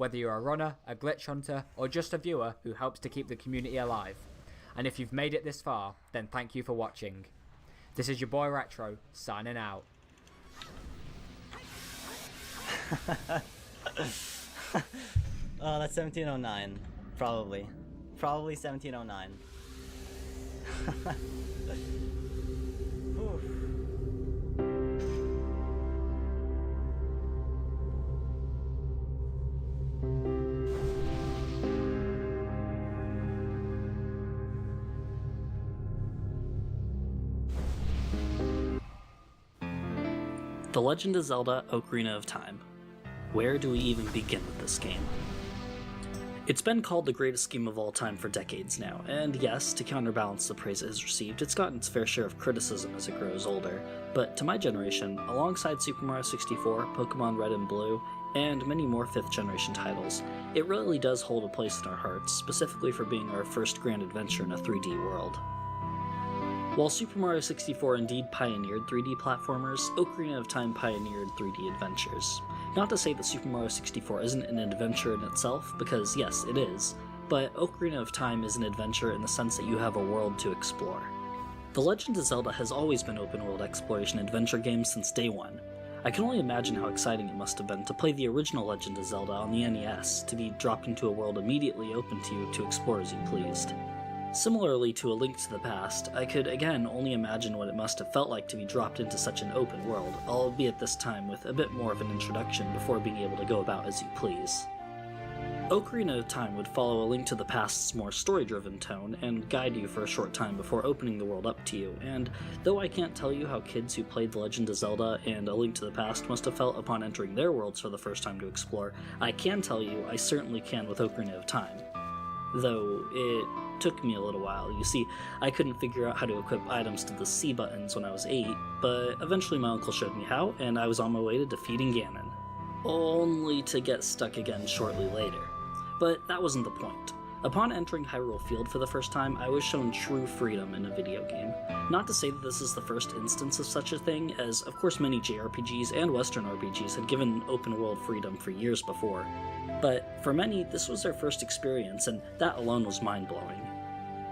whether you're a runner, a glitch hunter, or just a viewer who helps to keep the community alive. And if you've made it this far, then thank you for watching. This is your boy Retro, signing out. Oh, that's 1709. Probably 1709. The Legend of Zelda: Ocarina of Time. Where do we even begin with this game? It's been called the greatest game of all time for decades now, and yes, to counterbalance the praise it has received, it's gotten its fair share of criticism as it grows older. But to my generation, alongside Super Mario 64, Pokemon Red and Blue, and many more 5th generation titles, it really does hold a place in our hearts, specifically for being our first grand adventure in a 3D world. While Super Mario 64 indeed pioneered 3D platformers, Ocarina of Time pioneered 3D adventures. Not to say that Super Mario 64 isn't an adventure in itself, because yes, it is, but Ocarina of Time is an adventure in the sense that you have a world to explore. The Legend of Zelda has always been open-world exploration adventure games since day one. I can only imagine how exciting it must have been to play the original Legend of Zelda on the NES, to be dropped into a world immediately open to you to explore as you pleased. Similarly to A Link to the Past, I could again only imagine what it must have felt like to be dropped into such an open world, albeit this time with a bit more of an introduction before being able to go about as you please. Ocarina of Time would follow A Link to the Past's more story-driven tone and guide you for a short time before opening the world up to you, and though I can't tell you how kids who played The Legend of Zelda and A Link to the Past must have felt upon entering their worlds for the first time to explore, I can tell you I certainly can with Ocarina of Time. Though it took me a little while. You see, I couldn't figure out how to equip items to the C buttons when I was 8, but eventually my uncle showed me how, and I was on my way to defeating Ganon. Only to get stuck again shortly later. But that wasn't the point. Upon entering Hyrule Field for the first time, I was shown true freedom in a video game. Not to say that this is the first instance of such a thing, as of course many JRPGs and Western RPGs had given open-world freedom for years before. But for many, this was their first experience, and that alone was mind-blowing.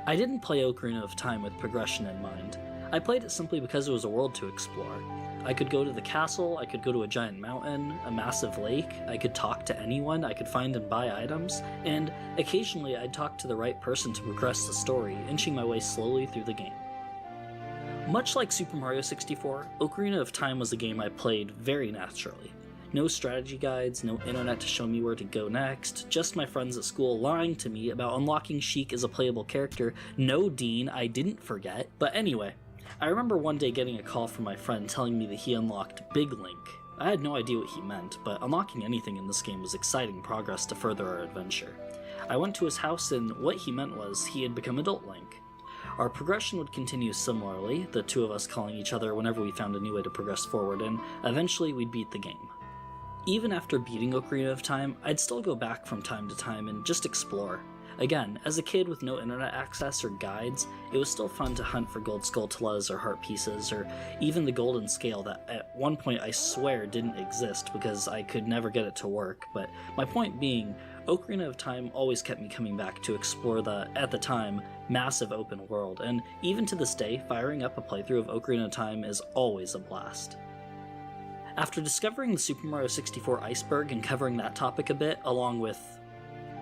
I didn't play Ocarina of Time with progression in mind. I played it simply because it was a world to explore. I could go to the castle, I could go to a giant mountain, a massive lake, I could talk to anyone, I could find and buy items, and occasionally I'd talk to the right person to progress the story, inching my way slowly through the game. Much like Super Mario 64, Ocarina of Time was a game I played very naturally. No strategy guides, no internet to show me where to go next, just my friends at school lying to me about unlocking Sheik as a playable character, no Dean I didn't forget. But anyway, I remember one day getting a call from my friend telling me that he unlocked Big Link. I had no idea what he meant, but unlocking anything in this game was exciting progress to further our adventure. I went to his house and what he meant was he had become Adult Link. Our progression would continue similarly, the two of us calling each other whenever we found a new way to progress forward, and eventually we'd beat the game. Even after beating Ocarina of Time, I'd still go back from time to time and just explore. Again, as a kid with no internet access or guides, it was still fun to hunt for gold skulltulas or heart pieces, or even the golden scale that at one point I swear didn't exist because I could never get it to work, but my point being, Ocarina of Time always kept me coming back to explore the, at the time, massive open world, and even to this day, firing up a playthrough of Ocarina of Time is always a blast. After discovering the Super Mario 64 iceberg and covering that topic a bit, along with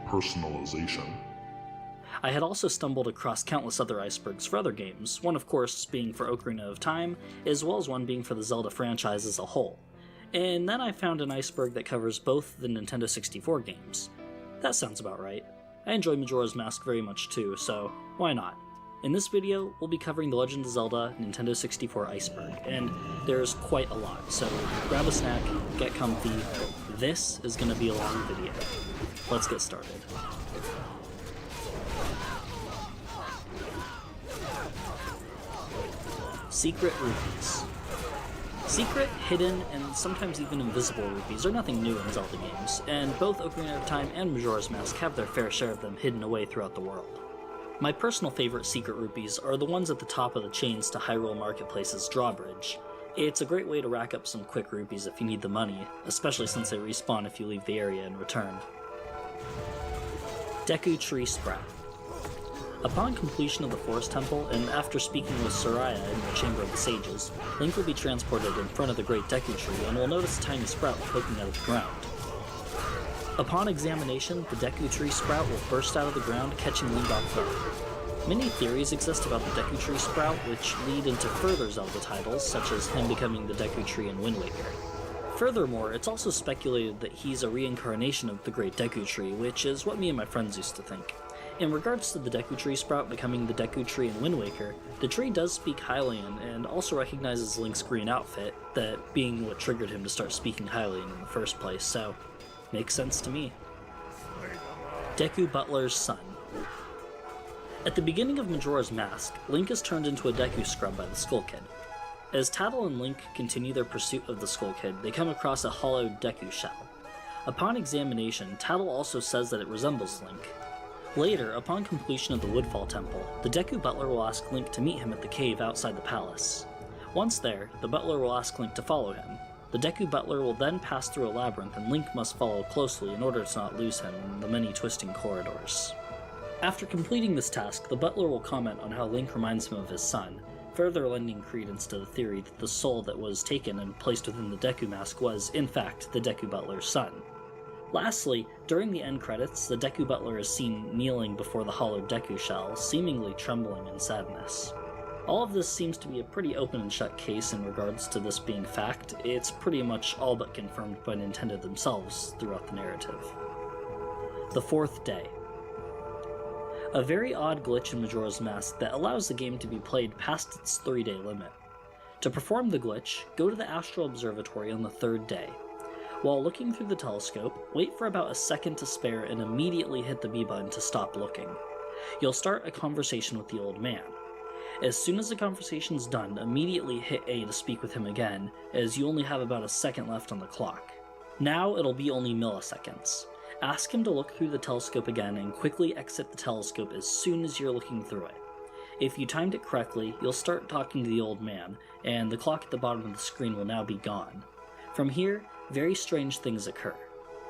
personalization, I had also stumbled across countless other icebergs for other games, one of course being for Ocarina of Time, as well as one being for the Zelda franchise as a whole. And then I found an iceberg that covers both the Nintendo 64 games. That sounds about right. I enjoy Majora's Mask very much too, so why not? In this video, we'll be covering The Legend of Zelda Nintendo 64 Iceberg, and there's quite a lot, so grab a snack, get comfy. This is going to be a long video. Let's get started. Secret rupees. Secret, hidden, and sometimes even invisible rupees are nothing new in Zelda games, and both Ocarina of Time and Majora's Mask have their fair share of them hidden away throughout the world. My personal favorite secret rupees are the ones at the top of the chains to Hyrule Marketplace's drawbridge. It's a great way to rack up some quick rupees if you need the money, especially since they respawn if you leave the area in return. Deku Tree Sprout. Upon completion of the Forest Temple, and after speaking with Soraya in the Chamber of the Sages, Link will be transported in front of the Great Deku Tree and will notice a tiny sprout poking out of the ground. Upon examination, the Deku Tree Sprout will burst out of the ground, catching Link off guard. Many theories exist about the Deku Tree Sprout, which lead into further Zelda titles, such as him becoming the Deku Tree in Wind Waker. Furthermore, it's also speculated that he's a reincarnation of the Great Deku Tree, which is what me and my friends used to think. In regards to the Deku Tree Sprout becoming the Deku Tree in Wind Waker, the tree does speak Hylian and also recognizes Link's green outfit, that being what triggered him to start speaking Hylian in the first place, so makes sense to me. Deku Butler's son. At the beginning of Majora's Mask, Link is turned into a Deku Scrub by the Skull Kid. As Tattle and Link continue their pursuit of the Skull Kid, they come across a hollowed Deku shell. Upon examination, Tattle also says that it resembles Link. Later, upon completion of the Woodfall Temple, the Deku Butler will ask Link to meet him at the cave outside the palace. Once there, the Butler will ask Link to follow him. The Deku Butler will then pass through a labyrinth and Link must follow closely in order to not lose him in the many twisting corridors. After completing this task, the Butler will comment on how Link reminds him of his son, further lending credence to the theory that the soul that was taken and placed within the Deku Mask was, in fact, the Deku Butler's son. Lastly, during the end credits, the Deku Butler is seen kneeling before the hollowed Deku shell, seemingly trembling in sadness. All of this seems to be a pretty open and shut case in regards to this being fact. It's pretty much all but confirmed by Nintendo themselves throughout the narrative. The Fourth Day. A very odd glitch in Majora's Mask that allows the game to be played past its 3-day limit. To perform the glitch, go to the Astral Observatory on the 3rd day. While looking through the telescope, wait for about a second to spare and immediately hit the B button to stop looking. You'll start a conversation with the old man. As soon as the conversation's done, immediately hit A to speak with him again, as you only have about a second left on the clock. Now it'll be only milliseconds. Ask him to look through the telescope again and quickly exit the telescope as soon as you're looking through it. If you timed it correctly, you'll start talking to the old man, and the clock at the bottom of the screen will now be gone. From here, very strange things occur.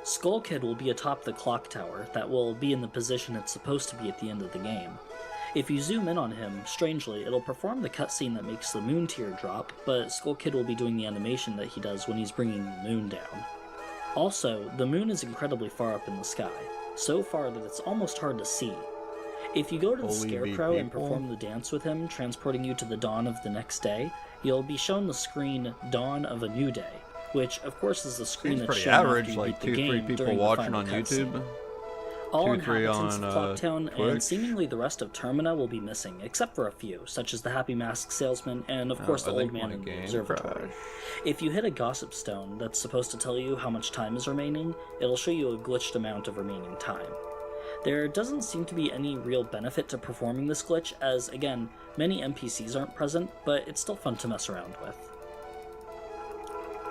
Skull Kid will be atop the clock tower that will be in the position it's supposed to be at the end of the game. If you zoom in on him, strangely, it'll perform the cutscene that makes the moon tear drop, but Skull Kid will be doing the animation that he does when he's bringing the moon down. Also, the moon is incredibly far up in the sky, so far that it's almost hard to see. If you go to the Scarecrow and perform the dance with him, transporting you to the dawn of the next day, you'll be shown the screen Dawn of a New Day, which of course is the screen that's shown average, after you like beat the 2-3 game people during watching the on final YouTube. cutscene. All 2-3 inhabitants on of Clocktown Twitch. and seemingly the rest of Termina will be missing, except for a few, such as the Happy Mask Salesman and of course the old man in the observatory. If you hit a gossip stone that's supposed to tell you how much time is remaining, it'll show you a glitched amount of remaining time. There doesn't seem to be any real benefit to performing this glitch, as again, many NPCs aren't present, but it's still fun to mess around with.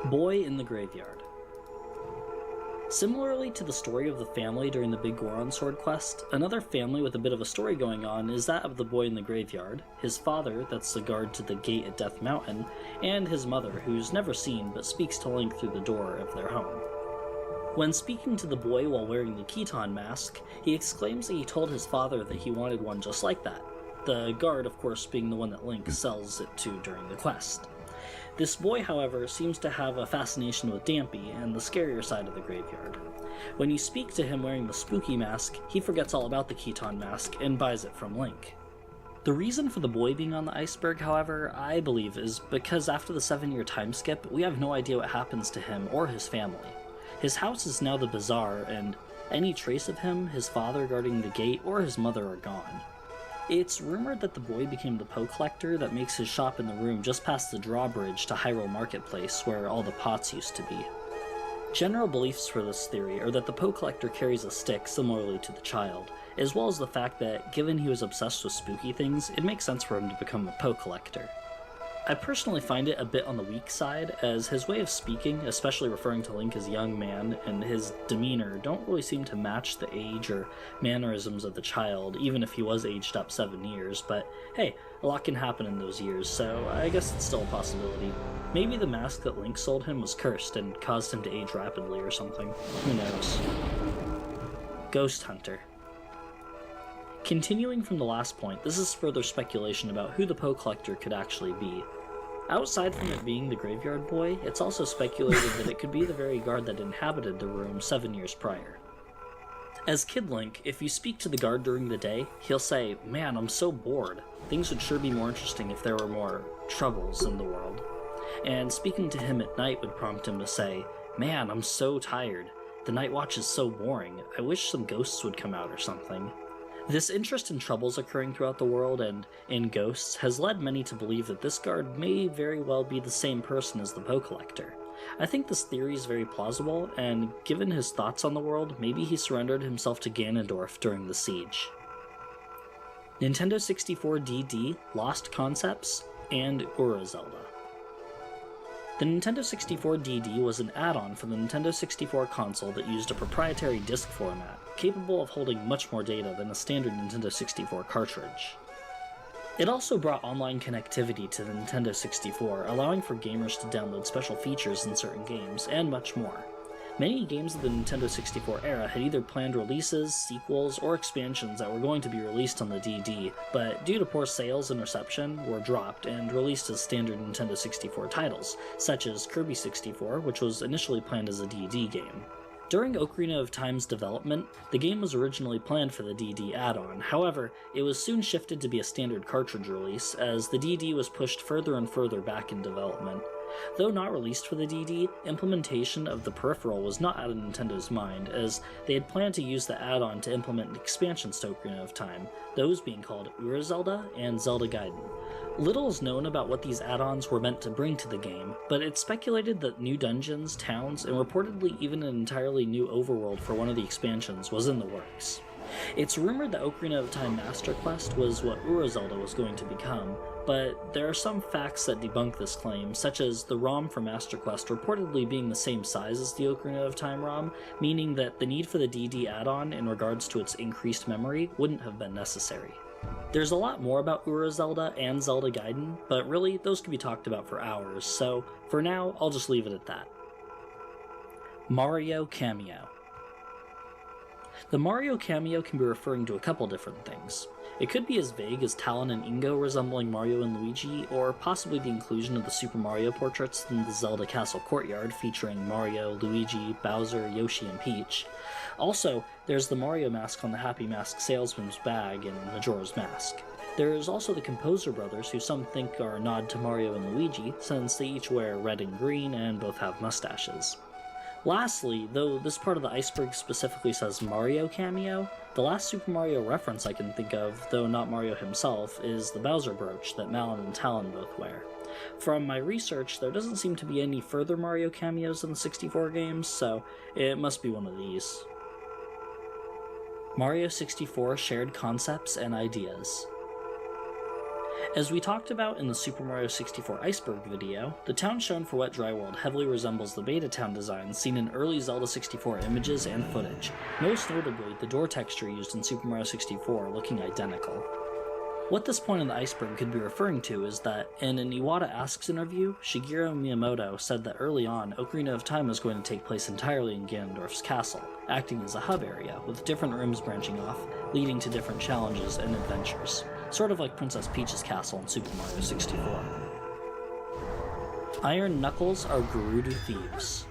Boy in the Graveyard. Similarly to the story of the family during the Big Goron Sword quest, another family with a bit of a story going on is that of the boy in the graveyard, his father, that's the guard to the gate at Death Mountain, and his mother, who's never seen but speaks to Link through the door of their home. When speaking to the boy while wearing the Keaton mask, he exclaims that he told his father that he wanted one just like that, the guard of course being the one that Link sells it to during the quest. This boy, however, seems to have a fascination with Dampy and the scarier side of the graveyard. When you speak to him wearing the spooky mask, he forgets all about the Keaton mask and buys it from Link. The reason for the boy being on the iceberg, however, I believe is because after the 7-year time skip, we have no idea what happens to him or his family. His house is now the bazaar, and any trace of him, his father guarding the gate, or his mother are gone. It's rumored that the boy became the Poe collector that makes his shop in the room just past the drawbridge to Hyrule Marketplace, where all the pots used to be. General beliefs for this theory are that the Poe collector carries a stick similarly to the child, as well as the fact that, given he was obsessed with spooky things, it makes sense for him to become a Poe collector. I personally find it a bit on the weak side, as his way of speaking, especially referring to Link as young man, and his demeanor don't really seem to match the age or mannerisms of the child, even if he was aged up 7 years, but hey, a lot can happen in those years, so I guess it's still a possibility. Maybe the mask that Link sold him was cursed and caused him to age rapidly or something. Who knows? Ghost Hunter. Continuing from the last point, this is further speculation about who the Poe Collector could actually be. Outside from it being the Graveyard Boy, it's also speculated that it could be the very guard that inhabited the room 7 years prior. As Kid Link, if you speak to the guard during the day, he'll say, "Man, I'm so bored. Things would sure be more interesting if there were more troubles in the world." And speaking to him at night would prompt him to say, "Man, I'm so tired. The night watch is so boring. I wish some ghosts would come out or something." This interest in troubles occurring throughout the world and in ghosts has led many to believe that this guard may very well be the same person as the Poe Collector. I think this theory is very plausible, and given his thoughts on the world, maybe he surrendered himself to Ganondorf during the siege. Nintendo 64 DD, Lost Concepts, and Ura Zelda. The Nintendo 64 DD was an add-on for the Nintendo 64 console that used a proprietary disc format, capable of holding much more data than a standard Nintendo 64 cartridge. It also brought online connectivity to the Nintendo 64, allowing for gamers to download special features in certain games, and much more. Many games of the Nintendo 64 era had either planned releases, sequels, or expansions that were going to be released on the DD, but due to poor sales and reception, were dropped and released as standard Nintendo 64 titles, such as Kirby 64, which was initially planned as a DD game. During Ocarina of Time's development, the game was originally planned for the DD add-on, however, it was soon shifted to be a standard cartridge release, as the DD was pushed further and further back in development. Though not released for the DD, implementation of the peripheral was not out of Nintendo's mind, as they had planned to use the add-on to implement expansions to Ocarina of Time, those being called Ura Zelda and Zelda Gaiden. Little is known about what these add-ons were meant to bring to the game, but it's speculated that new dungeons, towns, and reportedly even an entirely new overworld for one of the expansions was in the works. It's rumored that Ocarina of Time Master Quest was what Ura Zelda was going to become, but there are some facts that debunk this claim, such as the ROM for Master Quest reportedly being the same size as the Ocarina of Time ROM, meaning that the need for the DD add-on in regards to its increased memory wouldn't have been necessary. There's a lot more about Ura Zelda and Zelda Gaiden, but really, those could be talked about for hours, so for now, I'll just leave it at that. Mario Cameo. The Mario cameo can be referring to a couple different things. It could be as vague as Talon and Ingo resembling Mario and Luigi, or possibly the inclusion of the Super Mario portraits in the Zelda Castle Courtyard featuring Mario, Luigi, Bowser, Yoshi, and Peach. Also, there's the Mario mask on the Happy Mask salesman's bag in Majora's Mask. There's also the Composer brothers, who some think are a nod to Mario and Luigi, since they each wear red and green and both have mustaches. Lastly, though this part of the iceberg specifically says Mario cameo, the last Super Mario reference I can think of, though not Mario himself, is the Bowser brooch that Malon and Talon both wear. From my research, there doesn't seem to be any further Mario cameos in the 64 games, so it must be one of these. Mario 64 shared concepts and ideas. As we talked about in the Super Mario 64 Iceberg video, the town shown for Wet Dry World heavily resembles the beta town design seen in early Zelda 64 images and footage, most notably the door texture used in Super Mario 64 looking identical. What this point in the iceberg could be referring to is that, in an Iwata Asks interview, Shigeru Miyamoto said that early on, Ocarina of Time was going to take place entirely in Ganondorf's castle, acting as a hub area, with different rooms branching off, leading to different challenges and adventures, sort of like Princess Peach's castle in Super Mario 64. Iron Knuckles are Gerudo thieves.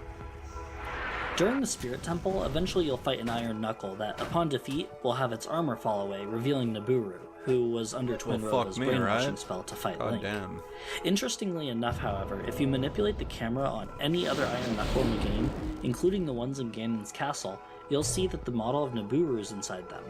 During the Spirit Temple, eventually you'll fight an Iron Knuckle that, upon defeat, will have its armor fall away, revealing Nabooru, who was under Twin Rova's brainwashing spell to fight Link. Damn. Interestingly enough, however, if you manipulate the camera on any other Iron Knuckle in the game, including the ones in Ganon's castle, you'll see that the model of Nabooru is inside them.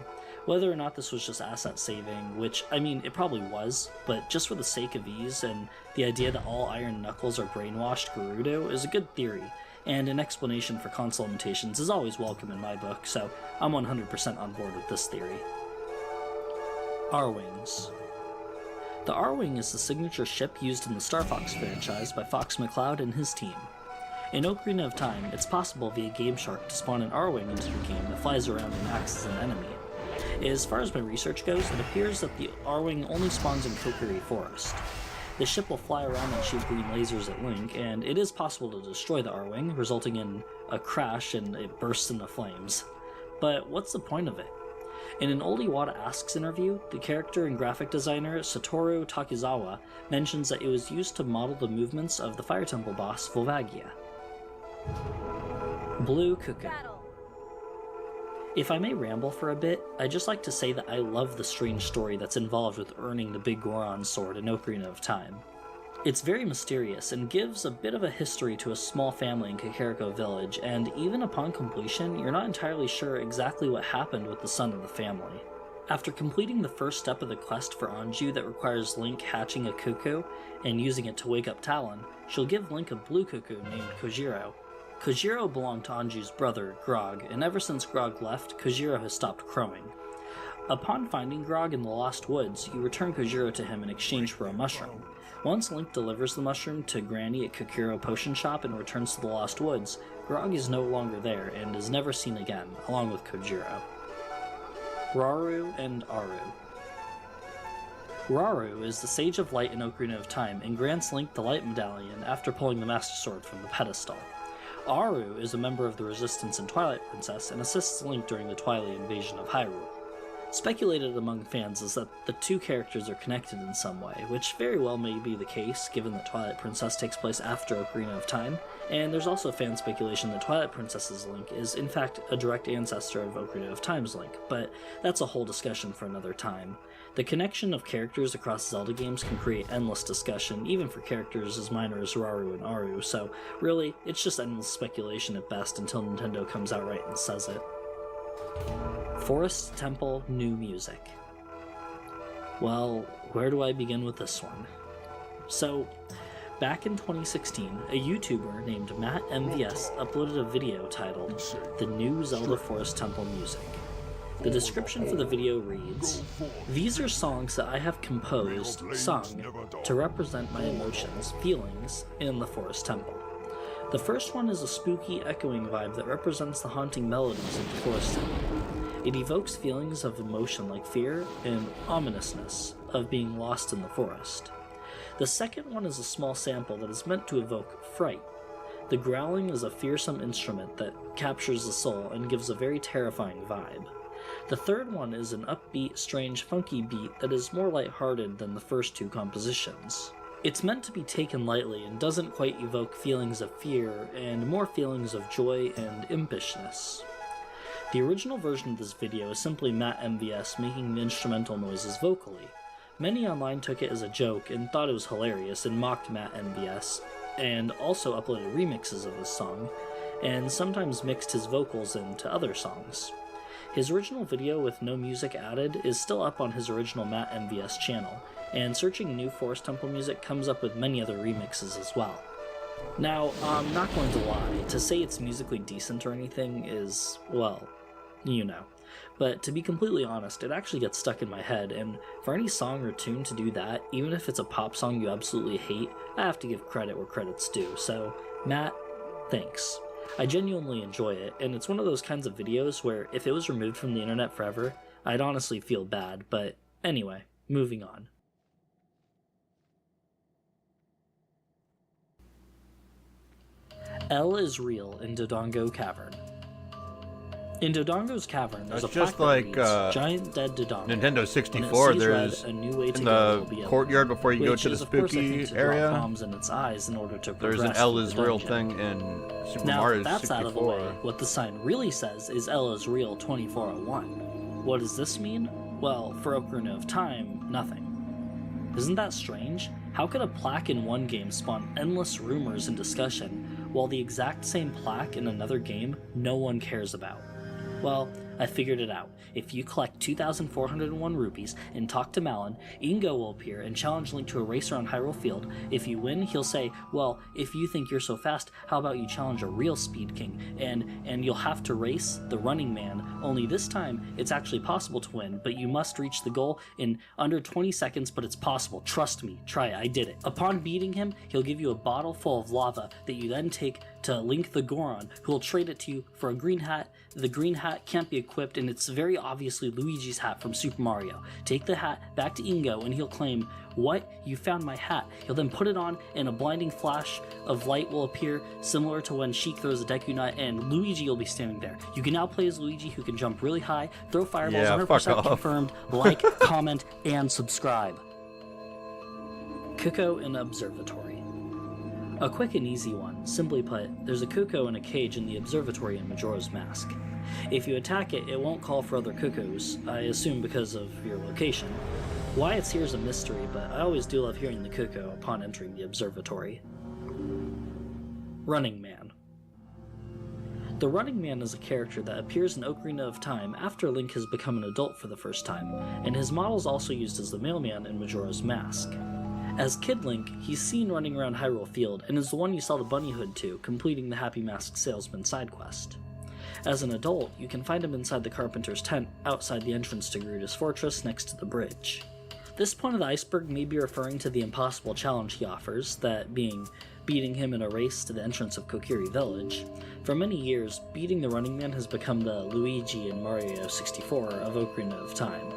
Whether or not this was just asset saving, which, I mean, it probably was, but just for the sake of ease and the idea that all Iron Knuckles are brainwashed Gerudo is a good theory, and an explanation for console limitations is always welcome in my book, so I'm 100% on board with this theory. R-Wings. The R-Wing is the signature ship used in the Star Fox franchise by Fox McCloud and his team. In Ocarina of Time, it's possible via Game Shark to spawn an R-Wing into the game that flies around and acts as an enemy. As far as my research goes, it appears that the R-Wing only spawns in Kokiri Forest. The ship will fly around and shoot green lasers at Link, and it is possible to destroy the R-Wing, resulting in a crash and it bursts into flames. But what's the point of it? In an Old Iwata Asks interview, the character and graphic designer Satoru Takizawa mentions that it was used to model the movements of the Fire Temple boss Volvagia. Blue Cuckoo. If I may ramble for a bit, I'd just like to say that I love the strange story that's involved with earning the Big Goron sword in Ocarina of Time. It's very mysterious and gives a bit of a history to a small family in Kakariko Village, and even upon completion, you're not entirely sure exactly what happened with the son of the family. After completing the first step of the quest for Anju that requires Link hatching a cuckoo and using it to wake up Talon, she'll give Link a blue cuckoo named Kojiro. Kojiro belonged to Anju's brother, Grog, and ever since Grog left, Kojiro has stopped crowing. Upon finding Grog in the Lost Woods, you return Kojiro to him in exchange for a mushroom. Once Link delivers the mushroom to Granny at Kokiro Potion Shop and returns to the Lost Woods, Grog is no longer there and is never seen again, along with Kojiro. Rauru and Aru. Rauru is the Sage of Light in Ocarina of Time and grants Link the Light Medallion after pulling the Master Sword from the pedestal. Aru is a member of the Resistance in Twilight Princess and assists Link during the Twilight invasion of Hyrule. Speculated among fans is that the two characters are connected in some way, which very well may be the case given that Twilight Princess takes place after Ocarina of Time, and there's also fan speculation that Twilight Princess's Link is in fact a direct ancestor of Ocarina of Time's Link, but that's a whole discussion for another time. The connection of characters across Zelda games can create endless discussion, even for characters as minor as Rauru and Aru, so really, it's just endless speculation at best until Nintendo comes out right and says it. Forest Temple New Music. Well, where do I begin with this one? So, back in 2016, a YouTuber named Matt MVS uploaded a video titled The New Zelda Forest Temple Music. The description for the video reads, "These are songs that I have composed, sung, to represent my emotions, feelings, in the Forest Temple. The first one is a spooky, echoing vibe that represents the haunting melodies of the Forest Temple. It evokes feelings of emotion like fear and ominousness of being lost in the forest. The second one is a small sample that is meant to evoke fright. The growling is a fearsome instrument that captures the soul and gives a very terrifying vibe. The third one is an upbeat, strange, funky beat that is more lighthearted than the first two compositions. It's meant to be taken lightly and doesn't quite evoke feelings of fear and more feelings of joy and impishness." The original version of this video is simply Matt MVS making the instrumental noises vocally. Many online took it as a joke and thought it was hilarious and mocked Matt MVS, and also uploaded remixes of his song, and sometimes mixed his vocals into other songs. His original video with no music added is still up on his original Matt MVS channel, and searching new Forest Temple music comes up with many other remixes as well. Now, I'm not going to lie, to say it's musically decent or anything is, well, you know. But to be completely honest, it actually gets stuck in my head, and for any song or tune to do that, even if it's a pop song you absolutely hate, I have to give credit where credit's due. So, Matt, thanks. I genuinely enjoy it, and it's one of those kinds of videos where if it was removed from the internet forever, I'd honestly feel bad, but anyway, moving on. L is real in Dodongo Cavern. In Dodongo's cavern, there's That's a just plaque like that reads, Giant Dead Dodongo. Nintendo 64. There's a new way to in go the courtyard before you go to the spooky area. Bombs in its eyes in order to There's an L is real thing in Super Mario 64. Now that's out of the way. What the sign really says is L is real 2401. What does this mean? Well, for Ocarina of Time, nothing. Isn't that strange? How could a plaque in one game spawn endless rumors and discussion, while the exact same plaque in another game no one cares about? Well, I figured it out. If you collect 2,401 rupees and talk to Malon, Ingo will appear and challenge Link to a race around Hyrule Field. If you win, he'll say, well, if you think you're so fast, how about you challenge a real Speed King? And you'll have to race the Running Man, only this time it's actually possible to win, but you must reach the goal in under 20 seconds, but it's possible. Trust me, try it, I did it. Upon beating him, he'll give you a bottle full of lava that you then take to Link the Goron, who will trade it to you for a green hat. The green hat can't be equipped, and it's very obviously Luigi's hat from Super Mario. Take the hat back to Ingo, and he'll claim, what? You found my hat. You'll then put it on, and a blinding flash of light will appear, similar to when Sheik throws a Deku Nut, and Luigi will be standing there. You can now play as Luigi, who can jump really high, throw fireballs, 100% confirmed. Like, comment, and subscribe. Cuckoo in Observatory. A quick and easy one. Simply put, there's a cuckoo in a cage in the observatory in Majora's Mask. If you attack it, it won't call for other cuckoos, I assume because of your location. Why it's here is a mystery, but I always do love hearing the cuckoo upon entering the observatory. Running Man. The Running Man is a character that appears in Ocarina of Time after Link has become an adult for the first time, and his model is also used as the mailman in Majora's Mask. As Kid Link, he's seen running around Hyrule Field, and is the one you saw the bunny hood to, completing the Happy Mask Salesman side quest. As an adult, you can find him inside the carpenter's tent, outside the entrance to Gerudo's fortress next to the bridge. This point of the iceberg may be referring to the impossible challenge he offers, that being beating him in a race to the entrance of Kokiri Village. For many years, beating the Running Man has become the Luigi and Mario 64 of Ocarina of Time.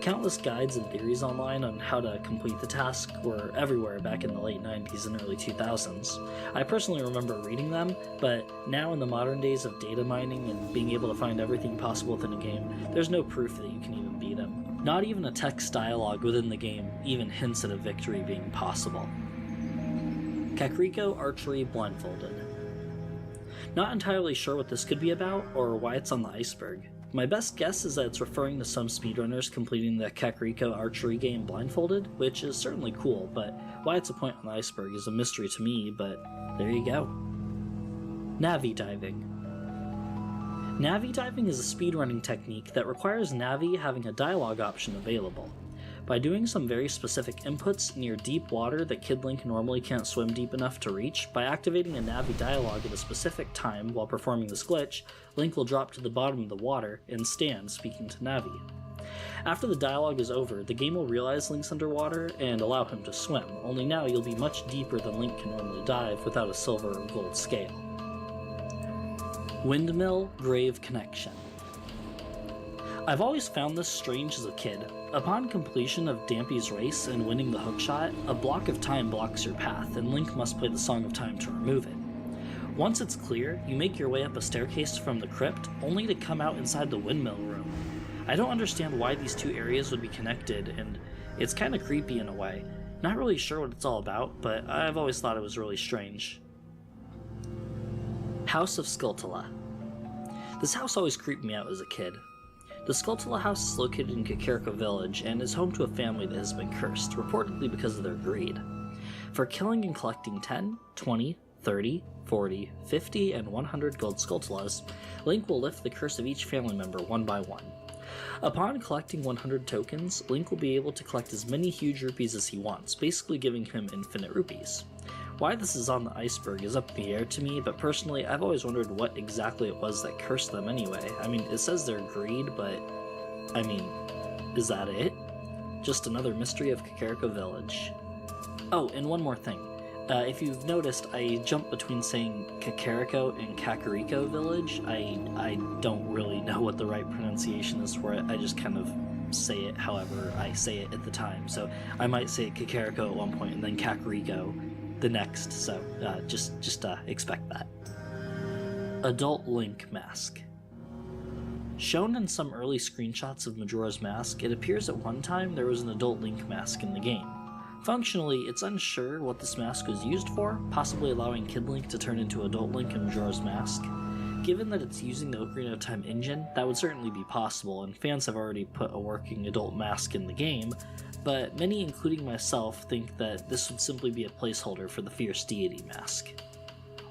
Countless guides and theories online on how to complete the task were everywhere back in the late 90s and early 2000s. I personally remember reading them, but now in the modern days of data mining and being able to find everything possible within a game, there's no proof that you can even beat him. Not even a text dialogue within the game even hints at a victory being possible. Kakariko Archery Blindfolded. Not entirely sure what this could be about, or why it's on the iceberg. My best guess is that it's referring to some speedrunners completing the Kakariko archery game blindfolded, which is certainly cool, but why it's a point on the iceberg is a mystery to me, but there you go. Navi Diving. Navi Diving is a speedrunning technique that requires Navi having a dialogue option available. By doing some very specific inputs near deep water that Kid Link normally can't swim deep enough to reach, by activating a Navi dialogue at a specific time while performing this glitch, Link will drop to the bottom of the water and stand speaking to Navi. After the dialogue is over, the game will realize Link's underwater and allow him to swim, only now you'll be much deeper than Link can normally dive without a silver or gold scale. Windmill Grave Connection. I've always found this strange as a kid. Upon completion of Dampy's race and winning the hookshot, a block of time blocks your path, and Link must play the Song of Time to remove it. Once it's clear, you make your way up a staircase from the crypt, only to come out inside the windmill room. I don't understand why these two areas would be connected, and it's kinda creepy in a way. Not really sure what it's all about, but I've always thought it was really strange. House of Skulltula. This house always creeped me out as a kid. The Skulltula house is located in Kakariko Village and is home to a family that has been cursed, reportedly because of their greed. For killing and collecting 10, 20, 30, 40, 50, and 100 gold Skulltulas, Link will lift the curse of each family member one by one. Upon collecting 100 tokens, Link will be able to collect as many huge rupees as he wants, basically giving him infinite rupees. Why this is on the iceberg is up in the air to me, but personally I've always wondered what exactly it was that cursed them anyway. I mean, it says they're greed, but I mean, is that it? Just another mystery of Kakariko Village. Oh, and one more thing. If you've noticed, I jump between saying Kakariko and Kakariko Village. I don't really know what the right pronunciation is for it. I just kind of say it however I say it at the time. So I might say Kakariko at one point and then Kakariko the next, so just expect that. Adult Link Mask. Shown in some early screenshots of Majora's Mask, it appears at one time there was an Adult Link Mask in the game. Functionally, it's unsure what this mask was used for, possibly allowing Kid Link to turn into Adult Link in Majora's Mask. Given that it's using the Ocarina of Time engine, that would certainly be possible, and fans have already put a working adult mask in the game, but many, including myself, think that this would simply be a placeholder for the Fierce Deity mask.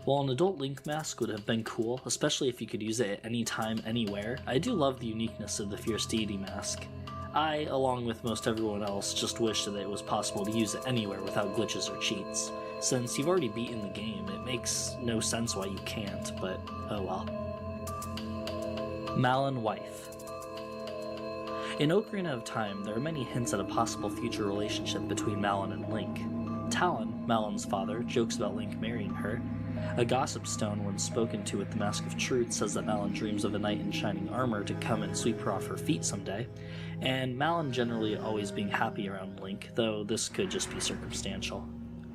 While an Adult Link mask would have been cool, especially if you could use it at any time, anywhere, I do love the uniqueness of the Fierce Deity mask. I, along with most everyone else, just wish that it was possible to use it anywhere without glitches or cheats. Since you've already beaten the game, it makes no sense why you can't, but oh well. Malon Wife. In Ocarina of Time, there are many hints at a possible future relationship between Malon and Link. Talon, Malon's father, jokes about Link marrying her. A gossip stone, when spoken to with the Mask of Truth, says that Malon dreams of a knight in shining armor to come and sweep her off her feet someday. And Malon generally always being happy around Link, though this could just be circumstantial.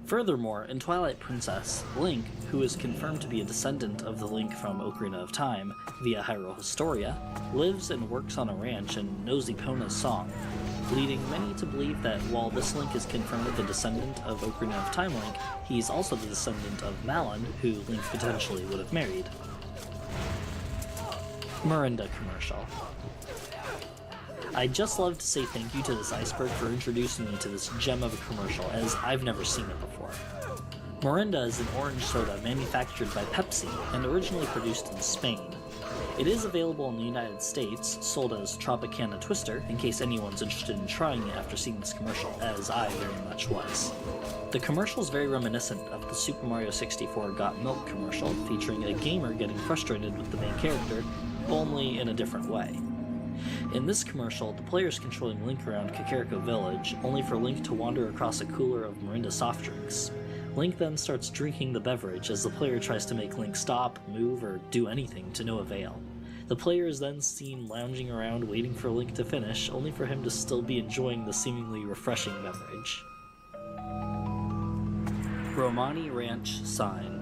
Furthermore, in Twilight Princess, Link, who is confirmed to be a descendant of the Link from Ocarina of Time via Hyrule Historia, lives and works on a ranch and knows Epona's song, leading many to believe that while this Link is confirmed the descendant of Ocarina of Time Link, he's also the descendant of Malon, who Link potentially would have married. Mirinda commercial. I'd just love to say thank you to this iceberg for introducing me to this gem of a commercial, as I've never seen it before. Mirinda is an orange soda manufactured by Pepsi and originally produced in Spain. It is available in the United States, sold as Tropicana Twister, in case anyone's interested in trying it after seeing this commercial, as I very much was. The commercial is very reminiscent of the Super Mario 64 Got Milk commercial, featuring a gamer getting frustrated with the main character, only in a different way. In this commercial, the player is controlling Link around Kakariko Village, only for Link to wander across a cooler of Mirinda soft drinks. Link then starts drinking the beverage as the player tries to make Link stop, move, or do anything to no avail. The player is then seen lounging around waiting for Link to finish, only for him to still be enjoying the seemingly refreshing beverage. Romani Ranch Sign.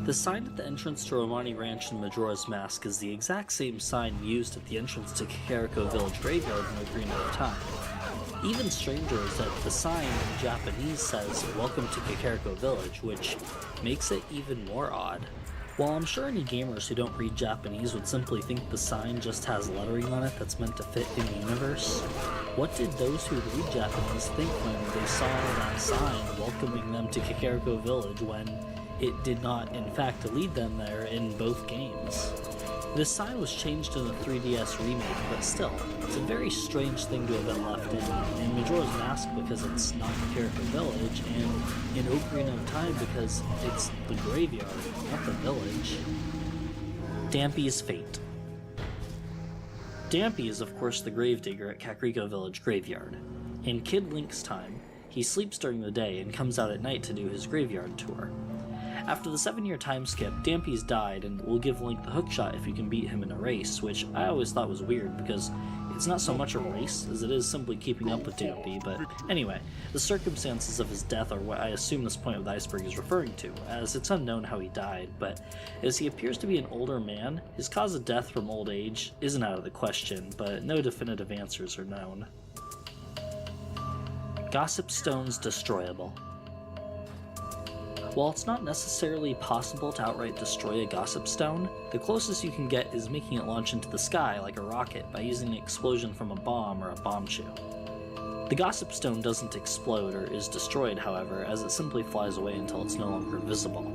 The sign at the entrance to Romani Ranch in Majora's Mask is the exact same sign used at the entrance to Kakariko Village Graveyard in Ocarina of Time. Even stranger is that the sign in Japanese says, "Welcome to Kakariko Village," which makes it even more odd. While I'm sure any gamers who don't read Japanese would simply think the sign just has lettering on it that's meant to fit in the universe, what did those who read Japanese think when they saw that sign welcoming them to Kakariko Village when it did not, in fact, lead them there in both games? This sign was changed in the 3DS remake, but still, it's a very strange thing to have been left in Majora's Mask because it's not Kakariko Village, and in Ocarina of Time because it's the graveyard, not the village. Dampy's Fate. Dampy is of course the gravedigger at Kakariko Village Graveyard. In Kid Link's time, he sleeps during the day and comes out at night to do his graveyard tour. After the 7-year time skip, Dampy's died and will give Link the hookshot if you can beat him in a race, which I always thought was weird because it's not so much a race as it is simply keeping up with Dampy, but anyway, the circumstances of his death are what I assume this point of the iceberg is referring to, as it's unknown how he died, but as he appears to be an older man, his cause of death from old age isn't out of the question, but no definitive answers are known. Gossip Stone's Destroyable. While it's not necessarily possible to outright destroy a Gossip Stone, the closest you can get is making it launch into the sky like a rocket by using an explosion from a bomb or a bomb shoe. The Gossip Stone doesn't explode or is destroyed, however, as it simply flies away until it's no longer visible.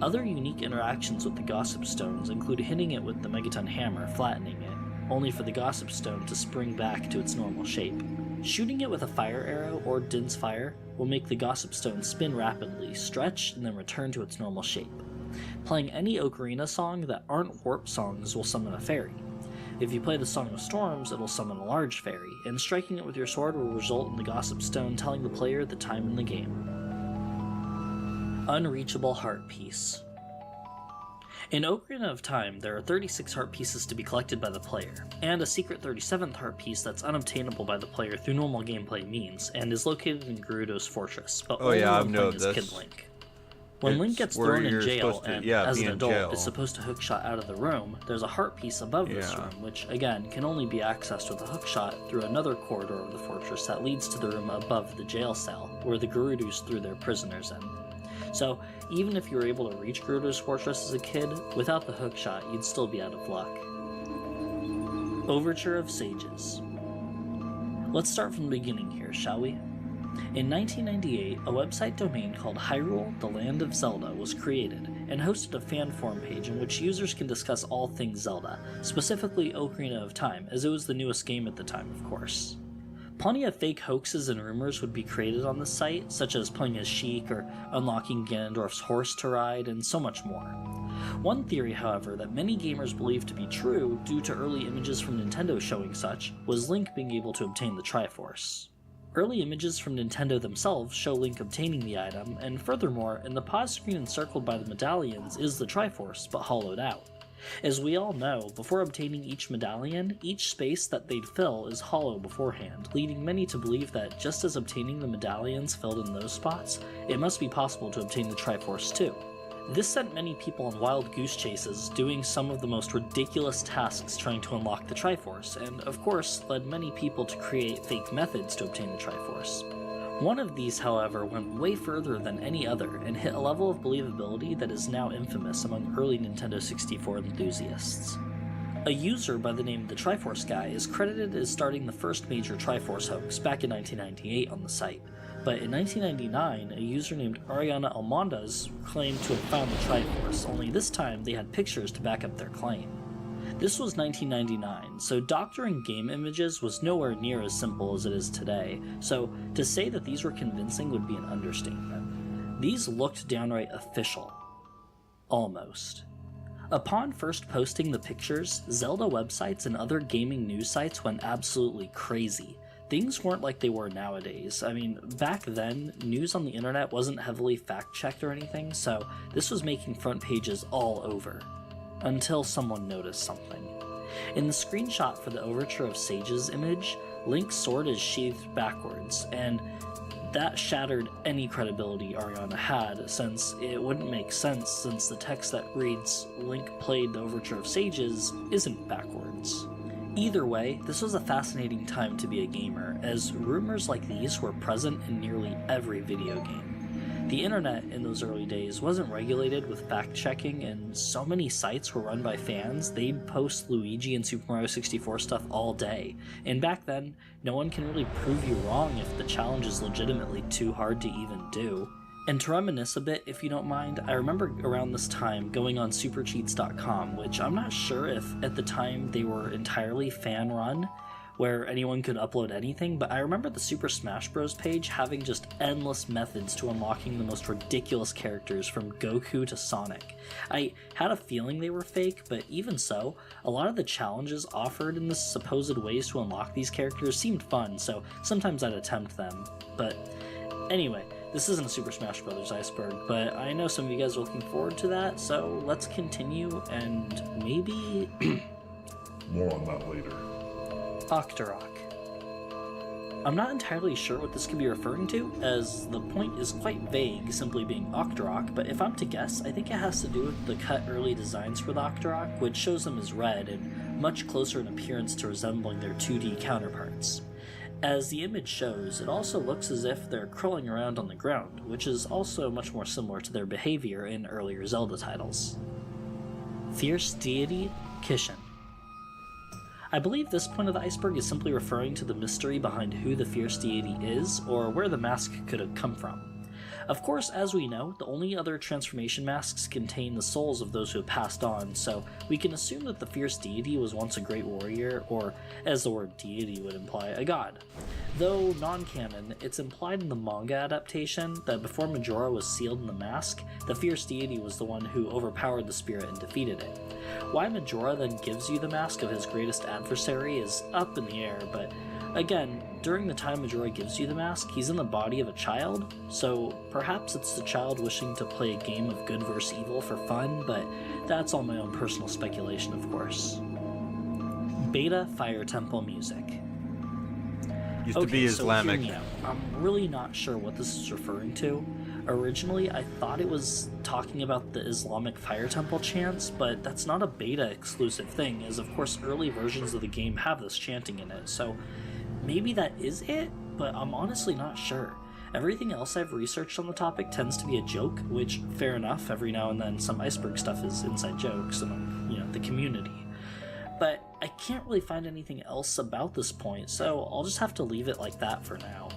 Other unique interactions with the Gossip Stones include hitting it with the Megaton Hammer, flattening it, only for the Gossip Stone to spring back to its normal shape. Shooting it with a fire arrow or Din's Fire will make the Gossip Stone spin rapidly, stretch, and then return to its normal shape. Playing any Ocarina song that aren't warp songs will summon a fairy. If you play the Song of Storms, it'll summon a large fairy, and striking it with your sword will result in the Gossip Stone telling the player the time in the game. Unreachable Heart Piece. In Ocarina of Time, there are 36 heart pieces to be collected by the player, and a secret 37th heart piece that's unobtainable by the player through normal gameplay means, and is located in Gerudo's fortress, but only when playing as Kid Link. When Link gets thrown in jail and, as an adult, is supposed to hookshot out of the room, there's a heart piece above this room, which, again, can only be accessed with a hookshot through another corridor of the fortress that leads to the room above the jail cell, where the Gerudus threw their prisoners in. So, even if you were able to reach Gerudo's fortress as a kid, without the hookshot, you'd still be out of luck. Overture of Sages. Let's start from the beginning here, shall we? In 1998, a website domain called Hyrule, the Land of Zelda was created, and hosted a fan forum page in which users can discuss all things Zelda, specifically Ocarina of Time, as it was the newest game at the time, of course. Plenty of fake hoaxes and rumors would be created on the site, such as playing as Sheik or unlocking Ganondorf's horse to ride, and so much more. One theory, however, that many gamers believe to be true, due to early images from Nintendo showing such, was Link being able to obtain the Triforce. Early images from Nintendo themselves show Link obtaining the item, and furthermore, in the pause screen encircled by the medallions is the Triforce, but hollowed out. As we all know, before obtaining each medallion, each space that they'd fill is hollow beforehand, leading many to believe that just as obtaining the medallions filled in those spots, it must be possible to obtain the Triforce too. This sent many people on wild goose chases, doing some of the most ridiculous tasks trying to unlock the Triforce, and of course led many people to create fake methods to obtain the Triforce. One of these, however, went way further than any other and hit a level of believability that is now infamous among early Nintendo 64 enthusiasts. A user by the name The Triforce Guy is credited as starting the first major Triforce hoax back in 1998 on the site, but in 1999, a user named Ariana Almondas claimed to have found the Triforce, only this time they had pictures to back up their claim. This was 1999, so doctoring game images was nowhere near as simple as it is today, so to say that these were convincing would be an understatement. These looked downright official. Almost. Upon first posting the pictures, Zelda websites and other gaming news sites went absolutely crazy. Things weren't like they were nowadays. I mean, back then, news on the internet wasn't heavily fact-checked or anything, so this was making front pages all over. Until someone noticed something. In the screenshot for the Overture of Sages image, Link's sword is sheathed backwards, and that shattered any credibility Ariana had, since it wouldn't make sense since the text that reads, "Link played the Overture of Sages," isn't backwards. Either way, this was a fascinating time to be a gamer, as rumors like these were present in nearly every video game. The internet in those early days wasn't regulated with fact-checking, and so many sites were run by fans, they'd post Luigi and Super Mario 64 stuff all day. And back then, no one can really prove you wrong if the challenge is legitimately too hard to even do. And to reminisce a bit, if you don't mind, I remember around this time going on supercheats.com, which I'm not sure if at the time they were entirely fan-run, where anyone could upload anything, but I remember the Super Smash Bros. Page having just endless methods to unlocking the most ridiculous characters from Goku to Sonic. I had a feeling they were fake, but even so, a lot of the challenges offered in the supposed ways to unlock these characters seemed fun, so sometimes I'd attempt them. But anyway, this isn't a Super Smash Bros. Iceberg, but I know some of you guys are looking forward to that, so let's continue and maybe... More on that later. Octorok. I'm not entirely sure what this could be referring to, as the point is quite vague, simply being Octorok, but if I'm to guess, I think it has to do with the cut early designs for the Octorok, which shows them as red and much closer in appearance to resembling their 2D counterparts. As the image shows, it also looks as if they're crawling around on the ground, which is also much more similar to their behavior in earlier Zelda titles. Fierce Deity Kishin. I believe this point of the iceberg is simply referring to the mystery behind who the Fierce Deity is, or where the mask could have come from. Of course, as we know, the only other transformation masks contain the souls of those who have passed on, so we can assume that the Fierce Deity was once a great warrior, or, as the word deity would imply, a god. Though non-canon, it's implied in the manga adaptation that before Majora was sealed in the mask, the Fierce Deity was the one who overpowered the spirit and defeated it. Why Majora then gives you the mask of his greatest adversary is up in the air, but again, during the time Majora gives you the mask, he's in the body of a child, so perhaps it's the child wishing to play a game of good versus evil for fun, but that's all my own personal speculation, of course. Beta Fire Temple music. Used to be Islamic. So hear me out. I'm really not sure what this is referring to. Originally, I thought it was talking about the Islamic Fire Temple chants, but that's not a beta exclusive thing, as of course early versions of the game have this chanting in it, so maybe that is it, but I'm honestly not sure. Everything else I've researched on the topic tends to be a joke, which, fair enough, every now and then some iceberg stuff is inside jokes among, the community. But I can't really find anything else about this point, so I'll just have to leave it like that for now.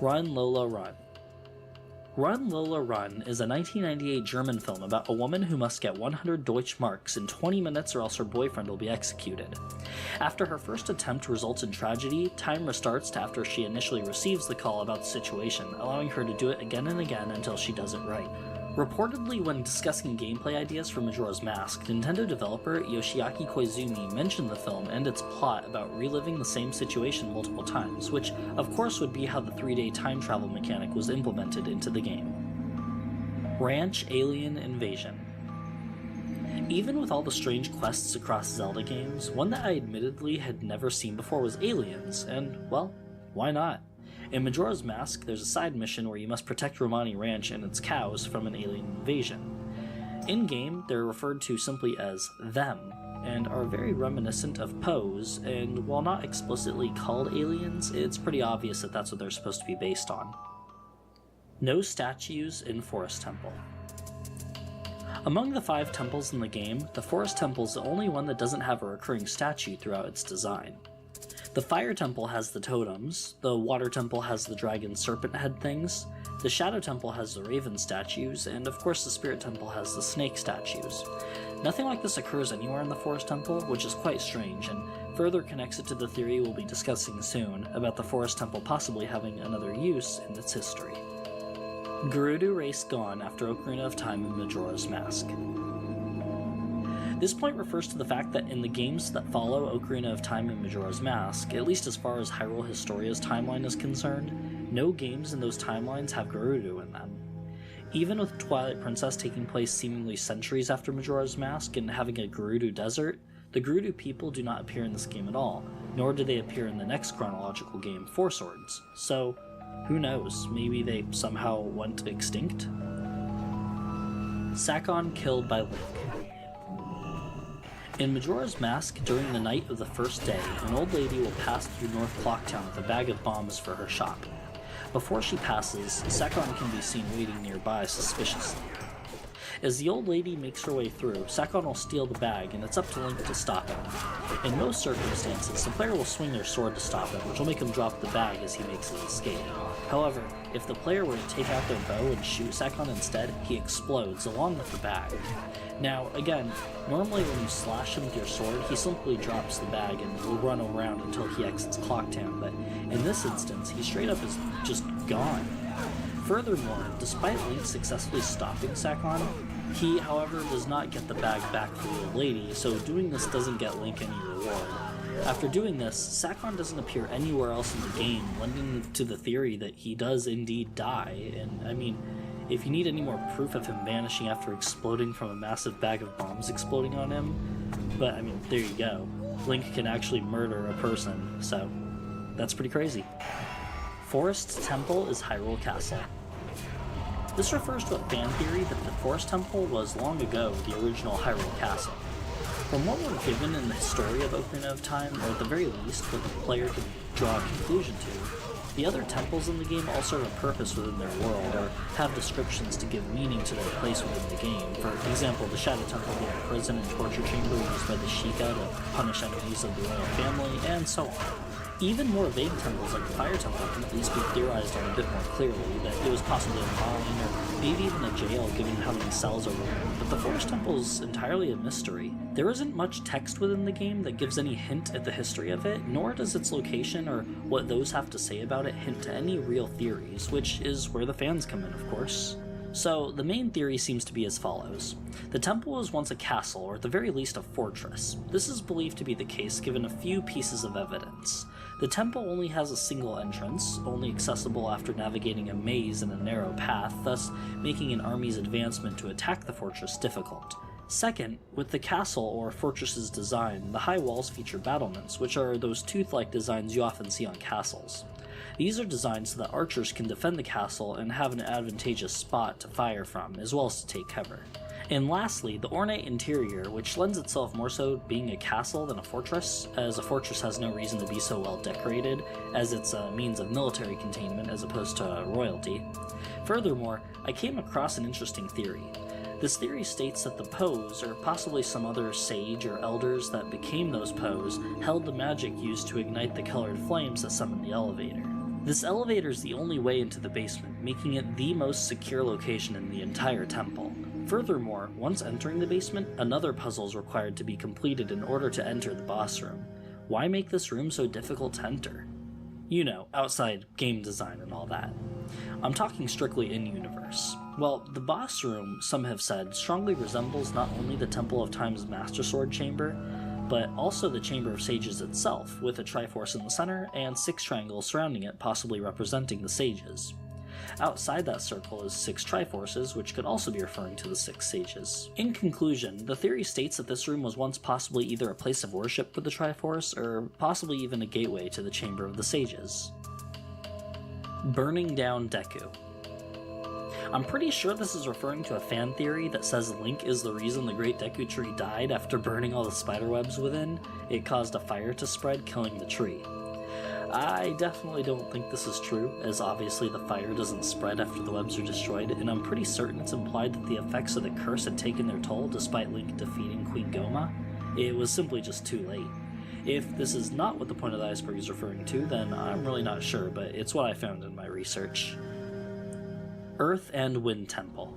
Run Lola Run. Run Lola Run is a 1998 German film about a woman who must get 100 Deutsch Marks in 20 minutes or else her boyfriend will be executed. After her first attempt results in tragedy, time restarts to after she initially receives the call about the situation, allowing her to do it again and again until she does it right. Reportedly, when discussing gameplay ideas for Majora's Mask, Nintendo developer Yoshiaki Koizumi mentioned the film and its plot about reliving the same situation multiple times, which of course would be how the 3-day time travel mechanic was implemented into the game. Ranch Alien Invasion. Even with all the strange quests across Zelda games, one that I admittedly had never seen before was aliens, and, well, why not? In Majora's Mask, there's a side mission where you must protect Romani Ranch and its cows from an alien invasion. In-game, they're referred to simply as them, and are very reminiscent of Poes, and while not explicitly called aliens, it's pretty obvious that that's what they're supposed to be based on. No statues in Forest Temple. Among the 5 temples in the game, the Forest Temple is the only one that doesn't have a recurring statue throughout its design. The Fire Temple has the totems, the Water Temple has the dragon serpent head things, the Shadow Temple has the raven statues, and of course the Spirit Temple has the snake statues. Nothing like this occurs anywhere in the Forest Temple, which is quite strange, and further connects it to the theory we'll be discussing soon about the Forest Temple possibly having another use in its history. Gerudo Race gone after Ocarina of Time and Majora's Mask. This point refers to the fact that in the games that follow Ocarina of Time and Majora's Mask, at least as far as Hyrule Historia's timeline is concerned, no games in those timelines have Gerudo in them. Even with Twilight Princess taking place seemingly centuries after Majora's Mask and having a Gerudo desert, the Gerudo people do not appear in this game at all, nor do they appear in the next chronological game, Four Swords. So, who knows, maybe they somehow went extinct? Sakon killed by Link. In Majora's Mask, during the night of the first day, an old lady will pass through North Clocktown with a bag of bombs for her shop. Before she passes, Sakon can be seen waiting nearby suspiciously. As the old lady makes her way through, Sakon will steal the bag, and it's up to Link to stop him. In most circumstances, the player will swing their sword to stop him, which will make him drop the bag as he makes his escape. However, if the player were to take out their bow and shoot Sakon instead, he explodes along with the bag. Now, again, normally when you slash him with your sword, he simply drops the bag and will run around until he exits Clocktown, but in this instance, he straight up is just gone. Furthermore, despite Link successfully stopping Sakon, he, however, does not get the bag back for the old lady, so doing this doesn't get Link any reward. After doing this, Sakon doesn't appear anywhere else in the game, lending to the theory that he does indeed die, and I mean, if you need any more proof of him vanishing after exploding from a massive bag of bombs exploding on him, but I mean, there you go. Link can actually murder a person, so that's pretty crazy. Forest Temple is Hyrule Castle. This refers to a fan theory that the Forest Temple was long ago the original Hyrule Castle. From what we're given in the story of Ocarina of Time, or at the very least what the player can draw a conclusion to, the other temples in the game all serve a purpose within their world, or have descriptions to give meaning to their place within the game. For example, the Shadow Temple being a prison and torture chamber used by the Sheikah to punish enemies of the royal family, and so on. Even more vague temples like the Fire Temple can at least be theorized on a bit more clearly, that it was possibly a mine, or maybe even a jail given how many cells are within, but the Forest Temple is entirely a mystery. There isn't much text within the game that gives any hint at the history of it, nor does its location or what those have to say about it hint to any real theories, which is where the fans come in, of course. So, the main theory seems to be as follows. The temple was once a castle, or at the very least a fortress. This is believed to be the case given a few pieces of evidence. The temple only has a single entrance, only accessible after navigating a maze and a narrow path, thus making an army's advancement to attack the fortress difficult. Second, with the castle or fortress's design, the high walls feature battlements, which are those tooth-like designs you often see on castles. These are designed so that archers can defend the castle and have an advantageous spot to fire from, as well as to take cover. And lastly, the ornate interior, which lends itself more so being a castle than a fortress, as a fortress has no reason to be so well decorated, as it's a means of military containment as opposed to royalty. Furthermore, I came across an interesting theory. This theory states that the Poes, or possibly some other sage or elders that became those Poes, held the magic used to ignite the colored flames that summoned the elevator. This elevator is the only way into the basement, making it the most secure location in the entire temple. Furthermore, once entering the basement, another puzzle is required to be completed in order to enter the boss room. Why make this room so difficult to enter? You know, outside game design and all that. I'm talking strictly in-universe. Well, the boss room, some have said, strongly resembles not only the Temple of Time's Master Sword Chamber, but also the Chamber of Sages itself, with a Triforce in the center and 6 triangles surrounding it, possibly representing the sages. Outside that circle is 6 Triforces, which could also be referring to the 6 sages. In conclusion, the theory states that this room was once possibly either a place of worship for the Triforce, or possibly even a gateway to the Chamber of the Sages. Burning down Deku. I'm pretty sure this is referring to a fan theory that says Link is the reason the Great Deku Tree died after burning all the spiderwebs within. It caused a fire to spread, killing the tree. I definitely don't think this is true, as obviously the fire doesn't spread after the webs are destroyed, and I'm pretty certain it's implied that the effects of the curse had taken their toll despite Link defeating Queen Goma. It was simply just too late. If this is not what the point of the iceberg is referring to, then I'm really not sure, but it's what I found in my research. Earth and Wind Temple.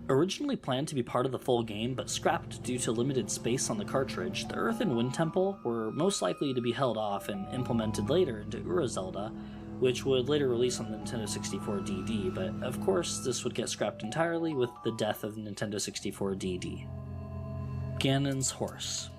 Originally planned to be part of the full game, but scrapped due to limited space on the cartridge, the Earth and Wind Temple were most likely to be held off and implemented later into Ura Zelda, which would later release on the Nintendo 64 DD, but of course this would get scrapped entirely with the death of the Nintendo 64 DD. Ganon's Horse.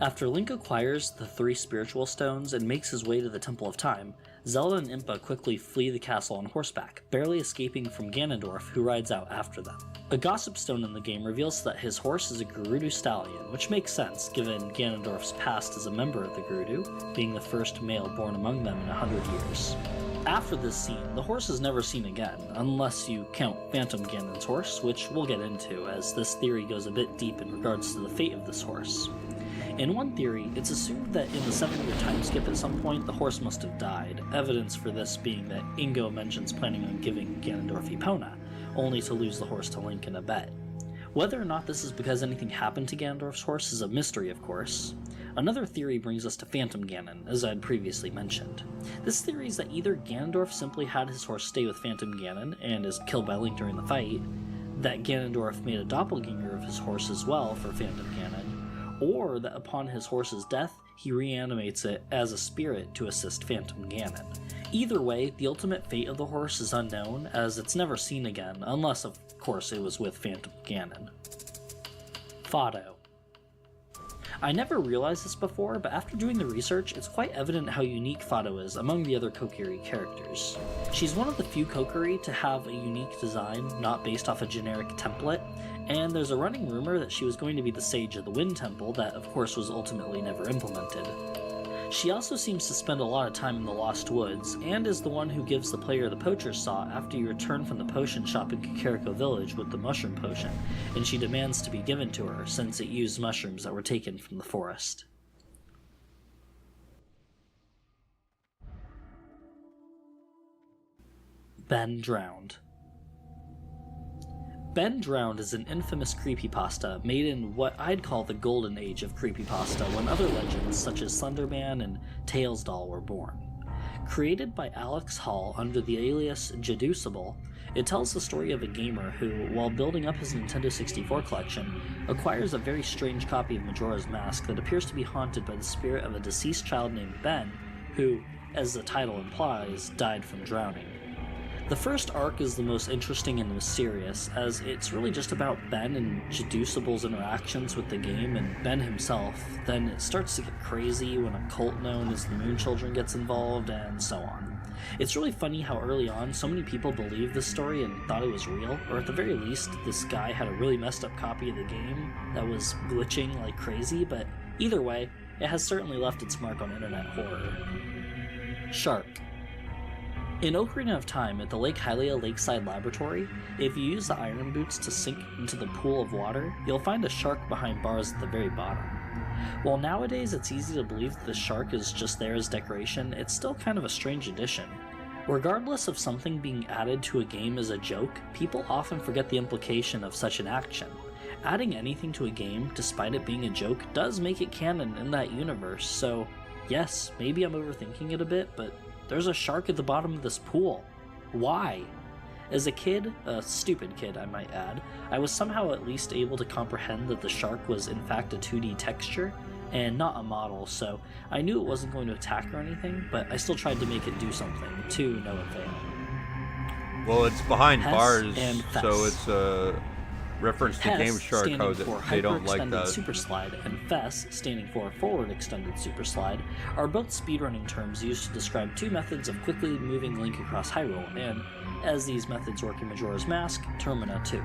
After Link acquires the 3 spiritual stones and makes his way to the Temple of Time, Zelda and Impa quickly flee the castle on horseback, barely escaping from Ganondorf, who rides out after them. A gossip stone in the game reveals that his horse is a Gerudo stallion, which makes sense given Ganondorf's past as a member of the Gerudo, being the first male born among them in 100 years. After this scene, the horse is never seen again, unless you count Phantom Ganon's horse, which we'll get into, as this theory goes a bit deep in regards to the fate of this horse. In one theory, it's assumed that in the 7-year time skip at some point, the horse must have died, evidence for this being that Ingo mentions planning on giving Ganondorf Epona, only to lose the horse to Link in a bet. Whether or not this is because anything happened to Ganondorf's horse is a mystery, of course. Another theory brings us to Phantom Ganon, as I had previously mentioned. This theory is that either Ganondorf simply had his horse stay with Phantom Ganon and is killed by Link during the fight, that Ganondorf made a doppelganger of his horse as well for Phantom Ganon, or that upon his horse's death, he reanimates it as a spirit to assist Phantom Ganon. Either way, the ultimate fate of the horse is unknown, as it's never seen again, unless of course it was with Phantom Ganon. Fado. I never realized this before, but after doing the research, it's quite evident how unique Fado is among the other Kokiri characters. She's one of the few Kokiri to have a unique design, not based off a generic template, and there's a running rumor that she was going to be the Sage of the Wind Temple that of course was ultimately never implemented. She also seems to spend a lot of time in the Lost Woods, and is the one who gives the player the Poacher's Saw after you return from the potion shop in Kakariko Village with the mushroom potion, and she demands to be given to her since it used mushrooms that were taken from the forest. Ben Drowned. Ben Drowned is an infamous creepypasta made in what I'd call the golden age of creepypasta when other legends such as Slenderman and Tails Doll were born. Created by Alex Hall under the alias Jeducible, it tells the story of a gamer who, while building up his Nintendo 64 collection, acquires a very strange copy of Majora's Mask that appears to be haunted by the spirit of a deceased child named Ben, who, as the title implies, died from drowning. The first arc is the most interesting and mysterious, as it's really just about Ben and Jeducible's interactions with the game and Ben himself. Then it starts to get crazy when a cult known as the Moon Children gets involved, and so on. It's really funny how early on so many people believed this story and thought it was real, or at the very least, this guy had a really messed up copy of the game that was glitching like crazy, but either way, it has certainly left its mark on internet horror. Shark. In Ocarina of Time, at the Lake Hylia Lakeside Laboratory, if you use the iron boots to sink into the pool of water, you'll find a shark behind bars at the very bottom. While nowadays it's easy to believe that the shark is just there as decoration, it's still kind of a strange addition. Regardless of something being added to a game as a joke, people often forget the implication of such an action. Adding anything to a game, despite it being a joke, does make it canon in that universe, so yes, maybe I'm overthinking it a bit, but there's a shark at the bottom of this pool. Why? As a kid, a stupid kid I might add, I was somehow at least able to comprehend that the shark was in fact a 2D texture, and not a model, so I knew it wasn't going to attack or anything, but I still tried to make it do something, to no avail. Well, it's behind Hess bars, and Fess. so it's reference to HES, Game Shark standing how for they don't like Hyperextended that. Super Slide, and FES, standing for Forward Extended Super Slide, are both speedrunning terms used to describe two methods of quickly moving Link across Hyrule, and, as these methods work in Majora's Mask, Termina too.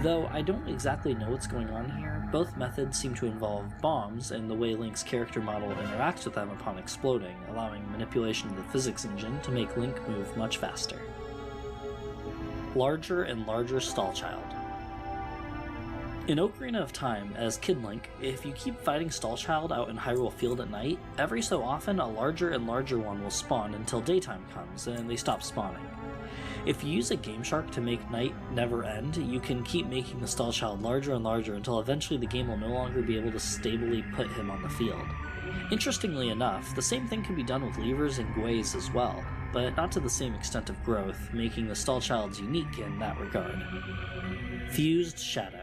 Though I don't exactly know what's going on here, both methods seem to involve bombs and the way Link's character model interacts with them upon exploding, allowing manipulation of the physics engine to make Link move much faster. Larger and larger stall child. In Ocarina of Time, as Kid Link, if you keep fighting Stall Child out in Hyrule Field at night, every so often a larger and larger one will spawn until daytime comes, and they stop spawning. If you use a Game Shark to make night never end, you can keep making the Stall Child larger and larger until eventually the game will no longer be able to stably put him on the field. Interestingly enough, the same thing can be done with levers and guays as well, but not to the same extent of growth, making the Stall Childs unique in that regard. Fused Shadow.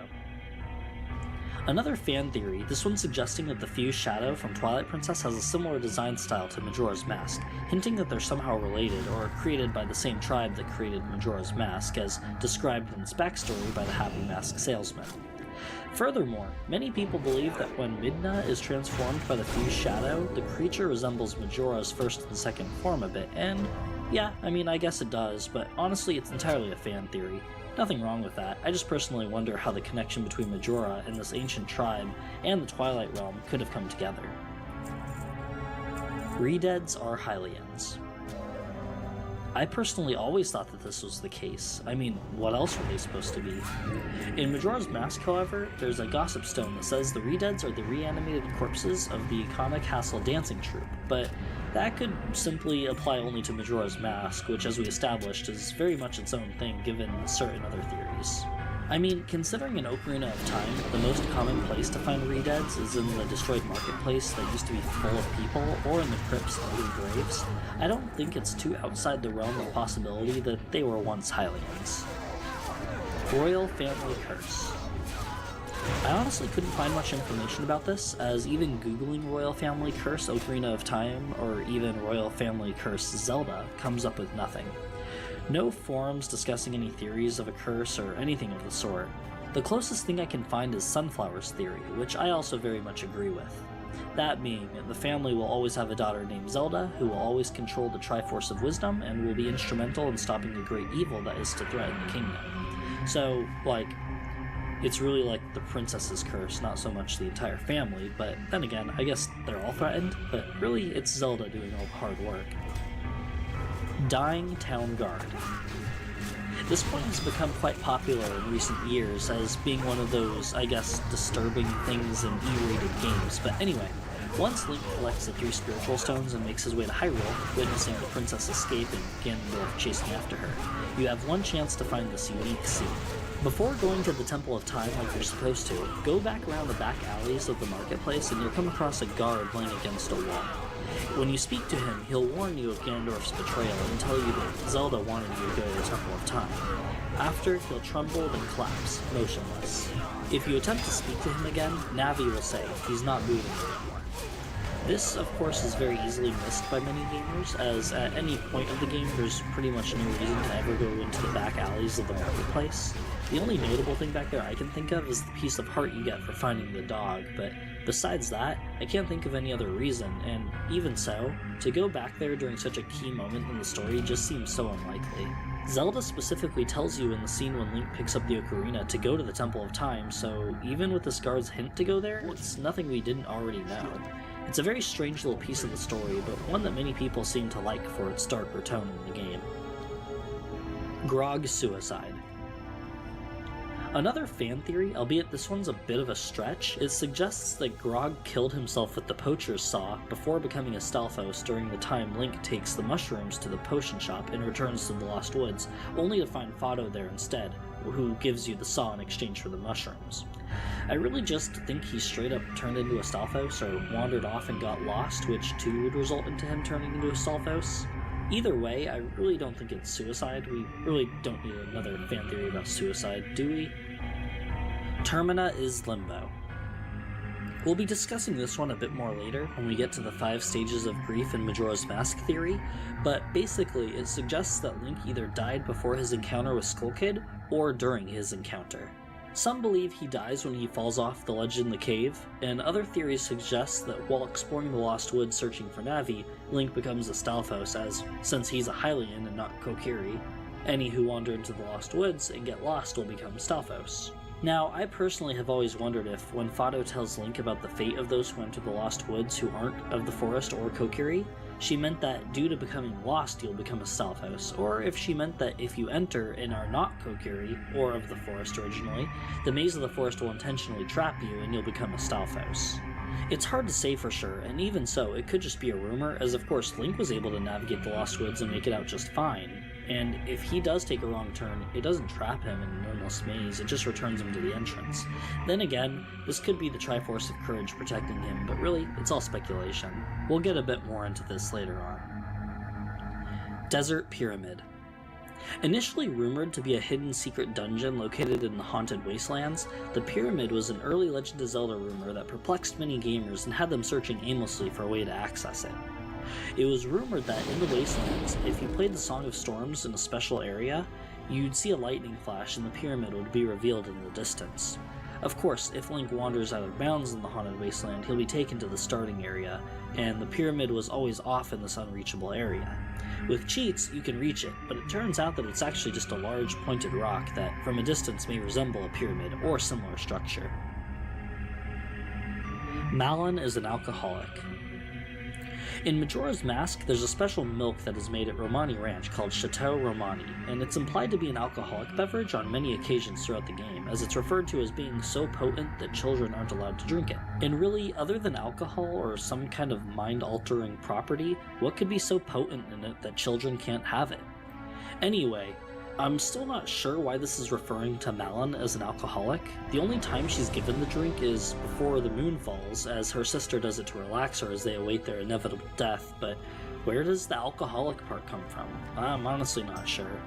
Another fan theory, this one suggesting that the Fused Shadow from Twilight Princess has a similar design style to Majora's Mask, hinting that they're somehow related or created by the same tribe that created Majora's Mask, as described in its backstory by the Happy Mask salesman. Furthermore, many people believe that when Midna is transformed by the Fused Shadow, the creature resembles Majora's first and second form a bit, and yeah, I mean, I guess it does, but honestly it's entirely a fan theory. Nothing wrong with that, I just personally wonder how the connection between Majora and this ancient tribe and the Twilight Realm could have come together. Redeads are Hylians. I personally always thought that this was the case. I mean, what else were they supposed to be? In Majora's Mask, however, there's a gossip stone that says the Redeads are the reanimated corpses of the iconic Hassel dancing troupe, but that could simply apply only to Majora's Mask, which, as we established, is very much its own thing given certain other theories. I mean, considering in Ocarina of Time, the most common place to find Redeads is in the destroyed marketplace that used to be full of people, or in the crypts and hidden graves, I don't think it's too outside the realm of possibility that they were once Hylians. Royal Family Curse. I honestly couldn't find much information about this, as even googling Royal Family Curse Ocarina of Time, or even Royal Family Curse Zelda, comes up with nothing. No forums discussing any theories of a curse or anything of the sort. The closest thing I can find is Sunflower's theory, which I also very much agree with. That being, the family will always have a daughter named Zelda, who will always control the Triforce of Wisdom and will be instrumental in stopping the great evil that is to threaten the kingdom. So, it's really like the princess's curse, not so much the entire family, but then again, I guess they're all threatened, but really it's Zelda doing all the hard work. Dying Town Guard. This point has become quite popular in recent years as being one of those, I guess, disturbing things in E-rated games, but anyway, once Link collects the 3 spiritual stones and makes his way to Hyrule, witnessing the princess escape and Ganondorf chasing after her, you have one chance to find this unique scene. Before going to the Temple of Time like you're supposed to, go back around the back alleys of the marketplace and you'll come across a guard laying against a wall. When you speak to him, he'll warn you of Ganondorf's betrayal and tell you that Zelda wanted you to go to the Temple of Time. After, he'll tremble and collapse, motionless. If you attempt to speak to him again, Navi will say, he's not moving anymore. This, of course, is very easily missed by many gamers, as at any point of the game there's pretty much no reason to ever go into the back alleys of the marketplace. The only notable thing back there I can think of is the piece of heart you get for finding the dog, but besides that, I can't think of any other reason, and even so, to go back there during such a key moment in the story just seems so unlikely. Zelda specifically tells you in the scene when Link picks up the Ocarina to go to the Temple of Time, so even with this guard's hint to go there, it's nothing we didn't already know. It's a very strange little piece of the story, but one that many people seem to like for its darker tone in the game. Grog suicide. Another fan theory, albeit this one's a bit of a stretch, it suggests that Grog killed himself with the poacher's saw before becoming a Stalfos during the time Link takes the mushrooms to the potion shop and returns to the Lost Woods, only to find Fado there instead, who gives you the saw in exchange for the mushrooms. I really just think he straight up turned into a Stalfos or wandered off and got lost, which too would result into him turning into a Stalfos. Either way, I really don't think it's suicide. We really don't need another fan theory about suicide, do we? Termina is Limbo. We'll be discussing this one a bit more later when we get to the 5 stages of grief in Majora's Mask theory, but basically it suggests that Link either died before his encounter with Skull Kid or during his encounter. Some believe he dies when he falls off the ledge in the cave, and other theories suggest that while exploring the Lost Woods searching for Navi, Link becomes a Stalfos, as since he's a Hylian and not Kokiri, any who wander into the Lost Woods and get lost will become Stalfos. Now, I personally have always wondered if, when Fado tells Link about the fate of those who enter the Lost Woods who aren't of the forest or Kokiri, she meant that due to becoming lost you'll become a Stalfos, or if she meant that if you enter and are not Kokiri, or of the forest originally, the maze of the forest will intentionally trap you and you'll become a Stalfos. It's hard to say for sure, and even so, it could just be a rumor, as of course Link was able to navigate the Lost Woods and make it out just fine. And if he does take a wrong turn, it doesn't trap him in an endless maze, it just returns him to the entrance. Then again, this could be the Triforce of Courage protecting him, but really, it's all speculation. We'll get a bit more into this later on. Desert Pyramid. Initially rumored to be a hidden secret dungeon located in the Haunted Wastelands, the Pyramid was an early Legend of Zelda rumor that perplexed many gamers and had them searching aimlessly for a way to access it. It was rumored that in the Wastelands, if you played the Song of Storms in a special area, you'd see a lightning flash and the pyramid would be revealed in the distance. Of course, if Link wanders out of bounds in the Haunted Wasteland, he'll be taken to the starting area, and the pyramid was always off in this unreachable area. With cheats, you can reach it, but it turns out that it's actually just a large pointed rock that, from a distance, may resemble a pyramid or similar structure. Malon is an alcoholic. In Majora's Mask, there's a special milk that is made at Romani Ranch called Chateau Romani, and it's implied to be an alcoholic beverage on many occasions throughout the game, as it's referred to as being so potent that children aren't allowed to drink it. And really, other than alcohol or some kind of mind-altering property, what could be so potent in it that children can't have it? Anyway, I'm still not sure why this is referring to Malon as an alcoholic. The only time she's given the drink is before the moon falls, as her sister does it to relax her as they await their inevitable death, but where does the alcoholic part come from? I'm honestly not sure.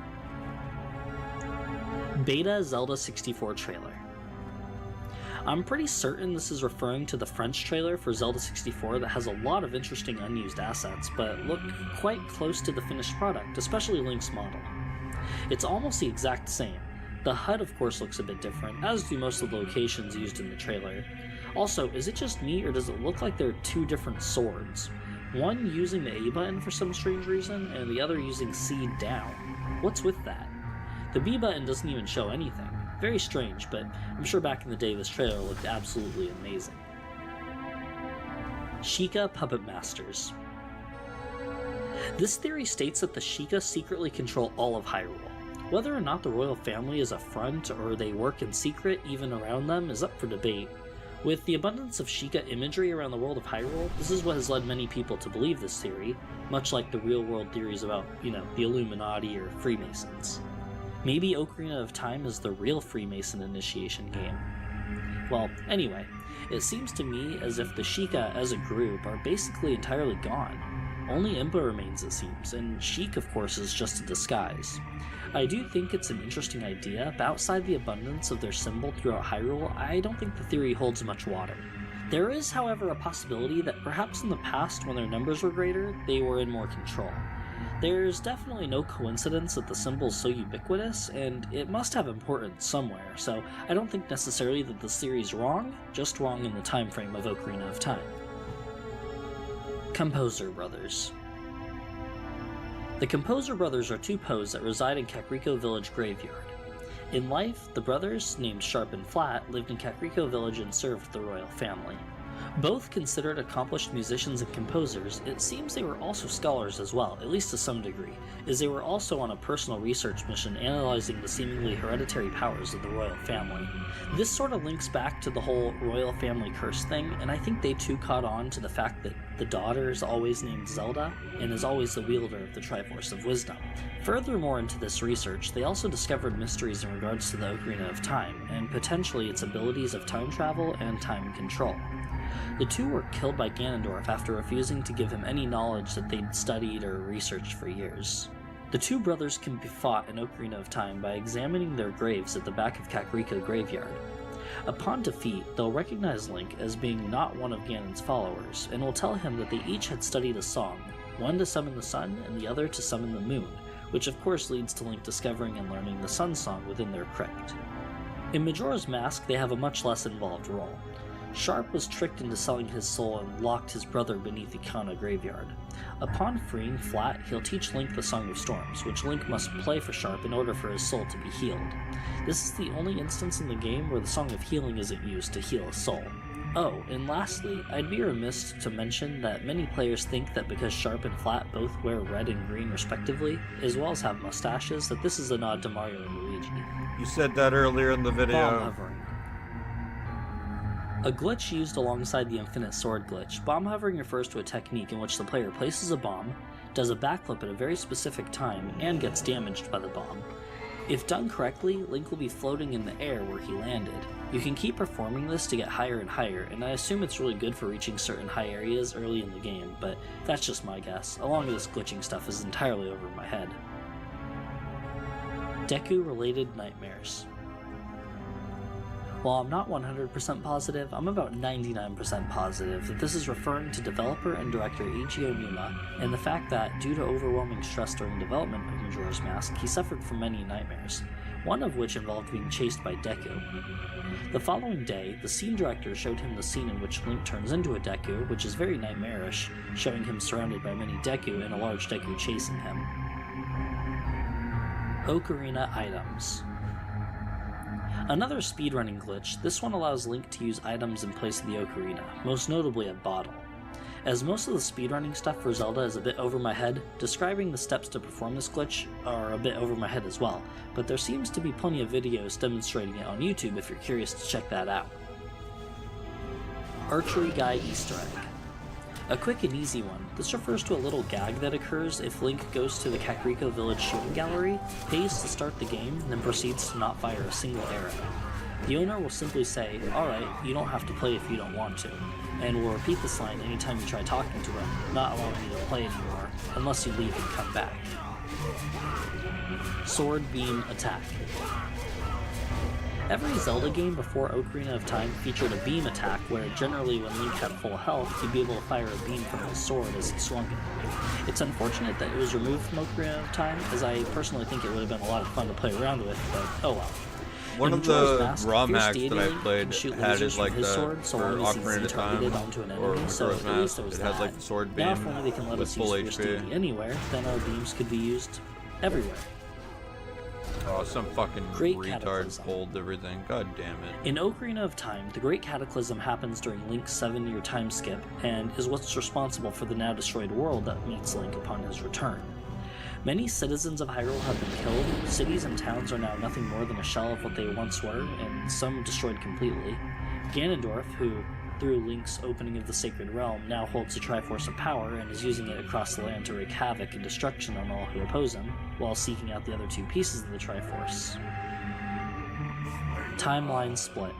Beta Zelda 64 trailer. I'm pretty certain this is referring to the French trailer for Zelda 64 that has a lot of interesting unused assets, but look quite close to the finished product, especially Link's model. It's almost the exact same. The HUD of course looks a bit different, as do most of the locations used in the trailer. Also, is it just me or does it look like there are two different swords? One using the A button for some strange reason, and the other using C down. What's with that? The B button doesn't even show anything. Very strange, but I'm sure back in the day this trailer looked absolutely amazing. Sheikah Puppet Masters. This theory states that the Sheikah secretly control all of Hyrule. Whether or not the royal family is a front or they work in secret even around them is up for debate. With the abundance of Sheikah imagery around the world of Hyrule, this is what has led many people to believe this theory, much like the real-world theories about, the Illuminati or Freemasons. Maybe Ocarina of Time is the real Freemason initiation game. Well, anyway, it seems to me as if the Sheikah as a group are basically entirely gone. Only Impa remains, it seems, and Sheik, of course, is just a disguise. I do think it's an interesting idea, but outside the abundance of their symbol throughout Hyrule, I don't think the theory holds much water. There is, however, a possibility that perhaps in the past, when their numbers were greater, they were in more control. There's definitely no coincidence that the symbol's so ubiquitous, and it must have importance somewhere, so I don't think necessarily that this theory's wrong, just wrong in the time frame of Ocarina of Time. Composer Brothers. The Composer Brothers are two Poes that reside in Kakariko Village Graveyard. In life, the brothers, named Sharp and Flat, lived in Kakariko Village and served the royal family. Both considered accomplished musicians and composers, it seems they were also scholars as well, at least to some degree, as they were also on a personal research mission analyzing the seemingly hereditary powers of the royal family. This sort of links back to the whole royal family curse thing, and I think they too caught on to the fact that the daughter is always named Zelda, and is always the wielder of the Triforce of Wisdom. Furthermore into this research, they also discovered mysteries in regards to the Ocarina of Time, and potentially its abilities of time travel and time control. The two were killed by Ganondorf after refusing to give him any knowledge that they'd studied or researched for years. The two brothers can be fought in Ocarina of Time by examining their graves at the back of Kakariko Graveyard. Upon defeat, they'll recognize Link as being not one of Ganon's followers, and will tell him that they each had studied a song, one to summon the sun and the other to summon the moon, which of course leads to Link discovering and learning the Sun Song within their crypt. In Majora's Mask, they have a much less involved role. Sharp was tricked into selling his soul and locked his brother beneath the Kana graveyard. Upon freeing Flat, he'll teach Link the Song of Storms, which Link must play for Sharp in order for his soul to be healed. This is the only instance in the game where the Song of Healing isn't used to heal a soul. Oh, and lastly, I'd be remiss to mention that many players think that because Sharp and Flat both wear red and green respectively, as well as have mustaches, that this is a nod to Mario and Luigi. You said that earlier in the video. Bomb hovering. A glitch used alongside the Infinite Sword glitch, bomb hovering refers to a technique in which the player places a bomb, does a backflip at a very specific time, and gets damaged by the bomb. If done correctly, Link will be floating in the air where he landed. You can keep performing this to get higher and higher, and I assume it's really good for reaching certain high areas early in the game, but that's just my guess. A lot of this glitching stuff is entirely over my head. Deku-related nightmares. While I'm not 100% positive, I'm about 99% positive that this is referring to developer and director Eiji Onuma, and the fact that, due to overwhelming stress during development of Majora's Mask, he suffered from many nightmares, one of which involved being chased by Deku. The following day, the scene director showed him the scene in which Link turns into a Deku, which is very nightmarish, showing him surrounded by many Deku and a large Deku chasing him. Ocarina items. Another speedrunning glitch, this one allows Link to use items in place of the Ocarina, most notably a bottle. As most of the speedrunning stuff for Zelda is a bit over my head, describing the steps to perform this glitch are a bit over my head as well, but there seems to be plenty of videos demonstrating it on YouTube if you're curious to check that out. Archery Guy Easter egg. A quick and easy one, this refers to a little gag that occurs if Link goes to the Kakariko Village shooting gallery, pays to start the game, and then proceeds to not fire a single arrow. The owner will simply say, "Alright, you don't have to play if you don't want to," and will repeat this line anytime you try talking to him, not allowing you to play anymore, unless you leave and come back. Sword Beam Attack. Every Zelda game before Ocarina of Time featured a beam attack where generally when Link had full health, he'd be able to fire a beam from his sword as he swung it. It's unfortunate that it was removed from Ocarina of Time, as I personally think it would have been a lot of fun to play around with, but oh well. One of the ROM hacks that I played had it like the for Ocarina of Time or Majora's Mask. It had like the sword beam with full HP. Anywhere, then our beams could be used everywhere. Oh, some fucking retard pulled everything. God damn it. In Ocarina of Time, the Great Cataclysm happens during Link's 7-year time skip, and is what's responsible for the now destroyed world that meets Link upon his return. Many citizens of Hyrule have been killed, cities and towns are now nothing more than a shell of what they once were, and some destroyed completely. Ganondorf, who, through Link's opening of the Sacred Realm, now holds the Triforce of Power and is using it across the land to wreak havoc and destruction on all who oppose him, while seeking out the other two pieces of the Triforce. Timeline Split.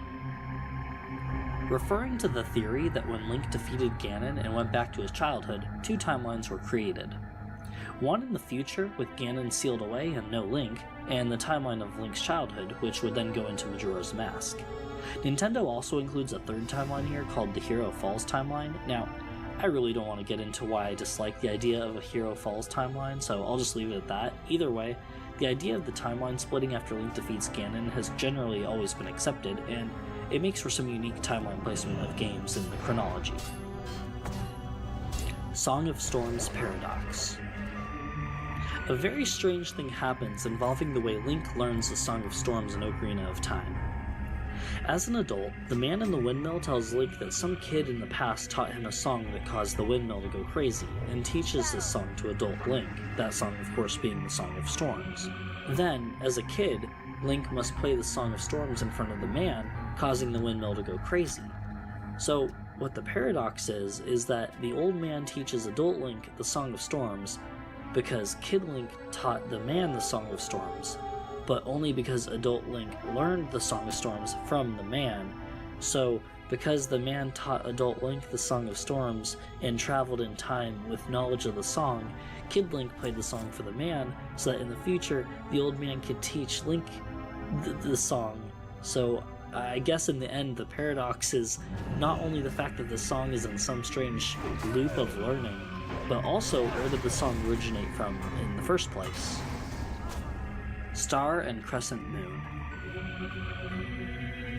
Referring to the theory that when Link defeated Ganon and went back to his childhood, two timelines were created. One in the future, with Ganon sealed away and no Link, and the timeline of Link's childhood, which would then go into Majora's Mask. Nintendo also includes a third timeline here called the Hero Falls timeline. Now, I really don't want to get into why I dislike the idea of a Hero Falls timeline, so I'll just leave it at that. Either way, the idea of the timeline splitting after Link defeats Ganon has generally always been accepted, and it makes for some unique timeline placement of games in the chronology. Song of Storms Paradox. A very strange thing happens involving the way Link learns the Song of Storms in Ocarina of Time. As an adult, the man in the windmill tells Link that some kid in the past taught him a song that caused the windmill to go crazy, and teaches this song to adult Link, that song of course being the Song of Storms. Then, as a kid, Link must play the Song of Storms in front of the man, causing the windmill to go crazy. So, what the paradox is that the old man teaches adult Link the Song of Storms because Kid Link taught the man the Song of Storms, but only because adult Link learned the Song of Storms from the man. So, because the man taught adult Link the Song of Storms and traveled in time with knowledge of the song, Kid Link played the song for the man so that in the future the old man could teach Link the song. So, I guess in the end the paradox is not only the fact that the song is in some strange loop of learning, but also where did the song originate from in the first place? Star and Crescent Moon.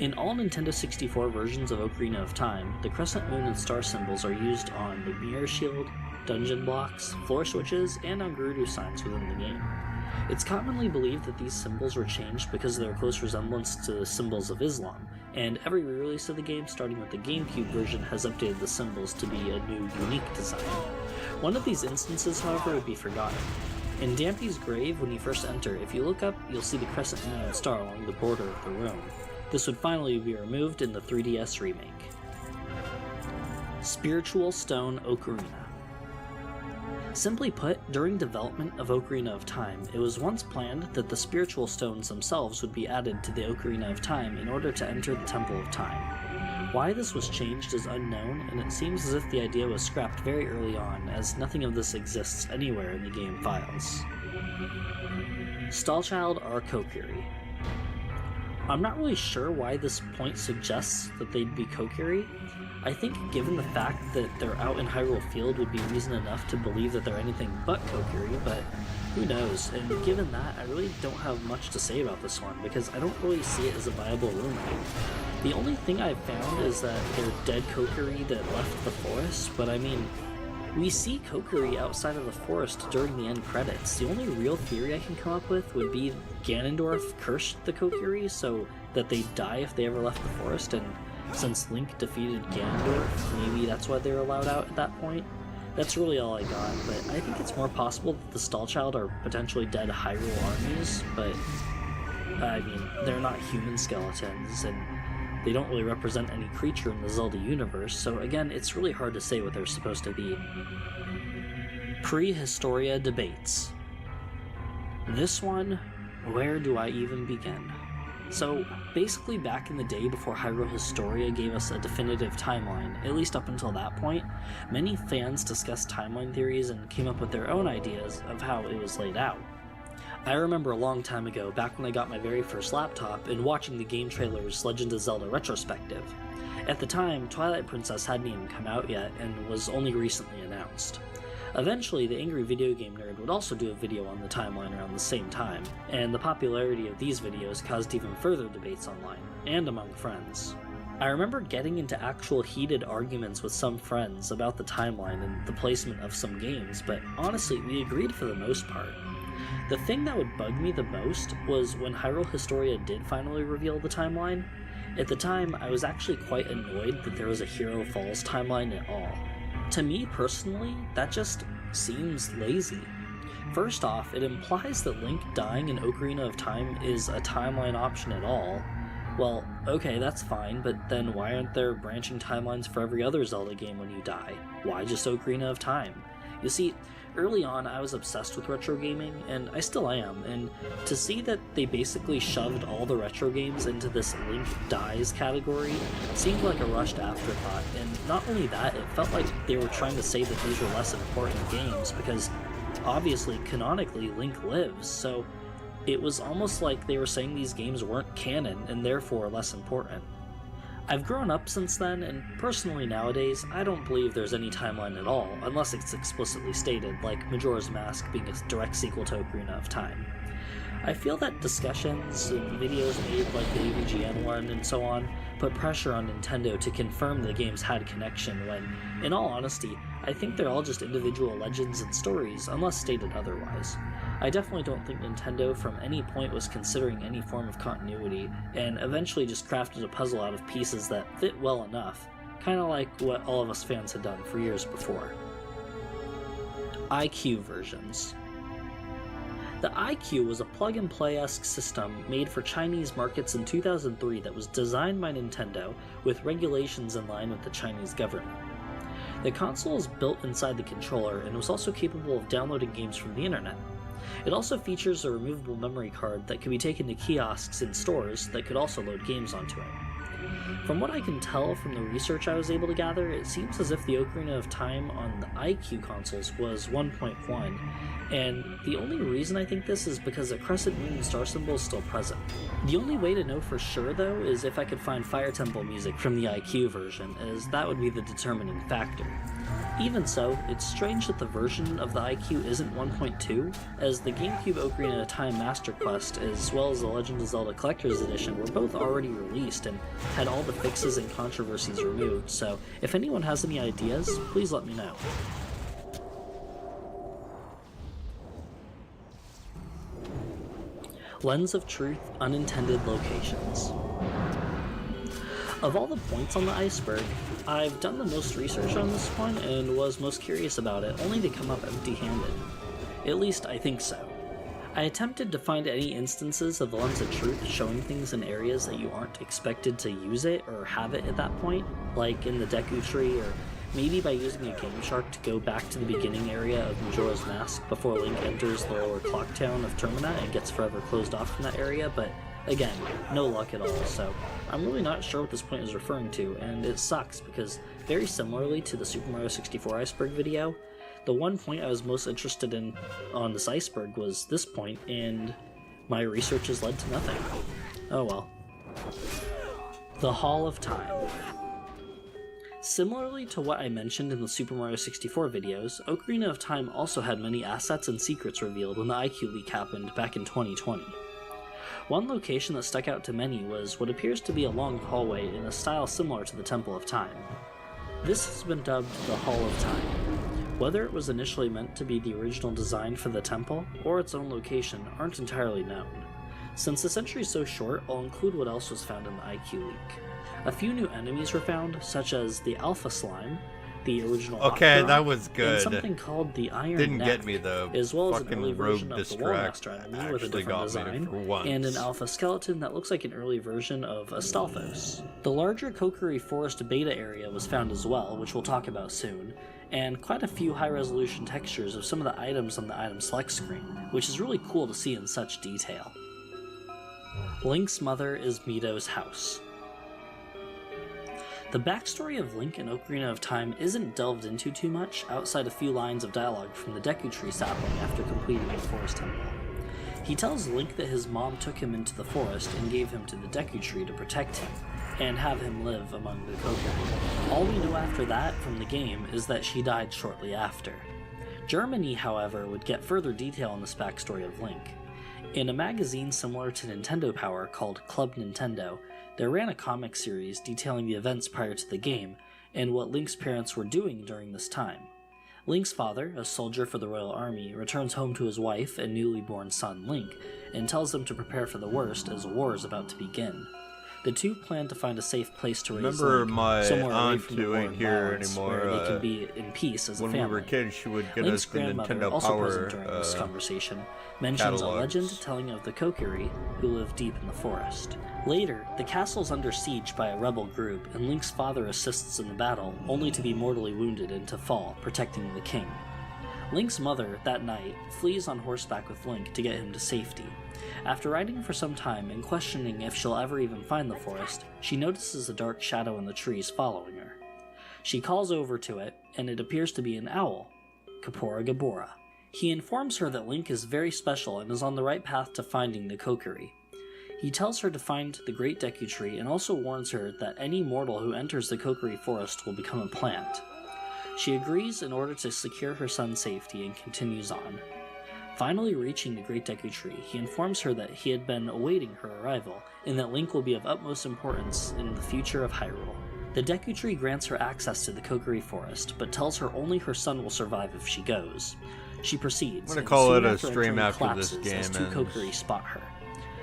In all Nintendo 64 versions of Ocarina of Time, the crescent moon and star symbols are used on the mirror shield, dungeon blocks, floor switches, and on Gerudo signs within the game. It's commonly believed that these symbols were changed because of their close resemblance to the symbols of Islam, and every re-release of the game, starting with the GameCube version, has updated the symbols to be a new, unique design. One of these instances, however, would be forgotten. In Dampy's grave, when you first enter, if you look up, you'll see the crescent moon and star along the border of the room. This would finally be removed in the 3DS remake. Spiritual Stone Ocarina. Simply put, during development of Ocarina of Time, it was once planned that the spiritual stones themselves would be added to the Ocarina of Time in order to enter the Temple of Time. Why this was changed is unknown, and it seems as if the idea was scrapped very early on, as nothing of this exists anywhere in the game files. Stallchild are Kokiri. I'm not really sure why this point suggests that they'd be Kokiri. I think given the fact that they're out in Hyrule Field would be reason enough to believe that they're anything but Kokiri, but who knows, and given that, I really don't have much to say about this one, because I don't really see it as a viable rumor. The only thing I've found is that they're dead Kokiri that left the forest, but I mean, we see Kokiri outside of the forest during the end credits. The only real theory I can come up with would be Ganondorf cursed the Kokiri so that they die if they ever left the forest, and since Link defeated Ganondorf, maybe that's why they were allowed out at that point. That's really all I got, but I think it's more possible that the Stallchild are potentially dead Hyrule armies, but I mean, they're not human skeletons, and they don't really represent any creature in the Zelda universe, so again, it's really hard to say what they're supposed to be. Prehistoria debates. This one, where do I even begin? So, basically back in the day before Hyrule Historia gave us a definitive timeline, at least up until that point, many fans discussed timeline theories and came up with their own ideas of how it was laid out. I remember a long time ago, back when I got my very first laptop, and watching the game trailer's Legend of Zelda retrospective. At the time, Twilight Princess hadn't even come out yet, and was only recently announced. Eventually, the Angry Video Game Nerd would also do a video on the timeline around the same time, and the popularity of these videos caused even further debates online, and among friends. I remember getting into actual heated arguments with some friends about the timeline and the placement of some games, but honestly, we agreed for the most part. The thing that would bug me the most was when Hyrule Historia did finally reveal the timeline. At the time, I was actually quite annoyed that there was a Hero Falls timeline at all. To me personally, that just seems lazy. First off, it implies that Link dying in Ocarina of Time is a timeline option at all. Well, okay, that's fine, but then why aren't there branching timelines for every other Zelda game when you die? Why just Ocarina of Time? You see, early on I was obsessed with retro gaming, and I still am, and to see that they basically shoved all the retro games into this Link dies category seemed like a rushed afterthought, and not only that, it felt like they were trying to say that these were less important games, because obviously, canonically, Link lives, so it was almost like they were saying these games weren't canon and therefore less important. I've grown up since then, and personally nowadays, I don't believe there's any timeline at all, unless it's explicitly stated, like Majora's Mask being a direct sequel to Ocarina of Time. I feel that discussions and videos made like the AVGN one and so on put pressure on Nintendo to confirm the games had connection when, in all honesty, I think they're all just individual legends and stories, unless stated otherwise. I definitely don't think Nintendo from any point was considering any form of continuity, and eventually just crafted a puzzle out of pieces that fit well enough, kinda like what all of us fans had done for years before. IQ versions. The IQ was a plug-and-play-esque system made for Chinese markets in 2003 that was designed by Nintendo with regulations in line with the Chinese government. The console is built inside the controller and was also capable of downloading games from the internet. It also features a removable memory card that could be taken to kiosks in stores that could also load games onto it. From what I can tell from the research I was able to gather, it seems as if the Ocarina of Time on the IQ consoles was 1.1, and the only reason I think this is because the crescent moon and star symbol is still present. The only way to know for sure, though, is if I could find Fire Temple music from the IQ version, as that would be the determining factor. Even so, it's strange that the version of the IQ isn't 1.2, as the GameCube Ocarina of Time Master Quest as well as the Legend of Zelda Collector's Edition were both already released and had all the fixes and controversies removed, so if anyone has any ideas, please let me know. Lens of Truth Unintended Locations. Of all the points on the iceberg, I've done the most research on this one and was most curious about it, only to come up empty-handed. At least I think so. I attempted to find any instances of the Lens of Truth showing things in areas that you aren't expected to use it or have it at that point, like in the Deku Tree, or maybe by using a Game Shark to go back to the beginning area of Majora's Mask before Link enters the lower clock town of Termina and gets forever closed off from that area, but again, no luck at all, so I'm really not sure what this point is referring to, and it sucks because, very similarly to the Super Mario 64 iceberg video, the one point I was most interested in on this iceberg was this point, and my research has led to nothing. Oh well. The Hall of Time. Similarly to what I mentioned in the Super Mario 64 videos, Ocarina of Time also had many assets and secrets revealed when the IQ leak happened back in 2020. One location that stuck out to many was what appears to be a long hallway in a style similar to the Temple of Time. This has been dubbed the Hall of Time. Whether it was initially meant to be the original design for the temple, or its own location, aren't entirely known. Since this entry is so short, I'll include what else was found in the IQ leak. A few new enemies were found, such as the Alpha Slime, the original Okay, Octaron, that was good. and something called the Iron Didn't Neck, get me though. as well as an Fucking early version Rogue of the Distract Wallmaster enemy with a actually different got me design, for once. and an Alpha Skeleton that looks like an early version of Astolphos. The larger Kokiri Forest beta area was found as well, which we'll talk about soon, and quite a few high-resolution textures of some of the items on the item select screen, which is really cool to see in such detail. Link's mother is Mido's house. The backstory of Link in Ocarina of Time isn't delved into too much, outside a few lines of dialogue from the Deku Tree sapling after completing the Forest Temple. He tells Link that his mom took him into the forest and gave him to the Deku Tree to protect him, and have him live among the Kokiri. All we know after that from the game is that she died shortly after. Germany, however, would get further detail on this backstory of Link. In a magazine similar to Nintendo Power called Club Nintendo, there ran a comic series detailing the events prior to the game, and what Link's parents were doing during this time. Link's father, a soldier for the Royal Army, returns home to his wife and newly born son Link, and tells them to prepare for the worst as a war is about to begin. The two plan to find a safe place to raise Remember Link, my somewhere away aunt from the who war ain't and here violence, anymore, where they can be in peace as a when family. we were kids, she would get Link's us the grandmother, Nintendo also Power present during this conversation, mentions a legend telling of the Kokiri, who live deep in the forest. Later, the castle's under siege by a rebel group, and Link's father assists in the battle, only to be mortally wounded and to fall, protecting the king. Link's mother, that night, flees on horseback with Link to get him to safety. After riding for some time and questioning if she'll ever even find the forest, she notices a dark shadow in the trees following her. She calls over to it, and it appears to be an owl, Kapora Gabora. He informs her that Link is very special and is on the right path to finding the Kokiri. He tells her to find the Great Deku Tree and also warns her that any mortal who enters the Kokiri Forest will become a plant. She agrees in order to secure her son's safety and continues on. Finally reaching the Great Deku Tree, he informs her that he had been awaiting her arrival, and that Link will be of utmost importance in the future of Hyrule. The Deku Tree grants her access to the Kokiri Forest, but tells her only her son will survive if she goes. She proceeds, I'm gonna and call soon it a after stream entering, after this collapses game as two ends. Kokiri spot her.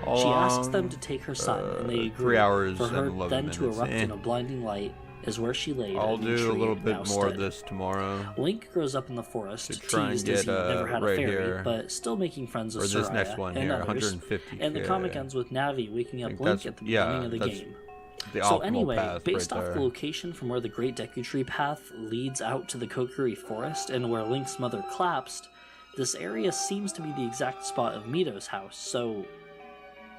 How She asks long? them to take her son, and they agree, 3 hours for her and 11 then to minutes. erupt in a blinding light is where she laid I'll a new do a tree little now bit more of stood. this tomorrow. Link grows up in the forest, To try and teased as get, he never had a right fairy, here. but still making friends with Or this Soraya next one and here, others. 150K. And the comic ends with Navi waking up think Link that's- at the yeah, beginning of the that's game. the So optimal anyway, path based right off there. the location from where the Great Deku Tree path leads out to the Kokiri Forest and where Link's mother collapsed, this area seems to be the exact spot of Mido's house, so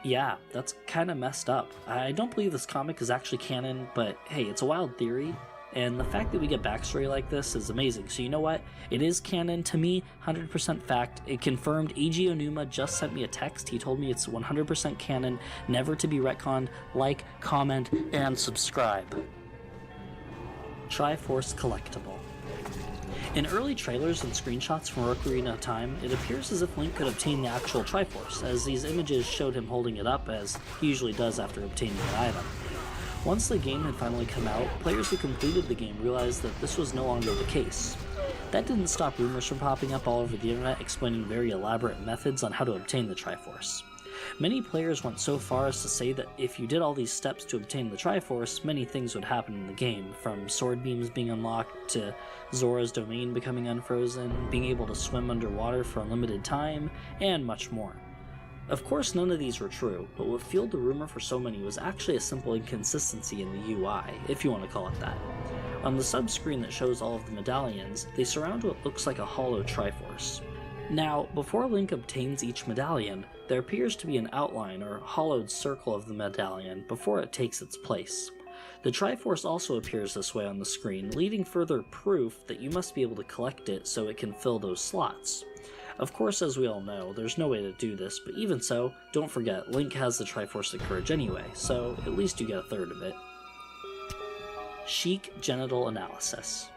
yeah, that's kind of messed up. I don't believe this comic is actually canon, but hey, it's a wild theory, and the fact that we get backstory like this is amazing. So you know what? It is canon to me, 100% fact. It confirmed. Eiji Onuma just sent me a text. He told me it's 100% canon, never to be retconned. Like, comment, and subscribe. Triforce Collectible. In early trailers and screenshots from Ocarina of Time, it appears as if Link could obtain the actual Triforce, as these images showed him holding it up as he usually does after obtaining an item. Once the game had finally come out, players who completed the game realized that this was no longer the case. That didn't stop rumors from popping up all over the internet explaining very elaborate methods on how to obtain the Triforce. Many players went so far as to say that if you did all these steps to obtain the Triforce, many things would happen in the game, from sword beams being unlocked to Zora's domain becoming unfrozen, being able to swim underwater for a limited time, and much more. Of course, none of these were true, but what fueled the rumor for so many was actually a simple inconsistency in the UI, if you want to call it that. On the sub-screen that shows all of the medallions, they surround what looks like a hollow Triforce. Now, before Link obtains each medallion, there appears to be an outline or hollowed circle of the medallion before it takes its place. The Triforce also appears this way on the screen, leading further proof that you must be able to collect it so it can fill those slots. Of course, as we all know, there's no way to do this, but even so, don't forget, Link has the Triforce of Courage anyway, so at least you get a third of it. Sheik Genital Analysis.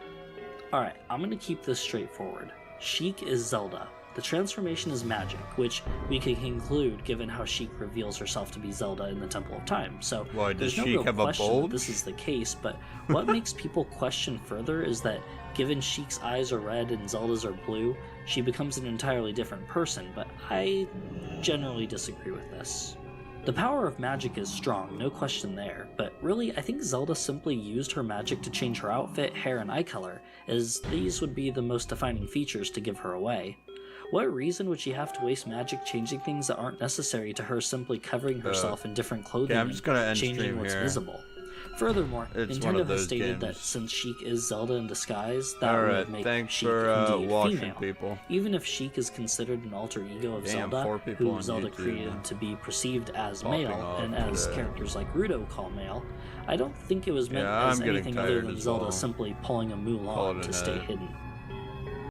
Alright, I'm gonna keep this straightforward. Sheik is Zelda. The transformation is magic, which we can conclude given how Sheik reveals herself to be Zelda in the Temple of Time. So there's no real question that this is the case, but what makes people question further is that given Sheik's eyes are red and Zelda's are blue, she becomes an entirely different person, but I generally disagree with this. The power of magic is strong, no question there, but really I think Zelda simply used her magic to change her outfit, hair, and eye color, as these would be the most defining features to give her away. What reason would she have to waste magic changing things that aren't necessary to her simply covering herself in different clothing and changing what's visible? Furthermore, Nintendo has stated that since Sheik is Zelda in disguise, that would make Sheik indeed female. People. Even if Sheik is considered an alter ego of Zelda, who Zelda created to be perceived as male, and as characters like Ruto call male, I don't think it was meant as anything other than Zelda simply pulling a Mulan to stay hidden.